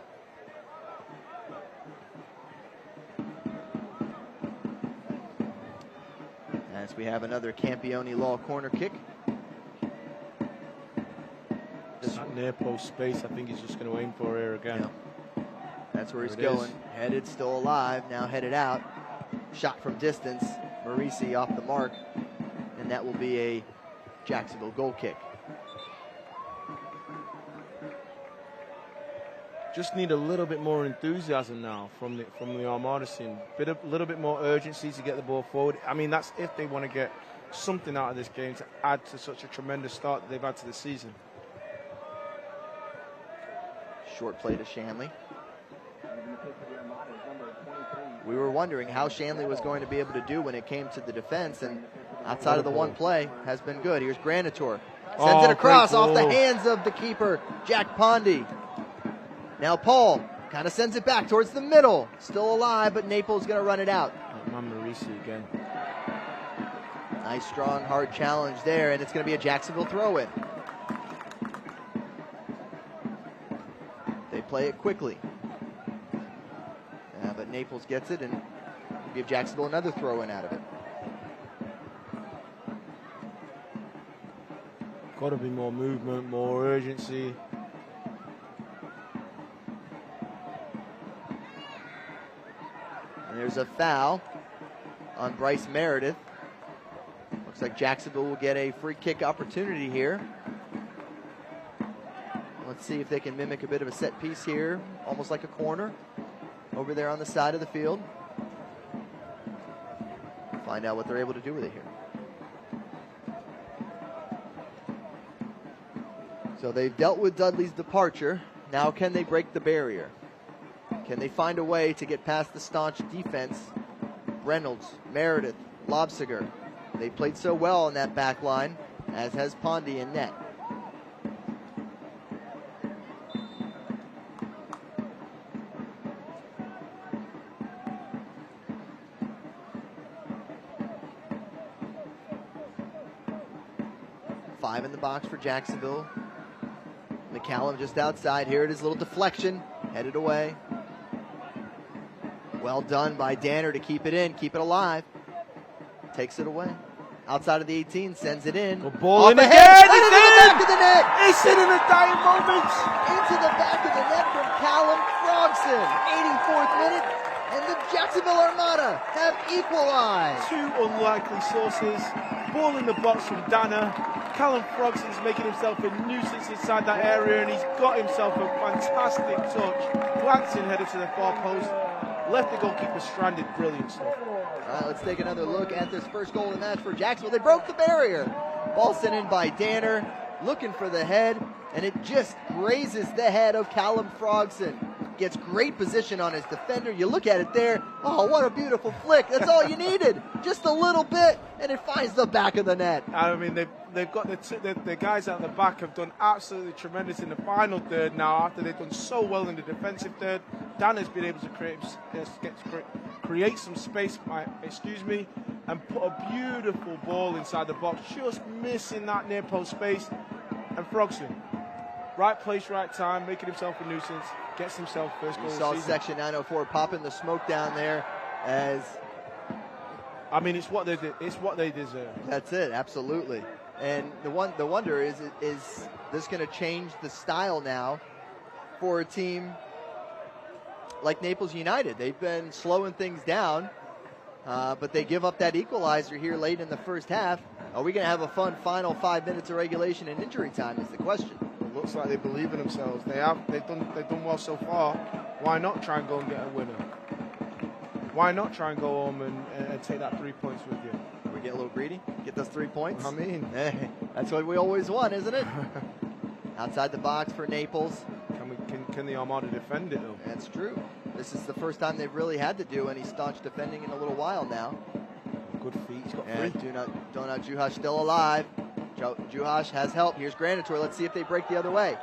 As we have another Campione Law corner kick. That near post space, I think he's just going to aim for here again. Yeah. That's where he's going. Headed, still alive, now headed out. Shot from distance. Marisi off the mark. And that will be a Jacksonville goal kick. Just need a little bit more enthusiasm now from the Armada team. A little bit more urgency to get the ball forward. I mean, that's if they want to get something out of this game to add to such a tremendous start that they've had to the season. Short play to Shanley. We were wondering how Shanley was going to be able to do when it came to the defense, and outside of the one play, has been good. Here's Granitor. Sends it across off the hands of the keeper, Jack Pondy. Now Paul kind of sends it back towards the middle. Still alive, but Naples going to run it out. Marisi again. Nice, strong, hard challenge there, and it's going to be a Jacksonville throw-in. They play it quickly. But Naples gets it and give Jacksonville another throw-in out of it. Got to be more movement, more urgency. And there's a foul on Bryce Meredith. Looks like Jacksonville will get a free kick opportunity here. Let's see if they can mimic a bit of a set piece here, almost like a corner over there on the side of the field. Find out what they're able to do with it here. So they've dealt with Dudley's departure. Now can they break the barrier? Can they find a way to get past the staunch defense? Reynolds, Meredith, Lobsiger. They played so well in that back line, as has Pondy in net. Five in the box for Jacksonville. McCallum just outside. Here it is, a little deflection. Headed away. Well done by Danner to keep it in, keep it alive. Takes it away. Outside of the 18, sends it in. Good ball in again. It's in the back of the net. It's in the dying moments. Into the back of the net from Callum Frogson. 84th minute, and the Jacksonville Armada have equalized. Two unlikely sources. Ball in the box from Danner. Callum Frogson's making himself a nuisance inside that area, and he's got himself a fantastic touch. Glancing header to the far post. Left the goalkeeper stranded. Brilliant stuff. All right, let's take another look at this first goal of the match for Jacksonville. They broke the barrier. Ball sent in by Danner, looking for the head, and it just grazes the head of Callum Frogson. Gets great position on his defender. You look at it there. Oh, what a beautiful flick. That's all you needed. Just a little bit, and it finds the back of the net. I mean, they've got the guys out the back have done absolutely tremendous in the final third now, after they've done so well in the defensive third. Dan has been able to create some space, and put a beautiful ball inside the box, just missing that near post space. And Frogson, right place, right time, making himself a nuisance, gets himself first goal of the season. Section 904 popping the smoke down there as I mean, it's what they deserve. That's it, absolutely. And the wonder is this going to change the style now for a team like Naples United? They've been slowing things down, but they give up that equalizer here late in the first half. Are we going to have a fun final 5 minutes of regulation and injury time is the question. It looks like they believe in themselves. They've done well so far. Why not try and go and get a winner? Why not try and go home and take that 3 points with you? We get a little greedy, get those 3 points. I mean, that's what we always want, isn't it? Outside the box for Naples. Can the Armada defend it, though? That's true. This is the first time they've really had to do any staunch defending in a little while now. Good feet. He's got and three. Donat Juhas still alive. Juhas has help. Here's Granitor. Let's see if they break the other way.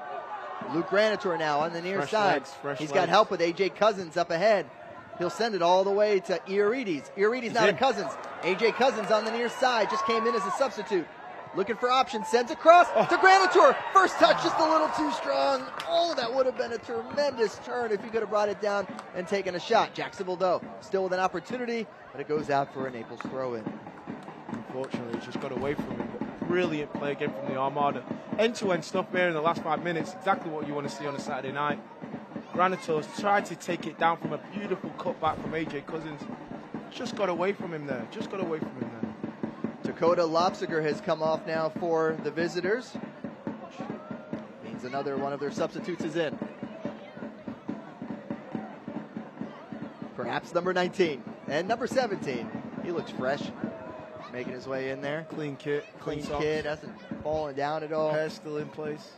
Luke Granitor now on the near side. He's got help with AJ Cousins up ahead. He'll send it all the way to Iarides. Iarides now to Cousins. AJ Cousins on the near side. Just came in as a substitute. Looking for options. Sends across to Granitor. First touch just a little too strong. Oh, that would have been a tremendous turn if he could have brought it down and taken a shot. Jacksonville, though, still with an opportunity, but it goes out for a Naples throw-in. Unfortunately, it just got away from him. But brilliant play again from the Armada. End-to-end stuff there in the last 5 minutes. Exactly what you want to see on a Saturday night. Granitor's tried to take it down from a beautiful cutback from AJ Cousins. Just got away from him there. Dakota Lopsiger has come off now for the visitors. Means another one of their substitutes is in. Perhaps number 19 and number 17. He looks fresh. Making his way in there. Clean kit. Clean kit. Hasn't fallen down at all. Hair still in place.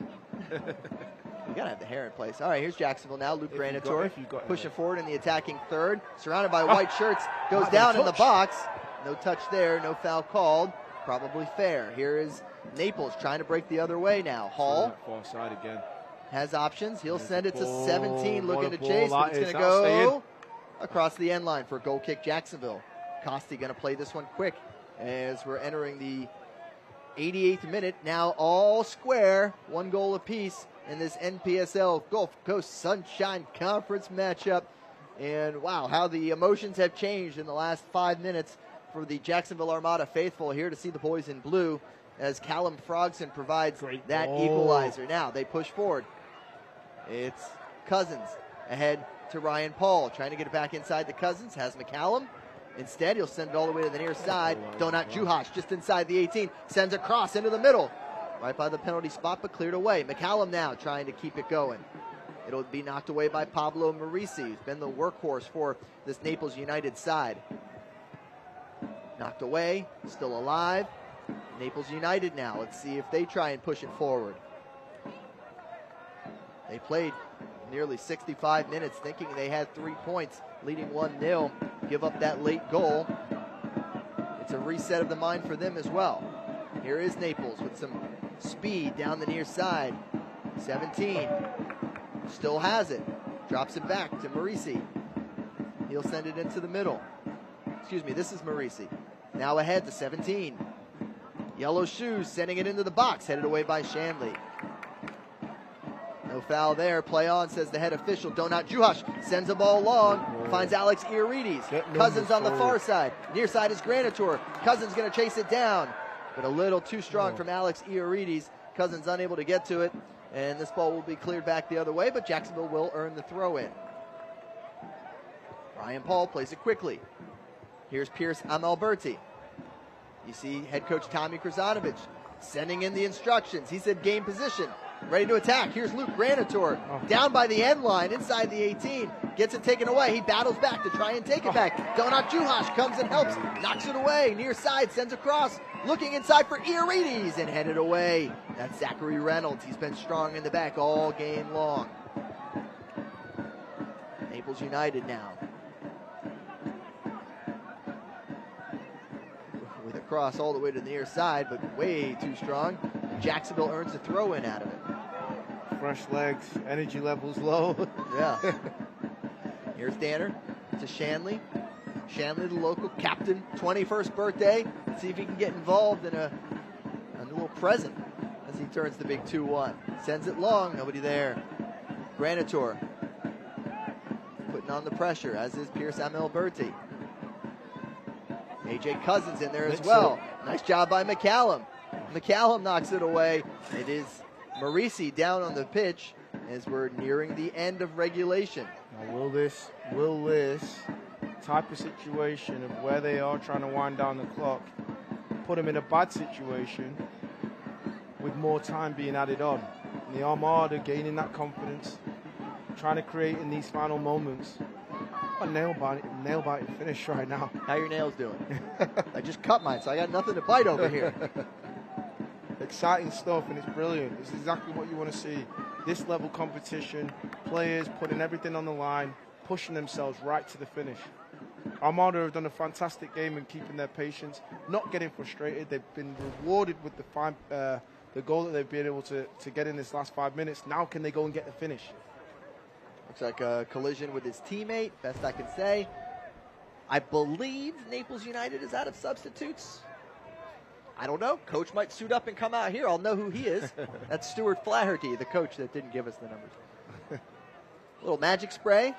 You gotta have the hair in place. All right, here's Jacksonville now. Luke Granitor pushing forward in the attacking third. Surrounded by white shirts. Goes down in the box. No touch there. No foul called. Probably fair. Here is Naples trying to break the other way now. Hall. Far side again. Has options. He'll send it to 17. Looking to chase, but it's going to go across the end line for a goal kick Jacksonville. Costi going to play this one quick as we're entering the 88th minute. Now all square. 1 goal apiece in this NPSL Gulf Coast Sunshine Conference matchup. And wow, how the emotions have changed in the last 5 minutes for the Jacksonville Armada faithful here to see the boys in blue as Callum Frogson provides that equalizer. Now they push forward. It's Cousins ahead to Ryan Paul, trying to get it back inside the Cousins. Has McCallum. Instead, he'll send it all the way to the near side. Donat Juhas just inside the 18. Sends a cross into the middle. Right by the penalty spot, but cleared away. McCallum now trying to keep it going. It'll be knocked away by Pablo Marisi, who's been the workhorse for this Naples United side. Knocked away, still alive. Naples United now. Let's see if they try and push it forward. They played nearly 65 minutes thinking they had 3 points, leading 1-0. Give up that late goal. It's a reset of the mind for them as well. Here is Naples with some speed down the near side. 17. Still has it. Drops it back to Marisi. He'll send it into the middle. Excuse me, this is Marisi. Now ahead to 17. Yellow shoes sending it into the box, headed away by Shanley. No foul there. Play on, says the head official. Donat Juhas sends the ball long. Finds Alex Iarides. Cousins on the far side. Near side is Granitor. Cousins going to chase it down, but a little too strong from Alex Iarides. Cousins unable to get to it, and this ball will be cleared back the other way, but Jacksonville will earn the throw-in. Ryan Paul plays it quickly. Here's Pierce Amalberti. You see head coach Tommy Krasanovic sending in the instructions. He said game position, ready to attack. Here's Luke Granitor, down by the end line, inside the 18. Gets it taken away. He battles back to try and take it back. Donat Juhas comes and helps, knocks it away. Near side, sends across, looking inside for Iarides and headed away. That's Zachary Reynolds. He's been strong in the back all game long. Naples United now. With a cross all the way to the near side, but way too strong. Jacksonville earns a throw-in out of it. Fresh legs, energy levels low. Yeah. Here's Danner to Shanley. Shanley, the local captain, 21st birthday. Let's see if he can get involved in a little present as he turns the big 2-1. Sends it long, nobody there. Granitor putting on the pressure, as is Pierce Amalberti. A.J. Cousins in there as well. Nice job by McCallum. McCallum knocks it away. It is Marisi down on the pitch as we're nearing the end of regulation. Now will this type of situation of where they are trying to wind down the clock put them in a bad situation with more time being added on? And the Armada gaining that confidence, trying to create in these final moments. A nail-biting finish right now. How your nails doing? I just cut mine, so I got nothing to bite over here. Exciting stuff, and it's brilliant. It's exactly what you want to see. This level competition, players putting everything on the line, pushing themselves right to the finish. Armada have done a fantastic game in keeping their patience, not getting frustrated. They've been rewarded with the goal that they've been able to get in this last 5 minutes. Now can they go and get the finish? Looks like a collision with his teammate, best I can say. I believe Naples United is out of substitutes. I don't know. Coach might suit up and come out here. I'll know who he is. That's Stuart Flaherty, the coach that didn't give us the numbers. A little magic spray.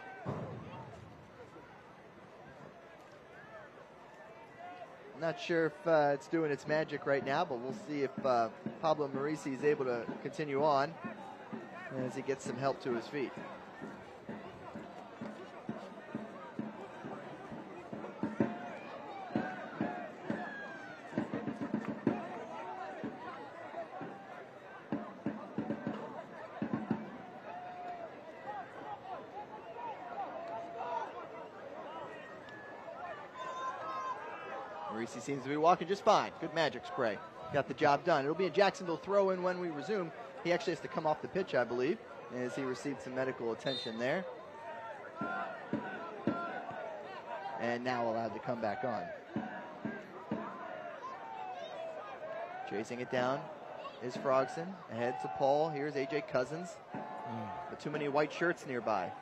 I'm not sure if it's doing its magic right now, but we'll see if Pablo Marisi is able to continue on as he gets some help to his feet. Marisi seems to be walking just fine. Good magic spray. Got the job done. It'll be a Jacksonville throw-in when we resume. He actually has to come off the pitch, I believe, as he received some medical attention there. And now allowed to come back on. Chasing it down is Frogson. Ahead to Paul. Here's A.J. Cousins. But too many white shirts nearby.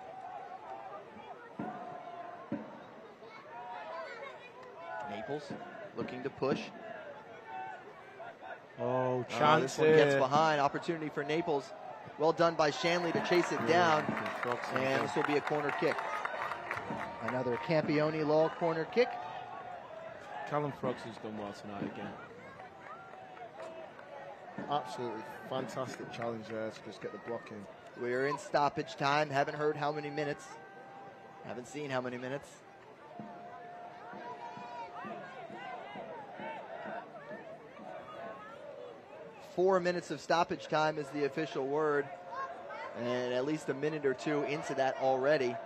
Naples looking to push. Oh, chance. This one gets behind. Opportunity for Naples. Well done by Shanley to chase it down. And this will be a corner kick. Another Campione Law corner kick. Callum Frogson's done well tonight again. Absolutely fantastic challenge there to just get the block in. We're in stoppage time. Haven't heard how many minutes. Haven't seen how many minutes. "4 minutes of stoppage time is the official word, and at least a minute or two into that already,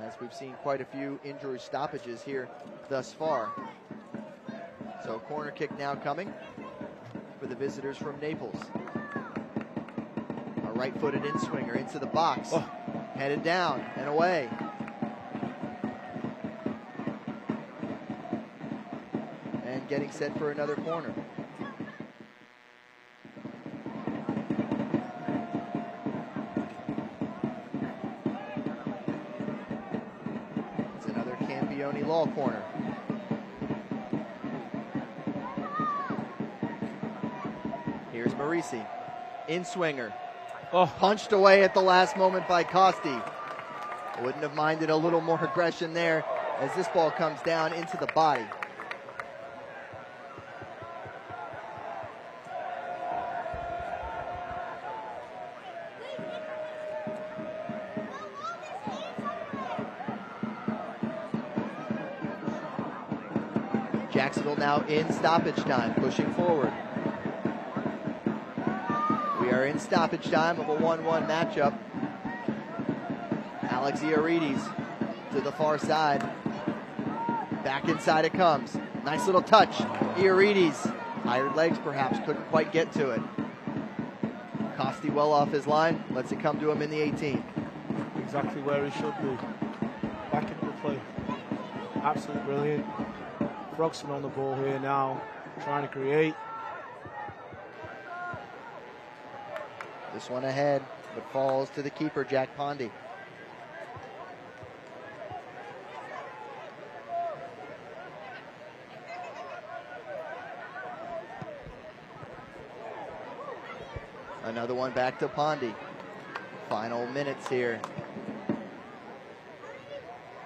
as we've seen quite a few injury stoppages here thus far. So corner kick now coming for the visitors from Naples. A right-footed in-swinger into the box, headed down and away. And getting set for another corner. Law corner. Here's Marisi. In-swinger. Punched away at the last moment by Costi. Wouldn't have minded a little more aggression there as this ball comes down into the body. Jacksonville now in stoppage time, pushing forward. We are in stoppage time of a 1-1 matchup. Alex Iarides to the far side. Back inside it comes. Nice little touch. Iarides, tired legs perhaps, couldn't quite get to it. Costi well off his line, lets it come to him in the 18. Exactly where he should be. Back into the play. Absolutely brilliant. Frogson on the ball here now, trying to create. This one ahead, but falls to the keeper, Jack Pondy. Another one back to Pondy. Final minutes here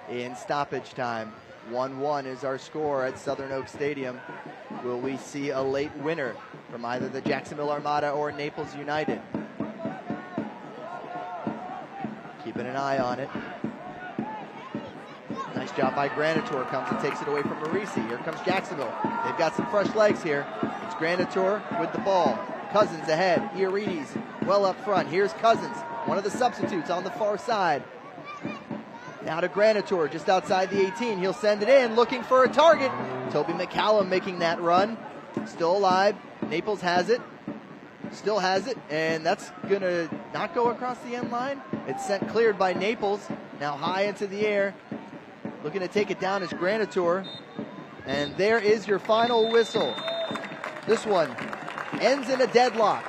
in stoppage time. 1-1 is our score at Southern Oak Stadium. Will we see a late winner from either the Jacksonville Armada or Naples United? Keeping an eye on it. Nice job by Granitor. Comes and takes it away from Marisi. Here comes Jacksonville. They've got some fresh legs here. It's Granitor with the ball. Cousins ahead. Iarides well up front. Here's Cousins, one of the substitutes on the far side. Now to Granitor, just outside the 18. He'll send it in, looking for a target. Toby McCallum making that run. Still alive. Naples has it. Still has it. And that's going to not go across the end line. It's sent cleared by Naples. Now high into the air. Looking to take it down is Granitor. And there is your final whistle. This one ends in a deadlock.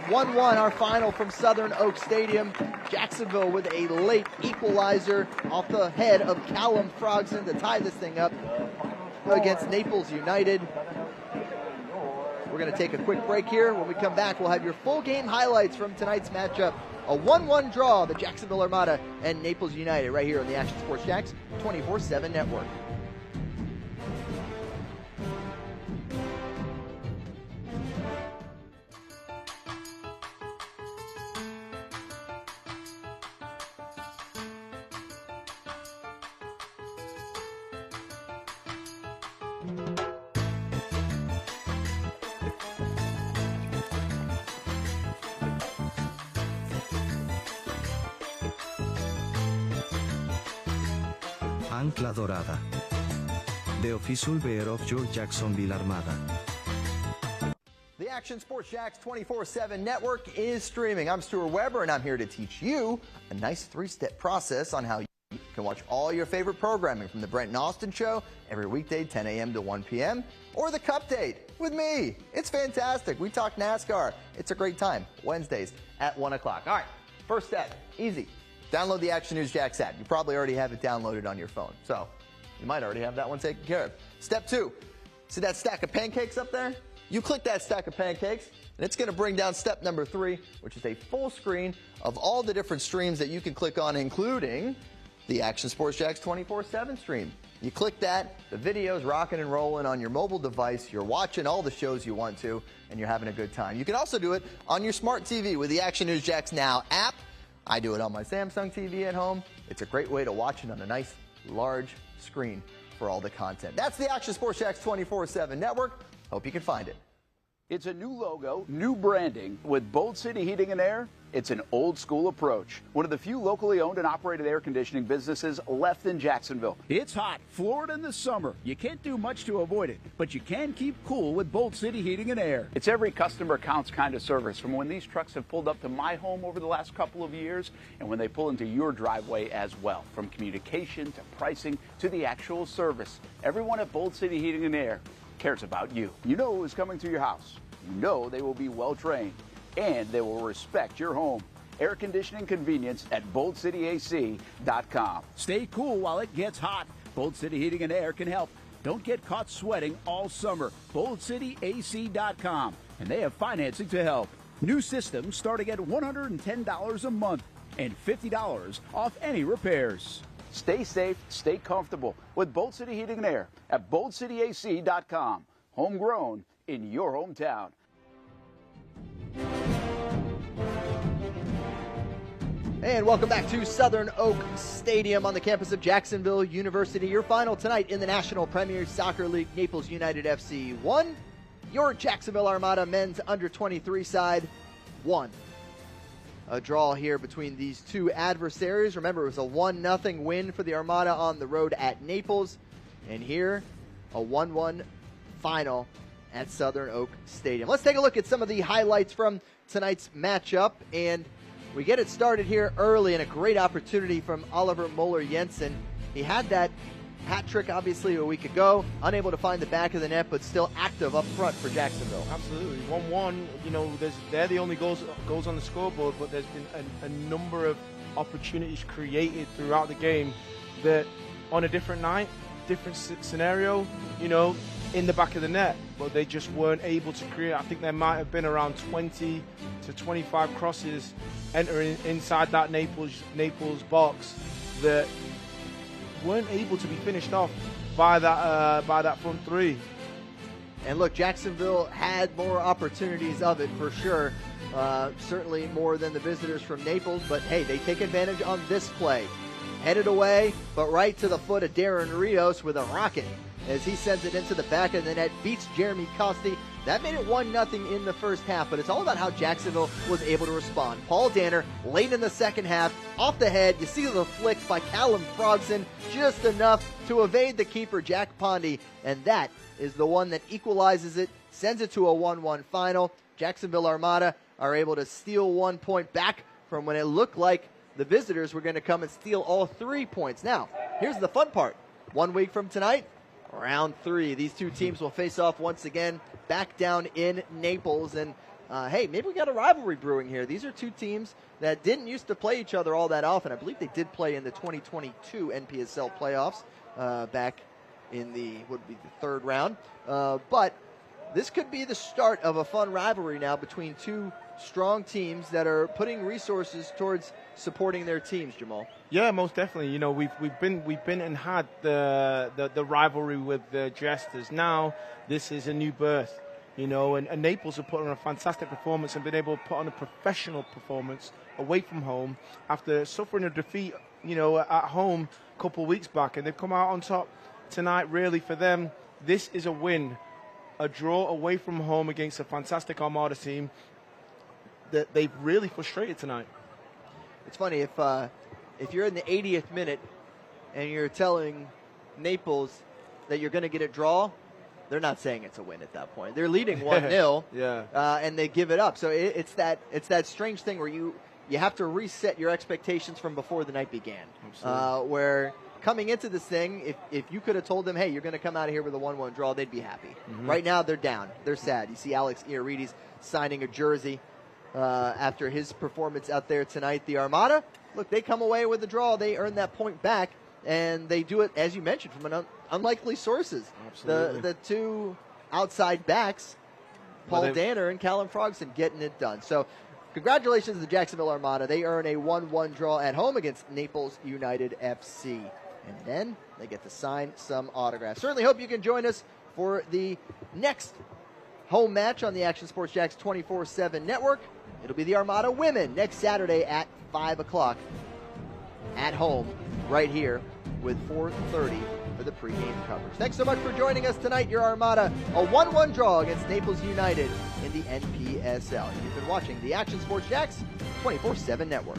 1-1 our final from Southern Oak Stadium. Jacksonville with a late equalizer off the head of Callum Frogson to tie this thing up against Naples United. We're going to take a quick break here. When we come back, we'll have your full game highlights from tonight's matchup. A 1-1 draw, the Jacksonville Armada and Naples United, right here on the Action Sports Jacks 24/7 network. Ancla Dorada. The official bear of your Jacksonville Armada. The Action Sports Jacks 24/7 network is streaming. I'm Stuart Weber, and I'm here to teach you a nice three-step process on how you can watch all your favorite programming from the Brent and Austin Show every weekday 10 a.m. to 1 p.m. or the Cup Date with me. It's fantastic. We talk NASCAR. It's a great time. Wednesdays at 1 o'clock. All right, first step, easy. Download the Action News Jacks app. You probably already have it downloaded on your phone, so you might already have that one taken care of. Step 2, see that stack of pancakes up there? You click that stack of pancakes, and it's going to bring down step number 3, which is a full screen of all the different streams that you can click on, including the Action Sports Jacks 24/7 stream. You click that, the video's rocking and rolling on your mobile device. You're watching all the shows you want to, and you're having a good time. You can also do it on your smart TV with the Action News Jacks Now app. I do it on my Samsung TV at home. It's a great way to watch it on a nice, large screen for all the content. That's the Action Sports Jacks 24/7 network. Hope you can find it. It's a new logo, new branding. With Bold City Heating and Air, it's an old school approach. One of the few locally owned and operated air conditioning businesses left in Jacksonville. It's hot, Florida in the summer. You can't do much to avoid it, but you can keep cool with Bold City Heating and Air. It's every customer counts kind of service, from when these trucks have pulled up to my home over the last couple of years and when they pull into your driveway as well. From communication to pricing to the actual service, everyone at Bold City Heating and Air cares about you. You know who is coming to your house. You know they will be well trained, and they will respect your home. Air conditioning convenience at BoldCityAC.com. Stay cool while it gets hot. Bold City Heating and Air can help. Don't get caught sweating all summer. BoldCityAC.com, and they have financing to help. New systems starting at $110 a month and $50 off any repairs. Stay safe, stay comfortable with Bold City Heating and Air at BoldCityAC.com. Homegrown in your hometown. And welcome back to Southern Oak Stadium on the campus of Jacksonville University. Your final tonight in the National Premier Soccer League, Naples United FC 1. Your Jacksonville Armada men's under-23 side 1. A draw here between these two adversaries. Remember, it was a 1-0 win for the Armada on the road at Naples. And here, a 1-1 final at Southern Oak Stadium. Let's take a look at some of the highlights from tonight's matchup. And we get it started here early, and a great opportunity from Oliver Moeller-Jensen. He had that hat trick, obviously, a week ago. Unable to find the back of the net, but still active up front for Jacksonville. Absolutely. 1-1, you know, they're the only goals on the scoreboard, but there's been a number of opportunities created throughout the game that on a different night, different scenario, you know, in the back of the net, but they just weren't able to create. I think there might have been around 20 to 25 crosses entering inside that Naples box that weren't able to be finished off by that front three. And look, Jacksonville had more opportunities of it for sure. Certainly more than the visitors from Naples, but hey, they take advantage on this play. Headed away, but right to the foot of Darren Rios with a rocket as he sends it into the back of the net, beats Jeremy Costi. That made it 1-0 in the first half, but it's all about how Jacksonville was able to respond. Paul Danner, late in the second half, off the head. You see the flick by Callum Frogson, just enough to evade the keeper, Jack Pondy, and that is the one that equalizes it, sends it to a 1-1 final. Jacksonville Armada are able to steal 1 point back from when it looked like the visitors were going to come and steal all 3 points. Now, here's the fun part. 1 week from tonight, round 3. These two teams will face off once again back down in Naples. And, hey, maybe we got a rivalry brewing here. These are two teams that didn't used to play each other all that often. I believe they did play in the 2022 NPSL playoffs back in the third round. But this could be the start of a fun rivalry now between two strong teams that are putting resources towards supporting their teams, Jamal. Yeah, most definitely. You know, we've been and had the rivalry with the Jesters. Now this is a new birth. You know, and Naples have put on a fantastic performance and been able to put on a professional performance away from home after suffering a defeat, you know, at home a couple of weeks back, and they've come out on top tonight. Really, for them, this is a win. A draw away from home against a fantastic Armada team that they've really frustrated tonight. It's funny, if you're in the 80th minute and you're telling Naples that you're going to get a draw, they're not saying it's a win at that point. They're leading 1-0, and they give it up. So it's that strange thing where you have to reset your expectations from before the night began. Where coming into this thing, if you could have told them, hey, you're going to come out of here with a 1-1 draw, they'd be happy. Right now, they're down. They're sad. You see Alex Iarides signing a jersey after his performance out there tonight. The Armada, look, they come away with a draw. They earn that point back, and they do it, as you mentioned, from unlikely sources. The two outside backs, Paul Danner and Callum Frogson, getting it done. So congratulations to the Jacksonville Armada. They earn a 1-1 draw at home against Naples United FC. And then they get to sign some autographs. Certainly hope you can join us for the next home match on the Action Sports Jacks 24/7 network. It'll be the Armada women next Saturday at 5 o'clock at home right here with 4:30 for the pregame coverage. Thanks so much for joining us tonight. Your Armada, a 1-1 draw against Naples United in the NPSL. You've been watching the Action Sports Jacks 24/7 network.